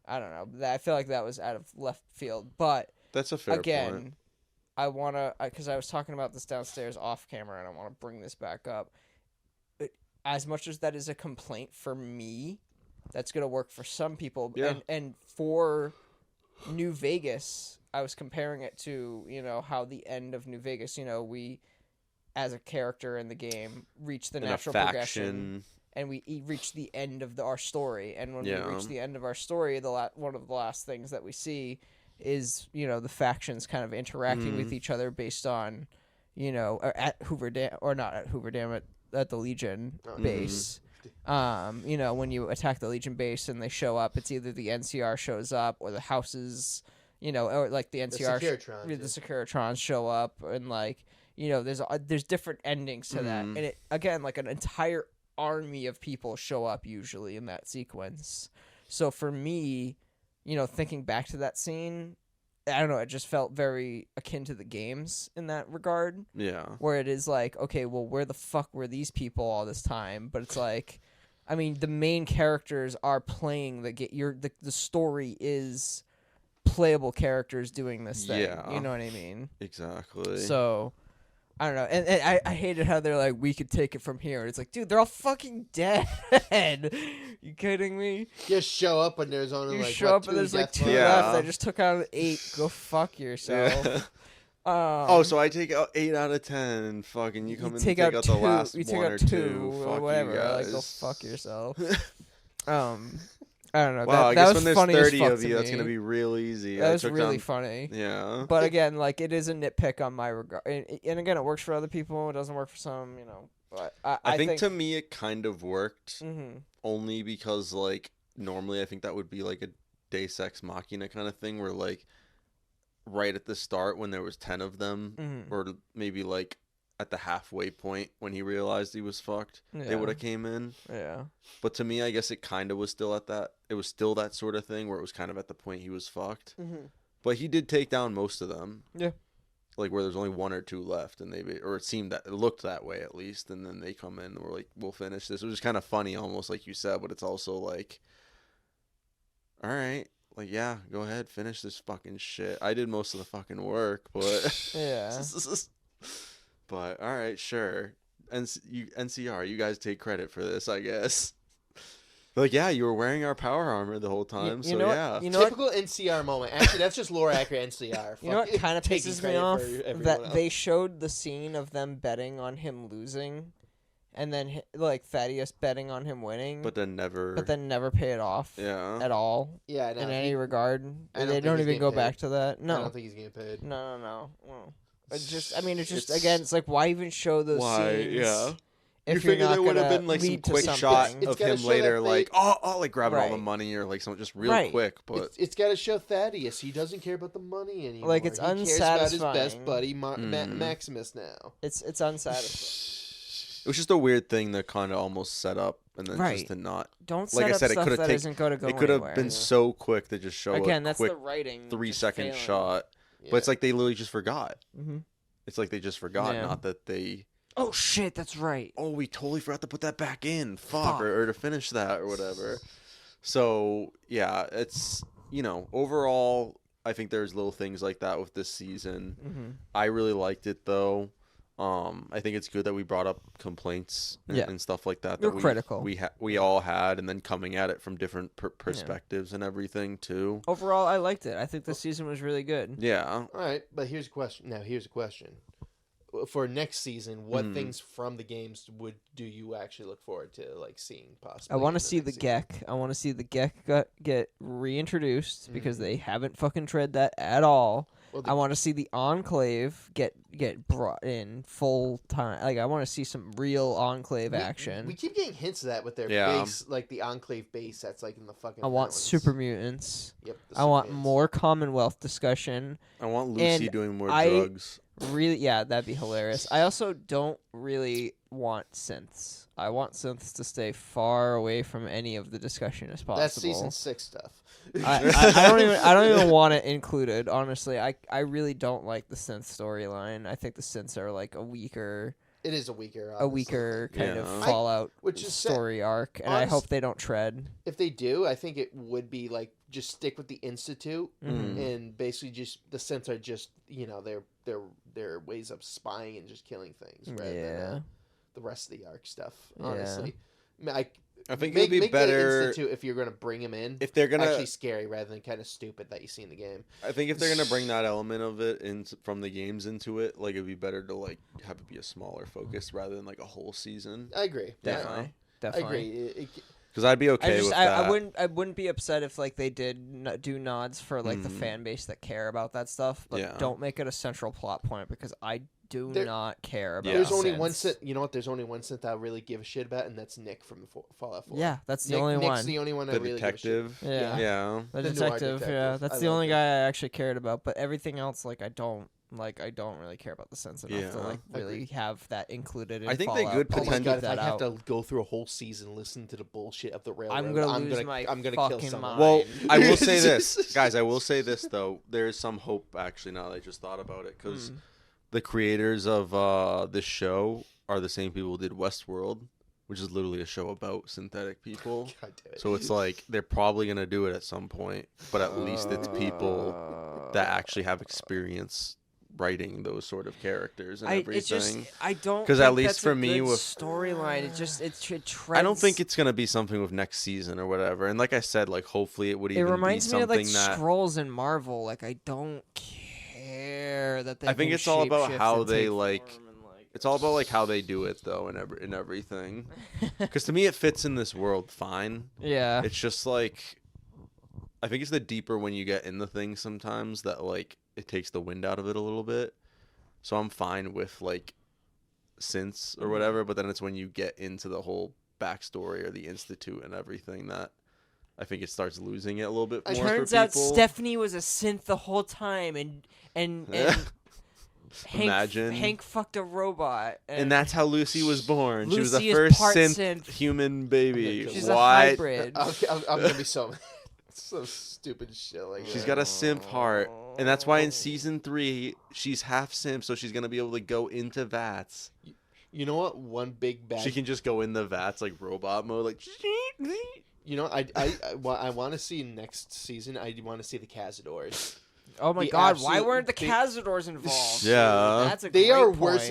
I don't know. I feel like that was out of left field, but That's a fair again, point. I wanna because I was talking about this downstairs off camera, and I want to bring this back up. As much as that is a complaint for me, that's gonna work for some people, Yeah. and for New Vegas, I was comparing it to how the end of New Vegas, we as a character in the game reach the In a natural faction. progression and we reach the end of our story. And when we Yeah. reach the end of our story, one of the last things that we see is, the factions kind of interacting with each other based on, at Hoover Dam, or not at Hoover Dam, at the Legion base. When you attack the Legion base and they show up, it's either the NCR shows up or the houses, or like the NCR, the Securitrons show up, and like, there's different endings to that. And it, again, like an entire army of people show up usually in that sequence. So for me, thinking back to that scene, I don't know, it just felt very akin to the games in that regard. Yeah. Where it is like, okay, well, where the fuck were these people all this time? But it's like, I mean, the main characters are playing the story is playable characters doing this thing. Yeah. You know what I mean? Exactly. So, I don't know. And I hated how they're like, we could take it from here. And it's like, dude, they're all fucking dead. You kidding me? Just show up and there's only You like show up and there's like 2 left. I just took out 8. Go fuck yourself. Yeah. So I take out 8 out of 10, and fucking you come and take out the last you take one out or 2 two. or Fuck whatever. you guys. Like, go fuck yourself. I don't know. Wow, I that guess was when there's funny as 30 fuck of to you, that's me. gonna be real easy. That I was took really down- funny. Yeah. But again, like, it is a nitpick on my regard. And again, it works for other people. It doesn't work for some, But I think to me it kind of worked, Mm-hmm. only because like normally I think that would be like a Deus Ex Machina kind of thing, where like right at the start when there was 10 of them, Mm-hmm. or maybe like at the halfway point when he realized he was fucked, they Yeah. would have came in. Yeah. But to me, I guess it kind of was still at that. It was still that sort of thing where it was kind of at the point he was fucked. Mm-hmm. But he did take down most of them. Yeah. Like where there's only 1 or 2 left, and or it seemed that it looked that way at least. And then they come in and we're like, we'll finish this. It was kind of funny, almost like you said, but it's also like, all right, like yeah, go ahead, finish this fucking shit. I did most of the fucking work, but Yeah. But all right, sure. NCR, you guys take credit for this, I guess. Like, yeah, you were wearing our power armor the whole time, so yeah. Typical NCR moment. Actually, that's just lore accurate NCR. You know what kind of Taking pisses me credit for off? everyone That else. they showed the scene of them betting on him losing, and then like Thaddeus betting on him winning, But then never. never pay it off Yeah. at all Yeah, no, in any regard. I And don't they think don't he's even getting go paid. back to that. I No, don't think he's getting paid. no. Well, it's just It's- again, it's like, why even show those Why? scenes? Yeah. If You you're figure not there would have gonna been like some lead to quick something. shot It's of gotta him show later, that like, like grabbing all the Right. money, or like something just real Right. quick. But It's got to show Thaddeus. He doesn't care about the money anymore. Like, it's he cares about his unsatisfying. best buddy, Mm. Maximus now. It's unsatisfying. it was just a weird thing to kind of almost set up and then Right. just to not. Don't set Like I up said, it stuff could have that taken. isn't going to go It could have anywhere. been so quick to just show Again, a that's quick the writing. 3-second shot. Yeah. But it's like they literally just forgot. Mm-hmm. It's like they just forgot, Yeah. not that they. Oh shit, that's right. Oh, we totally forgot to put that back in. Fuck. Or to finish that or whatever. So yeah, it's overall, I think there's little things like that with this season. Mm-hmm. I really liked it though. I think it's good that we brought up complaints and stuff like that. They're critical. We all had, and then coming at it from different perspectives and everything too. Overall, I liked it. I think this season was really good. Yeah. All right, but here's a question. Now, here's a question. For next season, what things from the games do you actually look forward to, like, seeing possibly? I want to in see the next season? Gek. I want to see the Gek get reintroduced because they haven't fucking tread that at all. Well, I want to see the Enclave get brought in full time. Like, I want to see some real Enclave action. We keep getting hints of that with their Yeah. base, like the Enclave base that's like in the fucking. I want mountains. super mutants. Yep. I want Supermans. more Commonwealth discussion. I want Lucy And doing more I- drugs. Really, yeah, that'd be hilarious. I also don't really want synths. I want synths to stay far away from any of the discussion as possible. That's season 6 stuff. I don't even want it included. Honestly, I really don't like the synth storyline. I think the synths are like a weaker It is a weaker kind of Yeah. Fallout which is story arc, and I hope they don't tread. If they do, I think it would be like just stick with the Institute Mhm. and basically just the sense are just their ways of spying and just killing things rather than Yeah. the rest of the arc stuff. Yeah. Honestly, I think make it'd be the better Institute if you're going to bring him in. if they're gonna. Actually scary rather than kind of stupid that you see in the game. I think if they're gonna bring that element of it in from the games into it, like it'd be better to like have it be a smaller focus rather than like a whole season. I agree. Definitely. definitely. I agree. Because I'd be okay with that. I wouldn't be upset if like they did do nods for like the fan base that care about that stuff, but don't make it a central plot point because I do not care about. There's only synths. one synth. You know what? There's only one synth I really give a shit about, and that's Nick from the Fallout 4. Yeah, that's the Nick's only one. the only one I The really detective. give a shit. Yeah. The The noir detective. Yeah, that's I the only like guy I actually cared about. But everything else, like I don't really care about the synths enough to like really have that included. In I think Fallout. they could Oh my potentially god! If that I have out. to go through a whole season listening to the bullshit of the railroad, I'm gonna lose my I'm gonna fucking kill someone. mind. Well, I will say this, guys. I will say this though. There is some hope actually. Now that I just thought about it, because the creators of this show are the same people who did Westworld, which is literally a show about synthetic people. God damn it. So it's like they're probably gonna do it at some point, but at least it's people that actually have experience writing those sort of characters and everything. I don't. 'Cause think at least that's for a me good with- storyline, it treads. I don't think it's gonna be something with next season or whatever. And like I said, like hopefully it would It even reminds be me something of like that Skrulls in Marvel. Like I don't care that they. I think can it's all about shapeshift how and they take like. form and, like, It's all about like how they do it though, and everything. Because to me, it fits in this world fine. Yeah. It's just like, I think it's the deeper when you get in the thing sometimes that like it takes the wind out of it a little bit. So I'm fine with like synths or whatever, but then it's when you get into the whole backstory or the institute and everything that I think it starts losing it a little bit more. Turns for out people. Stephanie was a synth the whole time, and Imagine. Hank fucked a robot, And that's how Lucy was born. She was Lucy the is first part synth synth. human baby. She's what? a hybrid. I'm gonna be so stupid shit like She's that. got a simp heart. And that's why in season 3, she's half simp, so she's going to be able to go into vats. You know what? One big bad. She can just go in the vats like robot mode, like. You know, I want to see next season. I want to see the Cazadors. Oh my The god, why absolute weren't the big- Cazadors involved? Yeah. That's a They great are point. worse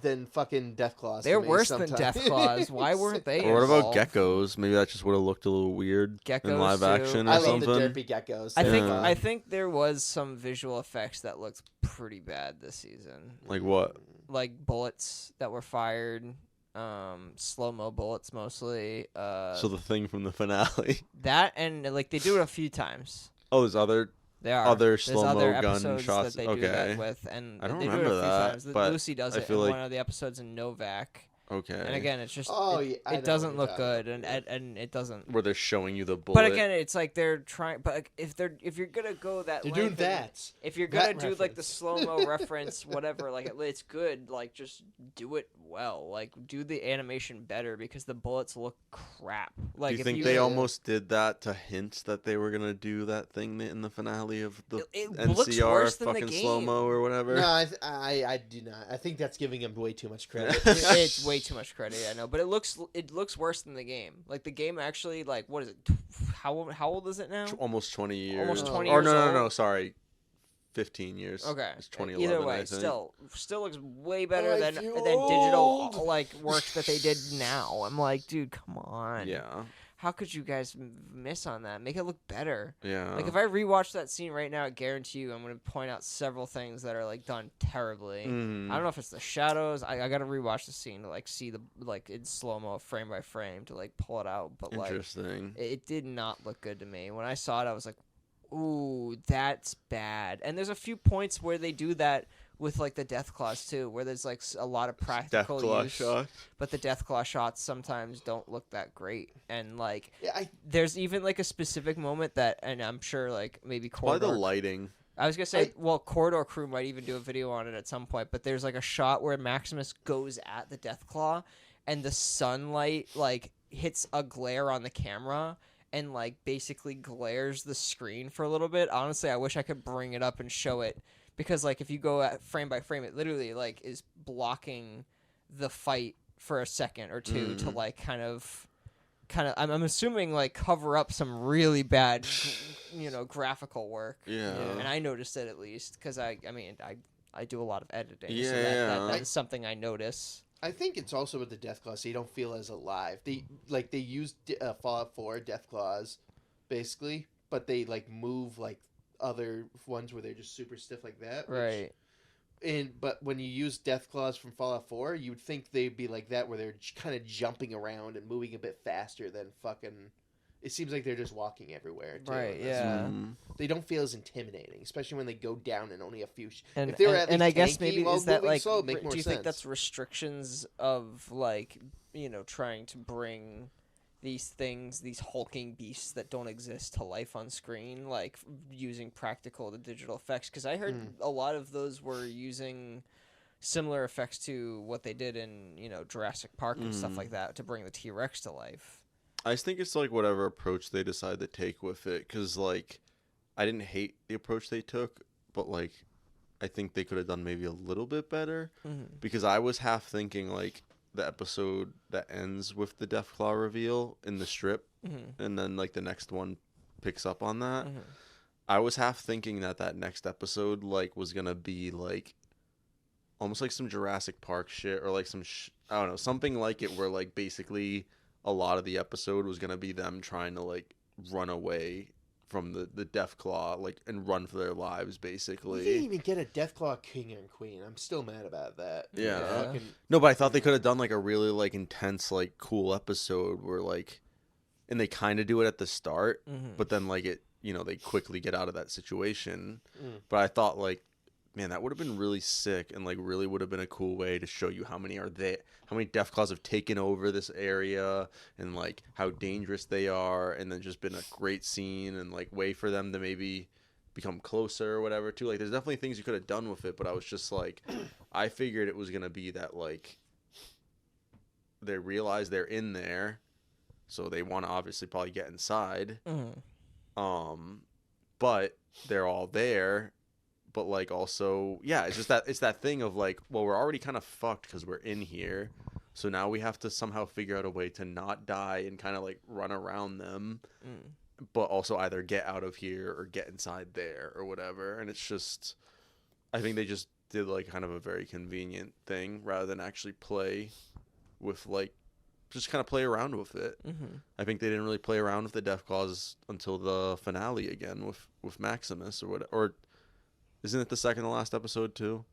than fucking Deathclaws. They're to me worse than sometimes. Deathclaws. Why weren't they? Or what about involved? geckos? Maybe that just would have looked a little weird in Geckos, live too. action or I love something. the derpy geckos. I think there was some visual effects that looked pretty bad this season. Like what? Like bullets that were fired, slow-mo bullets mostly. So the thing from the finale. That and like they do it a few times. Oh, there's other. There are Other There's slow-mo other gun episodes shots. that they do Okay. that with, and I don't they do it a remember few that, times. but Lucy does I it feel in like- one of the episodes in Novak. Okay. And again, it's just Oh, it, yeah, I know it doesn't what look you're good, talking and it doesn't. Where they're showing you the bullet. But again, it's like they're trying. But if you're gonna go that, They're doing length and- that. If you're gonna That do like the reference. slow mo reference, whatever, like it's good. Like just do it well. Like do the animation better because the bullets look crap. Like do you if think you, they almost did that to hint that they were gonna do that thing in the finale of the It looks NCR worse than the fucking game. slow mo or whatever? No, I do not. I think that's giving him way too much credit. It's way too much credit, I know, but it looks worse than the game. Like the game actually, like what is it? How old is it now? Almost 20 years. Almost 20 Or years no, old? sorry. 15 years. Okay. It's 2011, Either way, I think. still looks way better I than feel digital old. like work that they did now. I'm like, dude, come on. Yeah. How could you guys miss on that? Make it look better. Yeah. Like if I rewatch that scene right now, I guarantee you I'm gonna point out several things that are like done terribly. Mm. I don't know if it's the shadows. I gotta rewatch the scene to like see the like in slow mo frame by frame to like pull it out. But like Interesting. it did not look good to me. When I saw it, I was like, ooh, that's bad. And there's a few points where they do that with like the Deathclaws too, where there's like a lot of practical Deathclaw use. shot. But the Deathclaw shots sometimes don't look that great. And like Yeah, there's even like a specific moment that, and I'm sure like maybe Probably Corridor. the lighting. I was gonna say, well, Corridor Crew might even do a video on it at some point. But there's like a shot where Maximus goes at the Deathclaw, and the sunlight like hits a glare on the camera. And like basically glares the screen for a little bit. Honestly, I wish I could bring it up and show it because like if you go at frame by frame, it literally like is blocking the fight for a second or two to like kind of I'm assuming like cover up some really bad graphical work. Yeah. And I noticed it at least because I do a lot a editing. Yeah, so yeah. that is something I notice. I think it's also with the Deathclaws, so you don't feel as alive. They used Fallout 4 Deathclaws, basically, but they like move like other ones where they're just super stiff like that. Right. But when you use death claws from Fallout 4, you would think they'd be like that, where they're kind of jumping around and moving a bit faster than fucking. It seems like they're just walking everywhere. Too, Right, and that's yeah. why they don't feel as intimidating, especially when they go down in only a few. And if they were at and least I guess tanky maybe while is that moving like slow, it'd make more do you sense. think that's restrictions of like trying to bring these things, these hulking beasts that don't exist to life on screen, like using practical to digital effects? Because I heard a lot of those were using similar effects to what they did in Jurassic Park and stuff like that to bring the T-Rex to life. I just think it's like whatever approach they decide to take with it, because like I didn't hate the approach they took, but like I think they could have done maybe a little bit better, because I was half thinking like the episode that ends with the Deathclaw reveal in the strip, and then like the next one picks up on that. I was half thinking that next episode like was gonna be like almost like some Jurassic Park shit, or like some I don't know, something like it, where like basically a lot of the episode was gonna be them trying to like run away from the Deathclaw, like, and run for their lives, basically. We didn't even get a Deathclaw king and queen. I'm still mad about that. Yeah. Fucking... No, but I thought they could have done like a really like intense, like cool episode where like, and they kind of do it at the start, but then like it, they quickly get out of that situation. But I thought like, man, that would have been really sick, and like really would have been a cool way to show you how many are there, how many Deathclaws have taken over this area, and like how dangerous they are, and then just been a great scene, and like way for them to maybe become closer or whatever too. Like there's definitely things you could have done with it, but I was just like, I figured it was gonna be that like they realize they're in there, so they want to obviously probably get inside, but they're all there. But like also, yeah, it's that thing of like, well, we're already kind of fucked because we're in here, so now we have to somehow figure out a way to not die and kind of like run around them, but also either get out of here or get inside there or whatever. And it's just, I think they just did like kind of a very convenient thing rather than actually play with like, just kind of play around with it. I think they didn't really play around with the Deathclaws until the finale again with Maximus or whatever. Or isn't it the second to last episode too?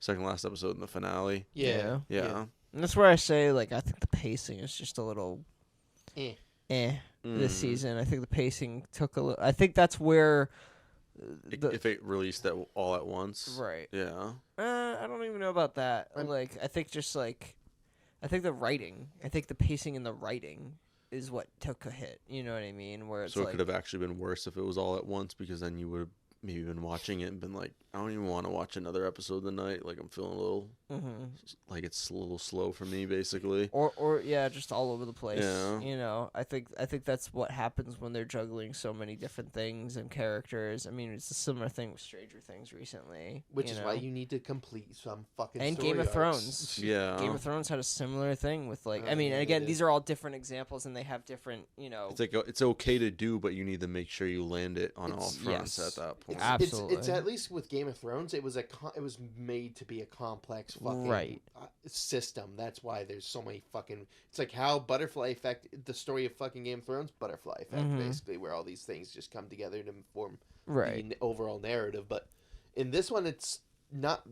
Second to last episode in the finale. Yeah. And that's where I say like I think the pacing is just a little this season. I think the pacing took a little. I think that's where if it released that all at once, right? Yeah. I don't even know about that. Like I think just like I think the writing. I think the pacing in the writing is what took a hit. You know what I mean? Where it's so it like, could have actually been worse if it was all at once, because then you would have maybe been watching it and been like, I don't even want to watch another episode tonight. Like I'm feeling a little like it's a little slow for me, basically. Or yeah, just all over the place. Yeah. I think that's what happens when they're juggling so many different things and characters. I mean, it's a similar thing with Stranger Things recently, which is why you need to complete some fucking and story Game of arcs. Thrones. Yeah. Game of Thrones had a similar thing with like. I mean, and again, these are all different examples, and they have different. It's like it's okay to do, but you need to make sure you land it on all fronts at that point. Absolutely. It's at least with Game of Thrones, it was made to be a complex fucking system. That's why there's so many fucking. It's like how Butterfly Effect, the story of fucking Game of Thrones, Butterfly Effect, basically, where all these things just come together to form the overall narrative. But in this one, it's not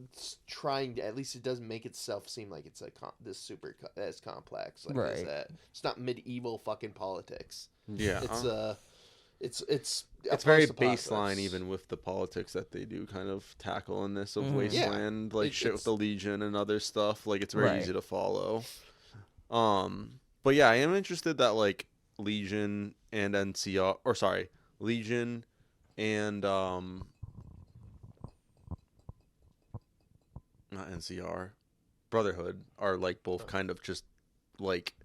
trying to. At least it doesn't make itself seem like it's this super as complex. Like as that. It's not medieval fucking politics. Yeah. It's very baseline, even with the politics that they do kind of tackle in this of Wasteland, like shit with the Legion and other stuff. Like it's very easy to follow. But yeah, I am interested that like Legion and NCR, or sorry, Legion and not NCR, Brotherhood are like both kind of just like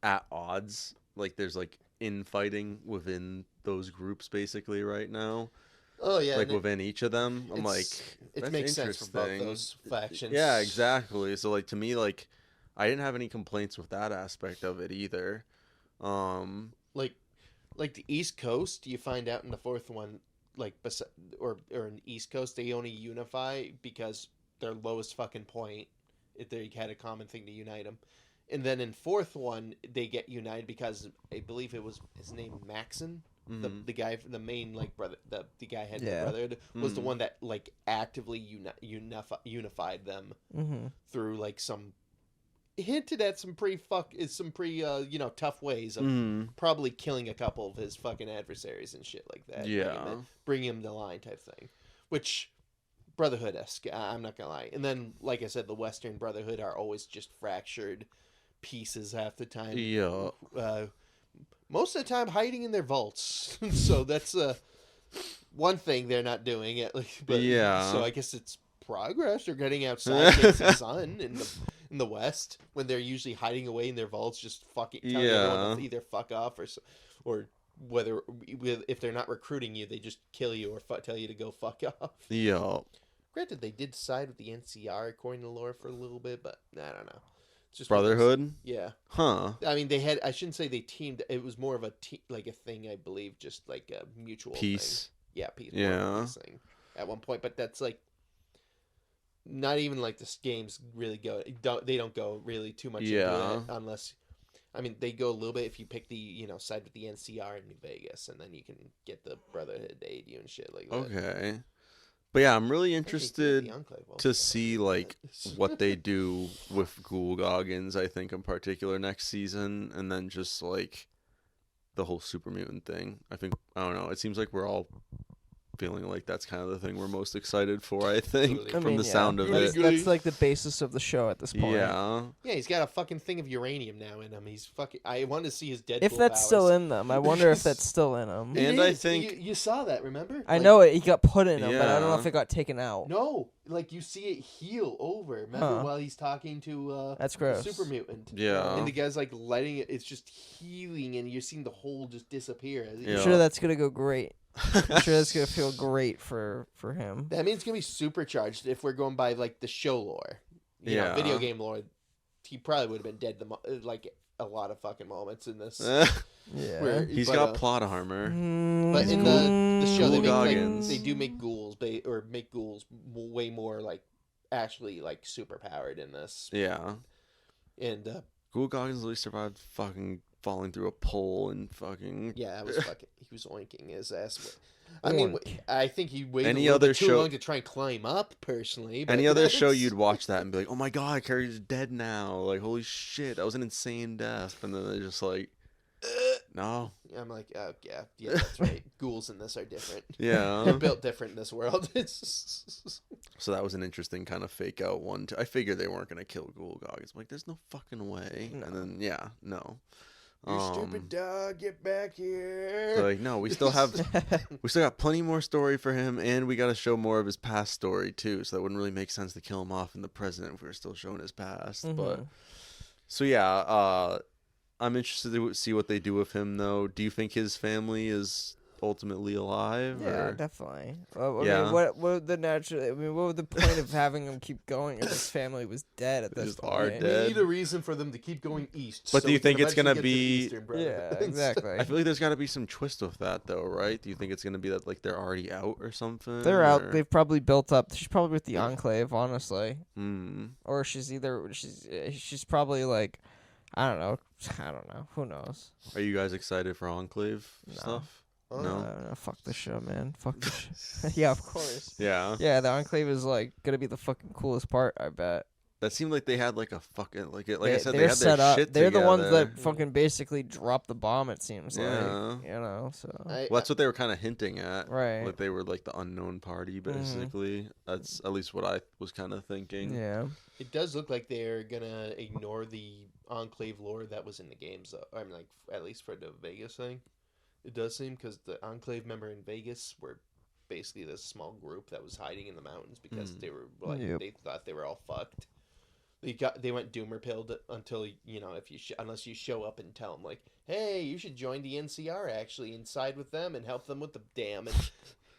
at odds. Like there's like infighting within those groups basically right now. Oh yeah, like within each of them. I'm like, it makes sense for both those factions. Yeah, exactly. So like to me, like I didn't have any complaints with that aspect of it either. Like the East Coast, you find out in the fourth one, like or in the East Coast, they only unify because their lowest fucking point, if they had a common thing to unite them. And then in fourth one, they get united because I believe it was his name Maxon Mhm. the guy, the main like brother, the guy head of Yeah. the Brotherhood was the Mhm. one that like actively unified them Mm-hmm. through like some hinted at some pretty tough ways of Mhm. probably killing a couple of his fucking adversaries and shit like that. Yeah. bring him to line type thing, which Brotherhood-esque. I'm not gonna lie. And then, like I said, the Western Brotherhood are always just fractured pieces half the time. Yeah. Most of the time, hiding in their vaults. So that's one thing they're not doing at least. But, Yeah. So I guess it's progress. They're getting outside against the sun in the West when they're usually hiding away in their vaults, just fucking telling everyone to either fuck off or whether if they're not recruiting you, they just kill you or tell you to go fuck off. Yeah. Granted, they did side with the NCR according to lore for a little bit, but I don't know. It's just Brotherhood? Yeah. Huh. I mean, they had. I shouldn't say they teamed. It was more of a like a thing, I believe, just like a mutual Peace. thing. Yeah, peace. Yeah. Peace thing at one point, but that's like not even like the games really go. They don't go really too much into it unless. I mean, they go a little bit if you pick the side with the NCR in New Vegas, and then you can get the Brotherhood to aid you and shit like that. Okay. But yeah, I'm really interested The Enclave also to got see like what they do with Ghoul Goggins, I think in particular next season, and then just like the whole super mutant thing. I don't know, it seems like we're all feeling like that's kind of the thing we're most excited for, I think, Totally. from the sound of it. That's like the basis of the show at this point. Yeah. Yeah, he's got a fucking thing of uranium now in him. He's fucking. I wanted to see his Deadpool If that's powers. still in them, I wonder if that's still in them. It And I is. think- you saw that. Remember? I know it. He got put in them, but I don't know Yeah. if it got taken out. No, like you see it heal over. Remember while he's talking to That's the gross. super mutant. Yeah. And the guy's like letting it. It's just healing, and you're seeing the hole just disappear. Yeah. I'm sure that's gonna go great. I'm sure that's gonna feel great for him. That means it's gonna be supercharged if we're going by like the show lore. You know, Yeah. video game lore. He probably would have been dead like a lot of fucking moments in this. Yeah. Where- He's but, got plot armor. But in the show, they Ghoul make Goggins. they do make ghouls, make ghouls way more like actually like super powered in this. Yeah. And Ghoul Goggins at least survived fucking falling through a pole and fucking. yeah, that was fucking. He was oinking his ass. I mean, Oink. I think he waited Any a little other bit too show- long to try and climb up. Personally, but Any other show that's- you'd watch that and be like, oh my god, Carrie's dead now. Like, holy shit, that was an insane death. And then they're just like, no. I'm like, oh yeah, that's right. Ghouls in this are different. Yeah. They're built different in this world. It's So that was an interesting kind of fake out one. I figured they weren't going to kill Ghoul Goggins. I'm like, there's no fucking way. No. And then, yeah, no. you stupid dog, get back here. They're like, no, we still got plenty more story for him, and we got to show more of his past story too. So that wouldn't really make sense to kill him off in the present if we were still showing his past. But Mhm. so yeah, I'm interested to see what they do with him, though. Do you think his family is ultimately alive? Yeah, or? definitely. I Yeah. mean, what would the natural? I mean, what would the point of having him keep going if his family was dead at They this just are point? dead. We need a reason for them to keep going east. But so do you we can think it's gonna eventually get to the be- Eastern Yeah, Brotherhood. exactly. I feel like there's got to be some twist with that, though, right? Do you think it's gonna be that like they're already out or something? They're out. or- They've probably built up. She's probably with the Enclave, honestly, Hmm. or she's probably like, I don't know. Who knows? Are you guys excited for Enclave No. stuff? Oh. No. Fuck the show, man. Fuck the show. Yeah, of course. Yeah. Yeah, the Enclave is like gonna be the fucking coolest part. I bet. That seemed like they had like a fucking I said, they they're had set their up. shit They're the ones together. that fucking basically dropped the bomb. It seems Yeah. like, you know. So Well, that's what they were kind of hinting at. right. Like they were like the unknown party, basically. That's at least what I was kind of thinking. Yeah. It does look like they're gonna ignore the Enclave lore that was in the games, though. I mean, like at least for the Vegas thing, it does seem because the Enclave member in Vegas were basically this small group that was hiding in the mountains because they were like Yep. they thought they were all fucked. They went doomer pilled until if you unless you show up and tell them like, hey, you should join the NCR actually and side with them and help them with the dam and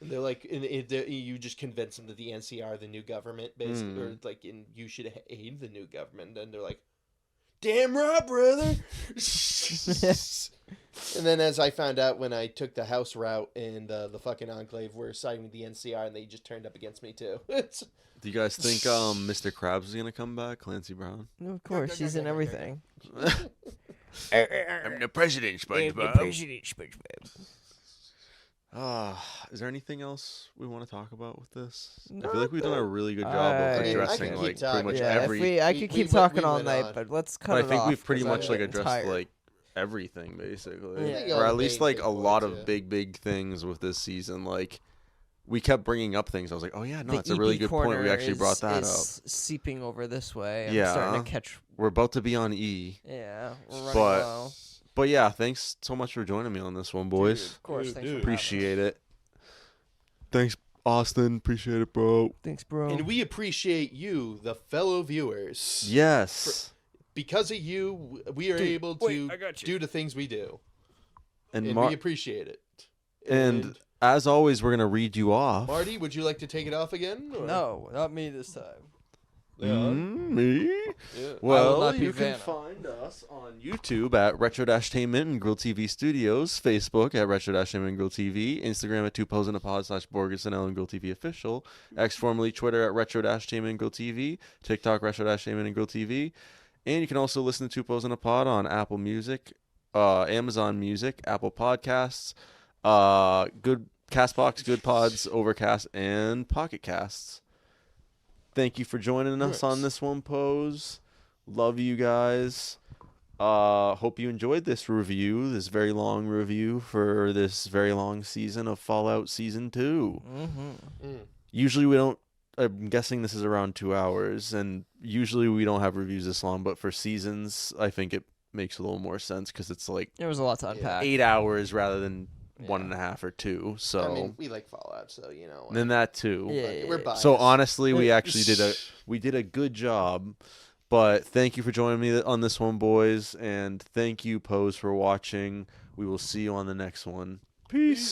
they're like, you just convince them that the NCR are the new government, basically, or like, you should aid the new government. And they're like, damn right, brother. And then, as I found out when I took the house route and the fucking Enclave were siding with the NCR, and they just turned up against me too. Do you guys think Mr. Krabs is gonna come back, Clancy Brown? Of course, he's in everything. I'm the president, SpongeBob. Is there anything else we want to talk about with this? I Not feel like we've done a really good job I of mean, I addressing could like keep pretty talking. much Yeah, every. I we- could we keep went- talking we all went night, on. but let's cut But I it think off we've pretty 'cause much I'm like getting addressed tired. like everything basically, Yeah. all or the at least main like big a lot points, of yeah. big things with this season. Like we kept bringing up things. I was like, oh yeah, no, The it's a really EP good point. We corner actually brought that up. is seeping over this way. I'm Yeah. starting to catch. We're about to be on E. Yeah, we're running But- low. But yeah, thanks so much for joining me on this one, boys. Dude, of course, thanks for having us. Appreciate it. Thanks, Austin. Appreciate it, bro. Thanks, bro. And we appreciate you, the fellow viewers. Yes. Because of you, we are Dude, able wait, to I got you. do the things we do. And And we appreciate it. and as always, we're gonna read you off. Marty, would you like to take it off again? Or? No, not me this time. Me? Yeah. Well, not be you can Vanna. find us on YouTube at retro-TAINMENT and Grill TV Studios, Facebook at retro-TAINMENT and Grill TV, Instagram at 2posinapod /Borgesonel and Grill TV Official, X formerly Twitter at retro-TAINMENT and Grill TV, TikTok retro-TAINMENT and Grill TV, and you can also listen to 2 Pos in a Pod on Apple Music, Amazon Music, Apple Podcasts, Good Castbox, Good Pods, Overcast, and Pocket Casts. Thank you for joining us on this one, Pose. Love you guys. Hope you enjoyed this review, this very long review for this very long season of Fallout Season 2. Mm-hmm. Usually we don't, I'm guessing this is around 2 hours, and usually we don't have reviews this long, but for seasons, I think it makes a little more sense because it's like There was a lot to unpack. 8 hours rather than Yeah. 1.5 or 2. So, I mean, we like Fallout, so you know. and then that too. Yeah. We're biased. So honestly, we Yeah. actually did a good job. But thank you for joining me on this one, boys, and thank you, Pose, for watching. We will see you on the next one. Peace.